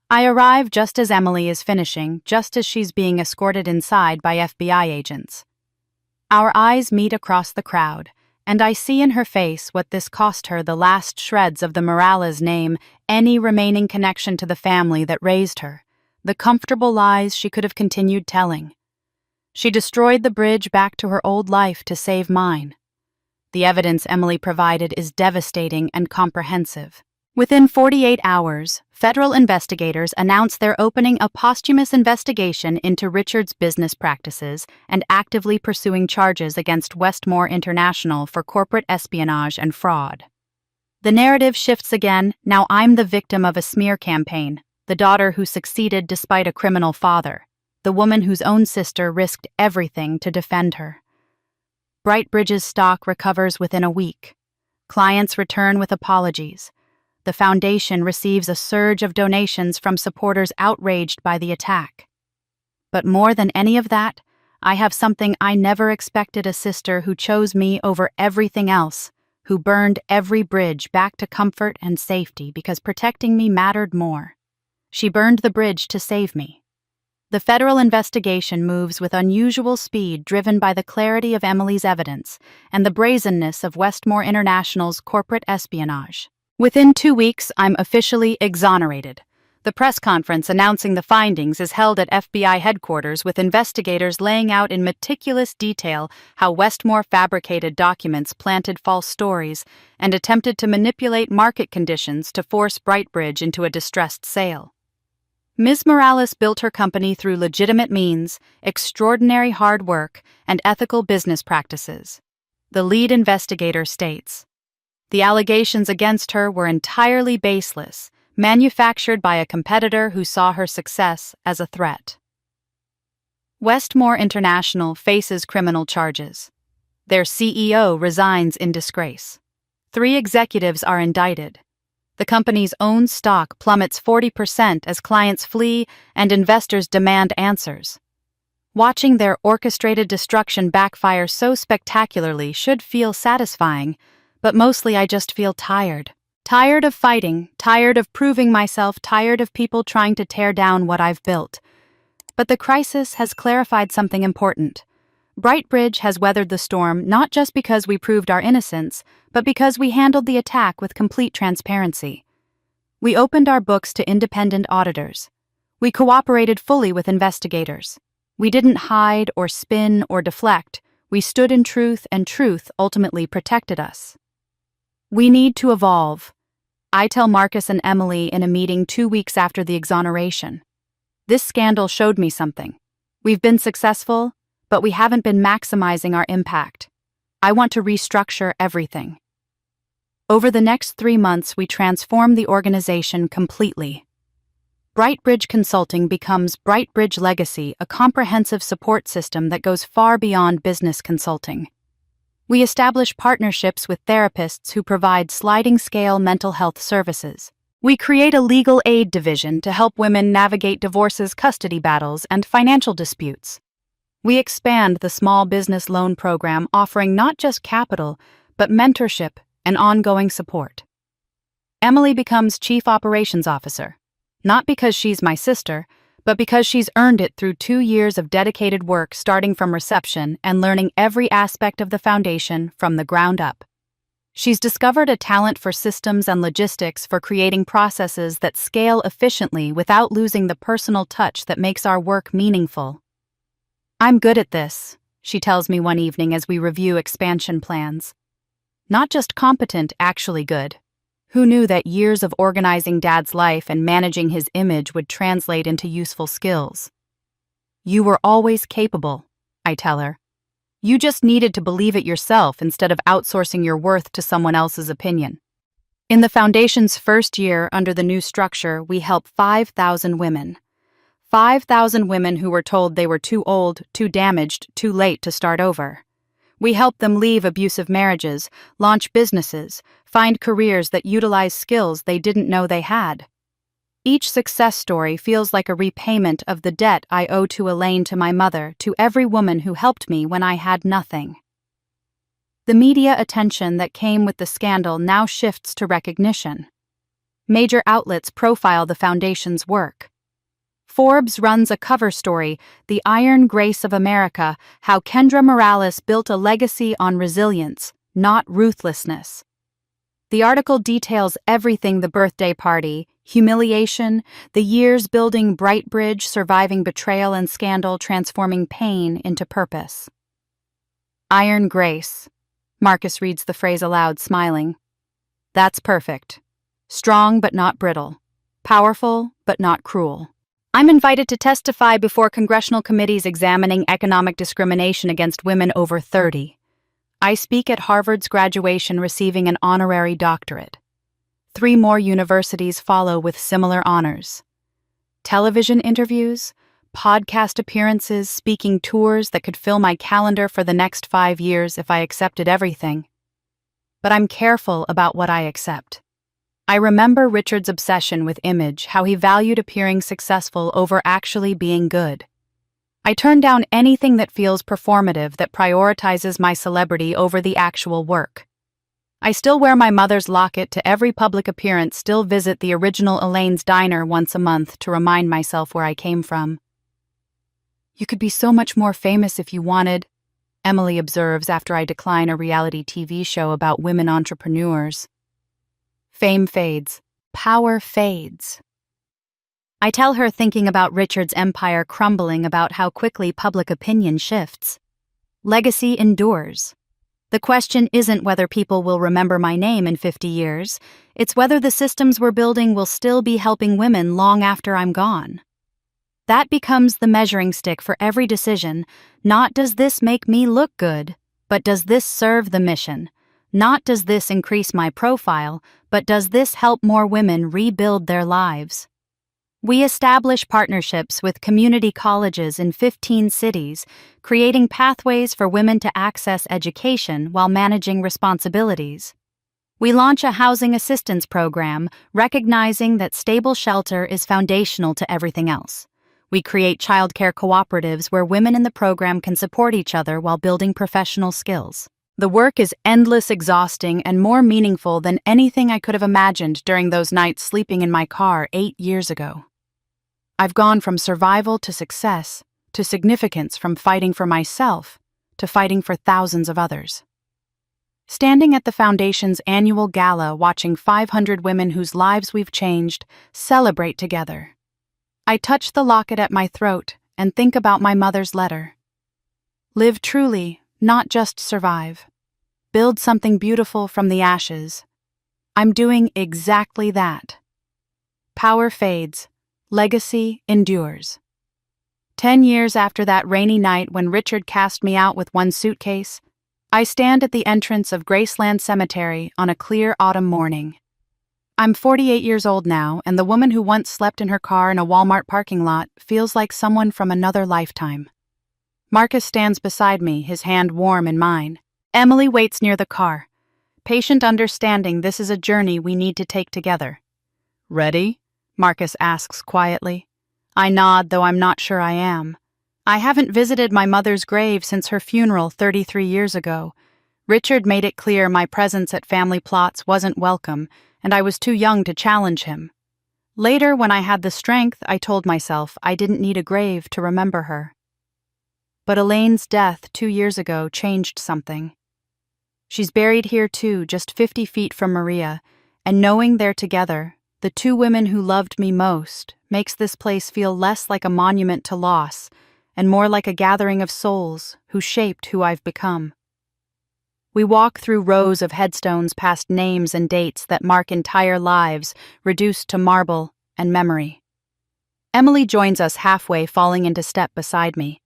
I arrive just as Emily is finishing, just as she's being escorted inside by FBI agents. Our eyes meet across the crowd, and I see in her face what this cost her: the last shreds of the Morales name, any remaining connection to the family that raised her, the comfortable lies she could have continued telling. She destroyed the bridge back to her old life to save mine. The evidence Emily provided is devastating and comprehensive. Within 48 hours, federal investigators announced they're opening a posthumous investigation into Richard's business practices and actively pursuing charges against Westmore International for corporate espionage and fraud. The narrative shifts again. Now I'm the victim of a smear campaign, the daughter who succeeded despite a criminal father, the woman whose own sister risked everything to defend her. Brightbridge's stock recovers within a week. Clients return with apologies. The foundation receives a surge of donations from supporters outraged by the attack. But more than any of that, I have something I never expected: a sister who chose me over everything else, who burned every bridge back to comfort and safety because protecting me mattered more. She burned the bridge to save me. The federal investigation moves with unusual speed, driven by the clarity of Emily's evidence and the brazenness of Westmore International's corporate espionage. Within 2 weeks, I'm officially exonerated. The press conference announcing the findings is held at FBI headquarters, with investigators laying out in meticulous detail how Westmore fabricated documents, planted false stories, and attempted to manipulate market conditions to force Brightbridge into a distressed sale. Ms. Morales built her company through legitimate means, extraordinary hard work, and ethical business practices. The lead investigator states, "The allegations against her were entirely baseless, manufactured by a competitor who saw her success as a threat." Westmore International faces criminal charges. Their CEO resigns in disgrace. 3 executives are indicted. The company's own stock plummets 40% as clients flee and investors demand answers. Watching their orchestrated destruction backfire so spectacularly should feel satisfying, but mostly I just feel tired. Tired of fighting, tired of proving myself, tired of people trying to tear down what I've built. But the crisis has clarified something important. Brightbridge has weathered the storm not just because we proved our innocence, but because we handled the attack with complete transparency. We opened our books to independent auditors. We cooperated fully with investigators. We didn't hide or spin or deflect. We stood in truth, and truth ultimately protected us. We need to evolve. I tell Marcus and Emily in a meeting 2 weeks after the exoneration. This scandal showed me something. We've been successful, but we haven't been maximizing our impact. I want to restructure everything. Over the next 3 months, we transform the organization completely. Brightbridge Consulting becomes Brightbridge Legacy, a comprehensive support system that goes far beyond business consulting. We establish partnerships with therapists who provide sliding-scale mental health services. We create a legal aid division to help women navigate divorces, custody battles, and financial disputes. We expand the small business loan program, offering not just capital, but mentorship and ongoing support. Emily becomes Chief Operations Officer, not because she's my sister, but because she's earned it through 2 years of dedicated work, starting from reception and learning every aspect of the foundation from the ground up. She's discovered a talent for systems and logistics, for creating processes that scale efficiently without losing the personal touch that makes our work meaningful. "I'm good at this," she tells me one evening as we review expansion plans. Not just competent, actually good. Who knew that years of organizing Dad's life and managing his image would translate into useful skills? "You were always capable," I tell her. "You just needed to believe it yourself instead of outsourcing your worth to someone else's opinion." In the Foundation's first year under the new structure, we help 5,000 women. 5,000 women who were told they were too old, too damaged, too late to start over. We help them leave abusive marriages, launch businesses, find careers that utilize skills they didn't know they had. Each success story feels like a repayment of the debt I owe to Elaine, to my mother, to every woman who helped me when I had nothing. The media attention that came with the scandal now shifts to recognition. Major outlets profile the Foundation's work. Forbes runs a cover story, "The Iron Grace of America: How Kendra Morales Built a Legacy on Resilience, Not Ruthlessness." The article details everything: the birthday party, humiliation, the years building Brightbridge, surviving betrayal and scandal, transforming pain into purpose. "Iron Grace." Marcus reads the phrase aloud, smiling. "That's perfect. Strong but not brittle. Powerful but not cruel." I'm invited to testify before congressional committees examining economic discrimination against women over 30. I speak at Harvard's graduation, receiving an honorary doctorate. 3 more universities follow with similar honors. Television interviews, podcast appearances, speaking tours that could fill my calendar for the next 5 years if I accepted everything. But I'm careful about what I accept. I remember Richard's obsession with image, how he valued appearing successful over actually being good. I turn down anything that feels performative, that prioritizes my celebrity over the actual work. I still wear my mother's locket to every public appearance, still visit the original Elaine's Diner once a month to remind myself where I came from. You could be so much more famous if you wanted, Emily observes after I decline a reality TV show about women entrepreneurs. Fame fades. Power fades. I tell her, thinking about Richard's empire crumbling, about how quickly public opinion shifts. Legacy endures. The question isn't whether people will remember my name in 50 years, it's whether the systems we're building will still be helping women long after I'm gone. That becomes the measuring stick for every decision. Not does this make me look good, but does this serve the mission? Not does this increase my profile, but does this help more women rebuild their lives? We establish partnerships with community colleges in 15 cities, creating pathways for women to access education while managing responsibilities. We launch a housing assistance program, recognizing that stable shelter is foundational to everything else. We create childcare cooperatives where women in the program can support each other while building professional skills. The work is endless, exhausting, and more meaningful than anything I could have imagined during those nights sleeping in my car 8 years ago. I've gone from survival to success, to significance, from fighting for myself to fighting for thousands of others. Standing at the Foundation's annual gala, watching 500 women whose lives we've changed celebrate together, I touch the locket at my throat and think about my mother's letter. Live truly, not just survive. Build something beautiful from the ashes. I'm doing exactly that. Power fades. Legacy endures. 10 years after that rainy night when Richard cast me out with one suitcase, I stand at the entrance of Graceland Cemetery on a clear autumn morning. I'm 48 years old now, and the woman who once slept in her car in a Walmart parking lot feels like someone from another lifetime. Marcus stands beside me, his hand warm in mine. Emily waits near the car, patient, understanding this is a journey we need to take together. Ready? Marcus asks quietly. I nod, though I'm not sure I am. I haven't visited my mother's grave since her funeral 33 years ago. Richard made it clear my presence at family plots wasn't welcome, and I was too young to challenge him. Later, when I had the strength, I told myself I didn't need a grave to remember her. But Elaine's death 2 years ago changed something. She's buried here too, just 50 feet from Maria, and knowing they're together, the two women who loved me most, makes this place feel less like a monument to loss and more like a gathering of souls who shaped who I've become. We walk through rows of headstones past names and dates that mark entire lives reduced to marble and memory. Emily joins us halfway, falling into step beside me.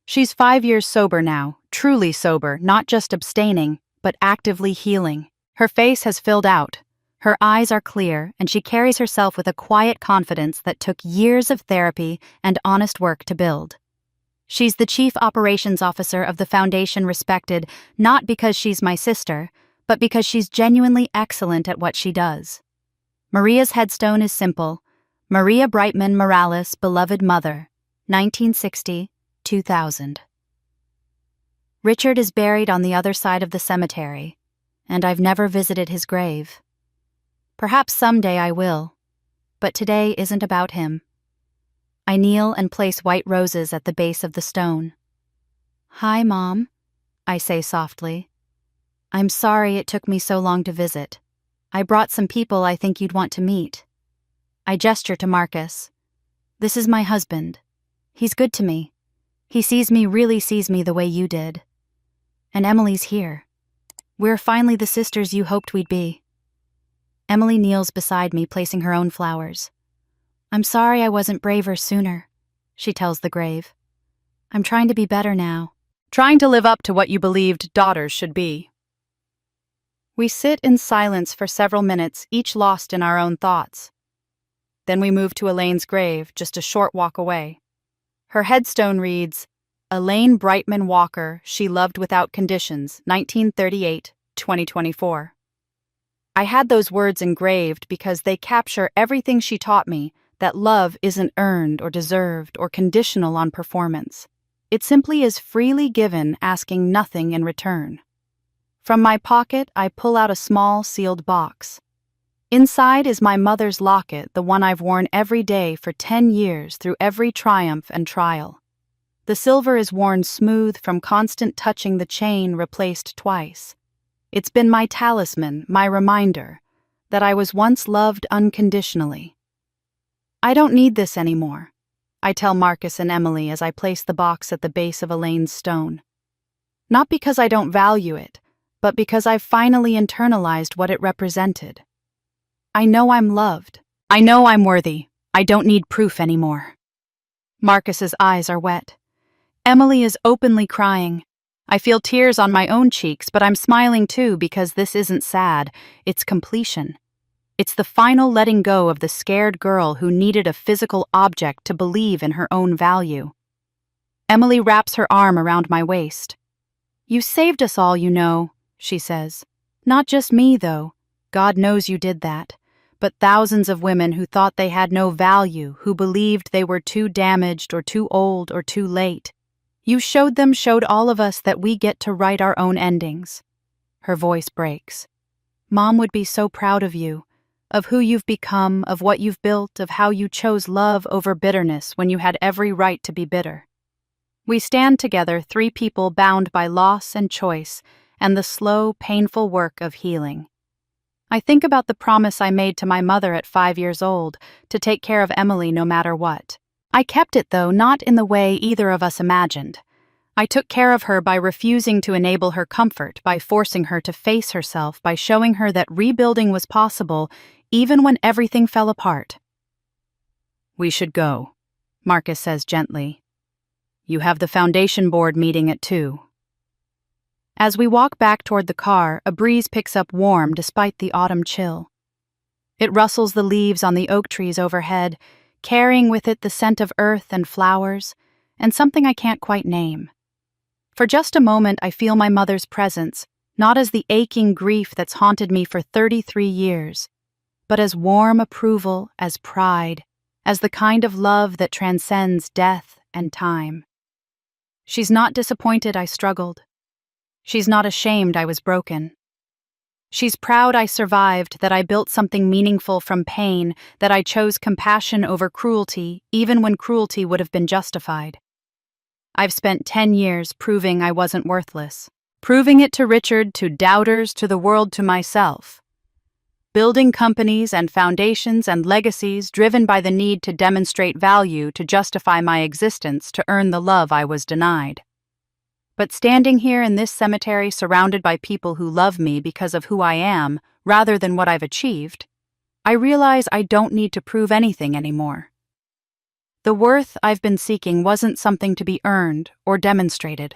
She's 5 years sober now, truly sober, not just abstaining, but actively healing. Her face has filled out. Her eyes are clear, and she carries herself with a quiet confidence that took years of therapy and honest work to build. She's the chief operations officer of the Foundation, respected not because she's my sister, but because she's genuinely excellent at what she does. Maria's headstone is simple: Maria Brightman Morales, beloved mother, 1960-2000. Richard is buried on the other side of the cemetery, and I've never visited his grave. Perhaps someday I will, but today isn't about him. I kneel and place white roses at the base of the stone. Hi, Mom, I say softly. I'm sorry it took me so long to visit. I brought some people I think you'd want to meet. I gesture to Marcus. This is my husband. He's good to me. He really sees me the way you did. And Emily's here. We're finally the sisters you hoped we'd be. Emily kneels beside me, placing her own flowers. I'm sorry I wasn't braver sooner, she tells the grave. I'm trying to be better now. Trying to live up to what you believed daughters should be. We sit in silence for several minutes, each lost in our own thoughts. Then we move to Elaine's grave, just a short walk away. Her headstone reads, Elaine Brightman Walker, she loved without conditions, 1938-2024. I had those words engraved because they capture everything she taught me, that love isn't earned or deserved or conditional on performance. It simply is freely given, asking nothing in return. From my pocket, I pull out a small sealed box. Inside is my mother's locket, the one I've worn every day for 10 years through every triumph and trial. The silver is worn smooth from constant touching the chain replaced twice. It's been my talisman, my reminder, that I was once loved unconditionally. I don't need this anymore, I tell Marcus and Emily as I place the box at the base of Elaine's stone. Not because I don't value it, but because I've finally internalized what it represented. I know I'm loved. I know I'm worthy. I don't need proof anymore. Marcus's eyes are wet. Emily is openly crying. I feel tears on my own cheeks, but I'm smiling too because this isn't sad, it's completion. It's the final letting go of the scared girl who needed a physical object to believe in her own value. Emily wraps her arm around my waist. You saved us all, you know, she says. Not just me, though. God knows you did that. But thousands of women who thought they had no value, who believed they were too damaged or too old or too late. You showed all of us that we get to write our own endings. Her voice breaks. Mom would be so proud of you, of who you've become, of what you've built, of how you chose love over bitterness when you had every right to be bitter. We stand together, three people bound by loss and choice, and the slow, painful work of healing. I think about the promise I made to my mother at 5 years old, to take care of Emily no matter what. I kept it, though, not in the way either of us imagined. I took care of her by refusing to enable her comfort, by forcing her to face herself, by showing her that rebuilding was possible, even when everything fell apart. We should go, Marcus says gently. You have the foundation board meeting at 2. As we walk back toward the car, a breeze picks up warm despite the autumn chill. It rustles the leaves on the oak trees overhead, carrying with it the scent of earth and flowers, and something I can't quite name. For just a moment I feel my mother's presence, not as the aching grief that's haunted me for 33 years, but as warm approval, as pride, as the kind of love that transcends death and time. She's not disappointed I struggled. She's not ashamed I was broken. She's proud I survived, that I built something meaningful from pain, that I chose compassion over cruelty, even when cruelty would have been justified. I've spent 10 years proving I wasn't worthless, proving it to Richard, to doubters, to the world, to myself. Building companies and foundations and legacies driven by the need to demonstrate value, to justify my existence, to earn the love I was denied. But standing here in this cemetery surrounded by people who love me because of who I am, rather than what I've achieved, I realize I don't need to prove anything anymore. The worth I've been seeking wasn't something to be earned or demonstrated.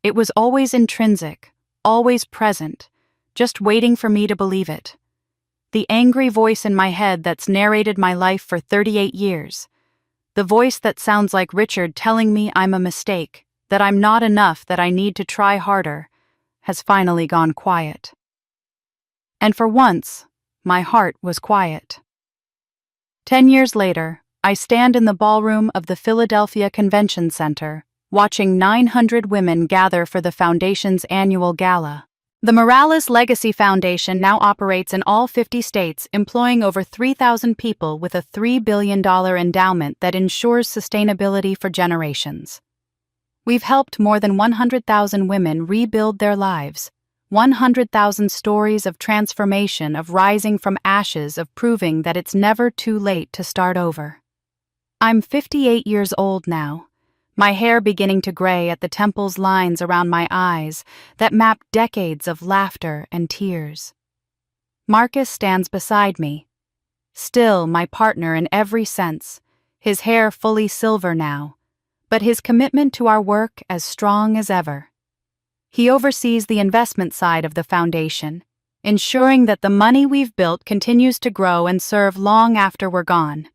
It was always intrinsic, always present, just waiting for me to believe it. The angry voice in my head that's narrated my life for 38 years. The voice that sounds like Richard telling me I'm a mistake, that I'm not enough, that I need to try harder, has finally gone quiet. And for once, my heart was quiet. 10 years later, I stand in the ballroom of the Philadelphia Convention Center, watching 900 women gather for the Foundation's annual gala. The Morales Legacy Foundation now operates in all 50 states, employing over 3,000 people with a $3 billion endowment that ensures sustainability for generations. We've helped more than 100,000 women rebuild their lives, 100,000 stories of transformation, of rising from ashes, of proving that it's never too late to start over. I'm 58 years old now, my hair beginning to gray at the temples lines around my eyes that map decades of laughter and tears. Marcus stands beside me, still my partner in every sense, his hair fully silver now, but his commitment to our work as strong as ever. He oversees the investment side of the foundation, ensuring that the money we've built continues to grow and serve long after we're gone.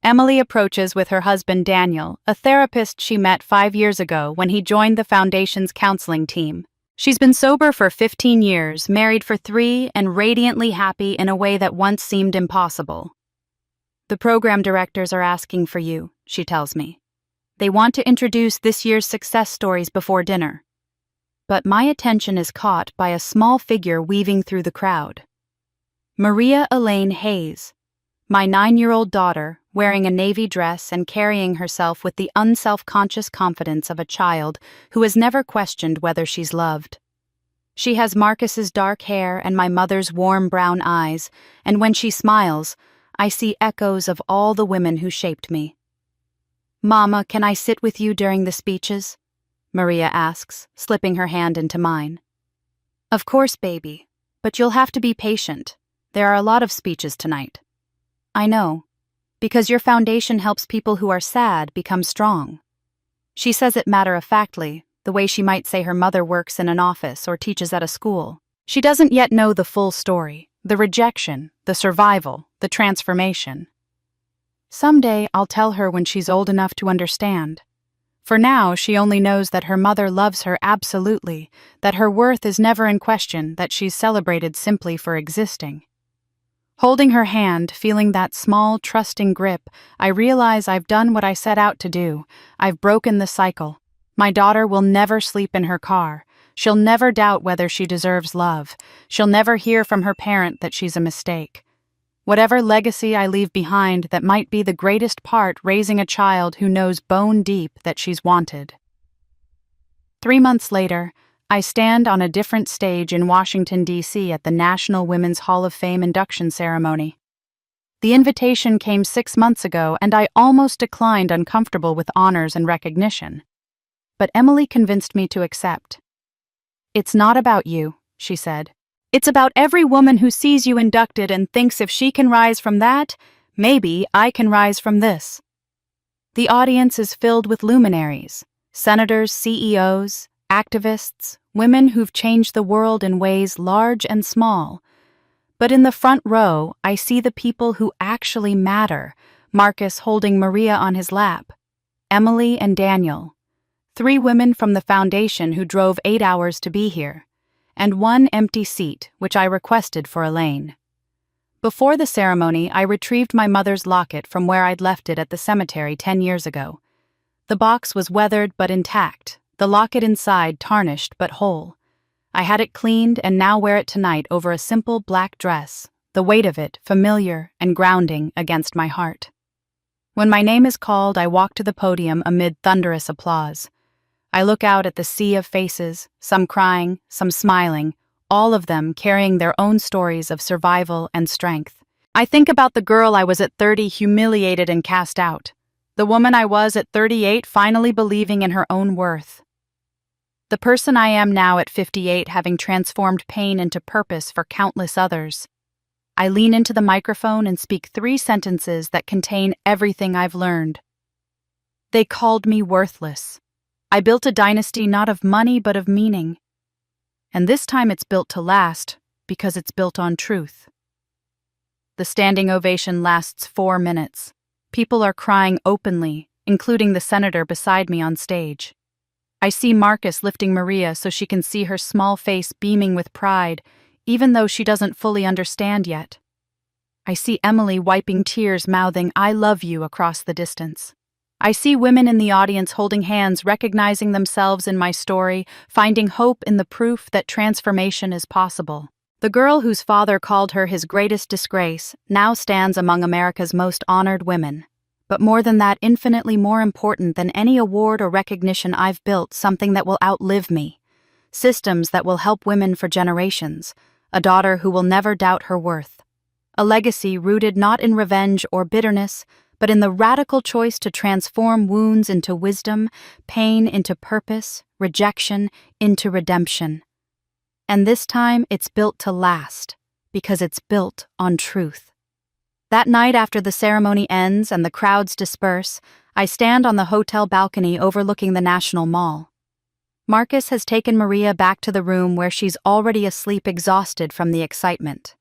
Emily approaches with her husband Daniel, a therapist she met 5 years ago when he joined the foundation's counseling team. She's been sober for 15 years, married for 3, and radiantly happy in a way that once seemed impossible. The program directors are asking for you, she tells me. They want to introduce this year's success stories before dinner. But my attention is caught by a small figure weaving through the crowd. Maria Elaine Hayes, my 9-year-old daughter, wearing a navy dress and carrying herself with the unself-conscious confidence of a child who has never questioned whether she's loved. She has Marcus's dark hair and my mother's warm brown eyes, and when she smiles, I see echoes of all the women who shaped me. "Mama, can I sit with you during the speeches?" Maria asks, slipping her hand into mine. "Of course, baby, but you'll have to be patient. There are a lot of speeches tonight." "I know, because your foundation helps people who are sad become strong." She says it matter-of-factly, the way she might say her mother works in an office or teaches at a school. She doesn't yet know the full story, the rejection, the survival, the transformation. Someday I'll tell her when she's old enough to understand. For now, she only knows that her mother loves her absolutely, that her worth is never in question, that she's celebrated simply for existing. Holding her hand, feeling that small, trusting grip, I realize I've done what I set out to do. I've broken the cycle. My daughter will never sleep in her car. She'll never doubt whether she deserves love. She'll never hear from her parent that she's a mistake. Whatever legacy I leave behind, that might be the greatest part raising a child who knows bone deep that she's wanted. 3 months later, I stand on a different stage in Washington, D.C. at the National Women's Hall of Fame induction ceremony. The invitation came 6 months ago, and I almost declined, uncomfortable with honors and recognition. But Emily convinced me to accept. "It's not about you," she said. "It's about every woman who sees you inducted and thinks if she can rise from that, maybe I can rise from this." The audience is filled with luminaries, senators, CEOs, activists, women who've changed the world in ways large and small. But in the front row, I see the people who actually matter, Marcus holding Maria on his lap, Emily and Daniel, 3 women from the foundation who drove 8 hours to be here, and 1 empty seat, which I requested for Elaine. Before the ceremony, I retrieved my mother's locket from where I'd left it at the cemetery 10 years ago. The box was weathered but intact, the locket inside tarnished but whole. I had it cleaned and now wear it tonight over a simple black dress, the weight of it familiar and grounding against my heart. When my name is called, I walk to the podium amid thunderous applause. I look out at the sea of faces, some crying, some smiling, all of them carrying their own stories of survival and strength. I think about the girl I was at 30, humiliated and cast out. The woman I was at 38, finally believing in her own worth. The person I am now at 58, having transformed pain into purpose for countless others. I lean into the microphone and speak 3 sentences that contain everything I've learned. They called me worthless. I built a dynasty not of money but of meaning. And this time it's built to last because it's built on truth. The standing ovation lasts 4 minutes. People are crying openly, including the senator beside me on stage. I see Marcus lifting Maria so she can see her small face beaming with pride, even though she doesn't fully understand yet. I see Emily wiping tears, mouthing, "I love you," across the distance. I see women in the audience holding hands, recognizing themselves in my story, finding hope in the proof that transformation is possible. The girl whose father called her his greatest disgrace now stands among America's most honored women. But more than that, infinitely more important than any award or recognition, I've built something that will outlive me. Systems that will help women for generations. A daughter who will never doubt her worth. A legacy rooted not in revenge or bitterness, but in the radical choice to transform wounds into wisdom, pain into purpose, rejection into redemption. And this time it's built to last, because it's built on truth. That night after the ceremony ends and the crowds disperse, I stand on the hotel balcony overlooking the National Mall. Marcus has taken Maria back to the room where she's already asleep, exhausted from the excitement.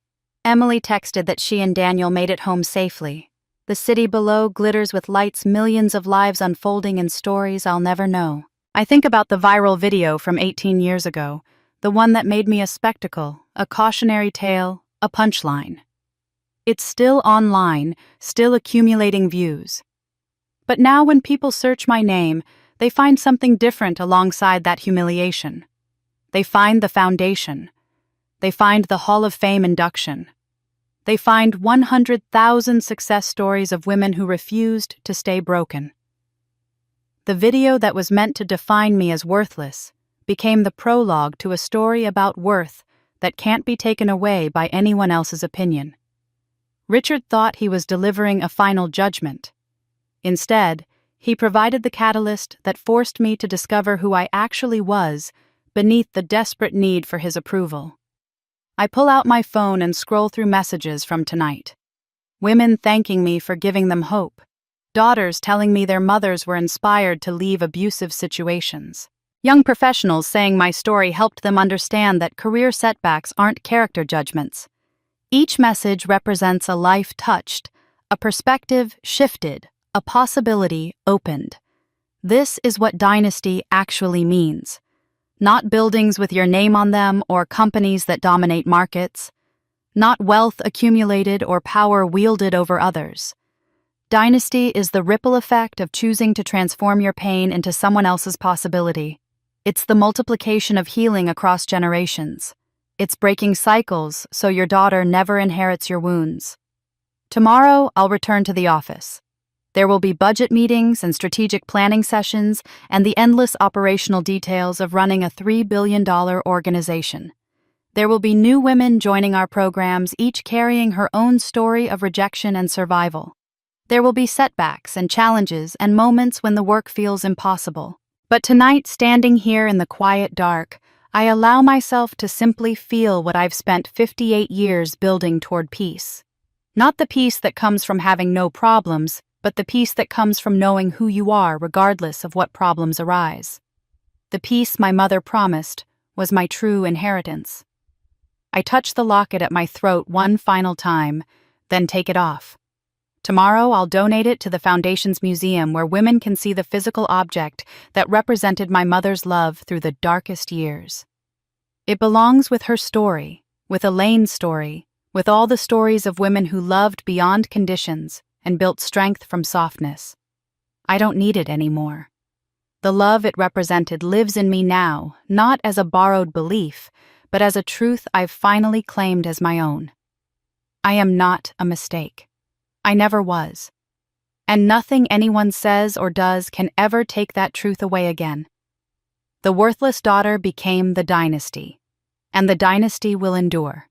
Emily texted that she and Daniel made it home safely. The city below glitters with lights, millions of lives unfolding in stories I'll never know. I think about the viral video from 18 years ago, the one that made me a spectacle, a cautionary tale, a punchline. It's still online, still accumulating views. But now when people search my name, they find something different alongside that humiliation. They find the foundation. They find the Hall of Fame induction. They find 100,000 success stories of women who refused to stay broken. The video that was meant to define me as worthless became the prologue to a story about worth that can't be taken away by anyone else's opinion. Richard thought he was delivering a final judgment. Instead, he provided the catalyst that forced me to discover who I actually was beneath the desperate need for his approval. I pull out my phone and scroll through messages from tonight. Women thanking me for giving them hope. Daughters telling me their mothers were inspired to leave abusive situations. Young professionals saying my story helped them understand that career setbacks aren't character judgments. Each message represents a life touched, a perspective shifted, a possibility opened. This is what dynasty actually means. Not buildings with your name on them or companies that dominate markets. Not wealth accumulated or power wielded over others. Dynasty is the ripple effect of choosing to transform your pain into someone else's possibility. It's the multiplication of healing across generations. It's breaking cycles so your daughter never inherits your wounds. Tomorrow, I'll return to the office. There will be budget meetings and strategic planning sessions and the endless operational details of running a $3 billion organization. There will be new women joining our programs, each carrying her own story of rejection and survival. There will be setbacks and challenges and moments when the work feels impossible. But tonight, standing here in the quiet dark, I allow myself to simply feel what I've spent 58 years building toward peace. Not the peace that comes from having no problems, but the peace that comes from knowing who you are regardless of what problems arise. The peace my mother promised was my true inheritance. I touch the locket at my throat one final time, then take it off. Tomorrow I'll donate it to the Foundation's museum where women can see the physical object that represented my mother's love through the darkest years. It belongs with her story, with Elaine's story, with all the stories of women who loved beyond conditions and built strength from softness. I don't need it anymore. The love it represented lives in me now, not as a borrowed belief, but as a truth I've finally claimed as my own. I am not a mistake. I never was. And nothing anyone says or does can ever take that truth away again. The worthless daughter became the dynasty, and the dynasty will endure.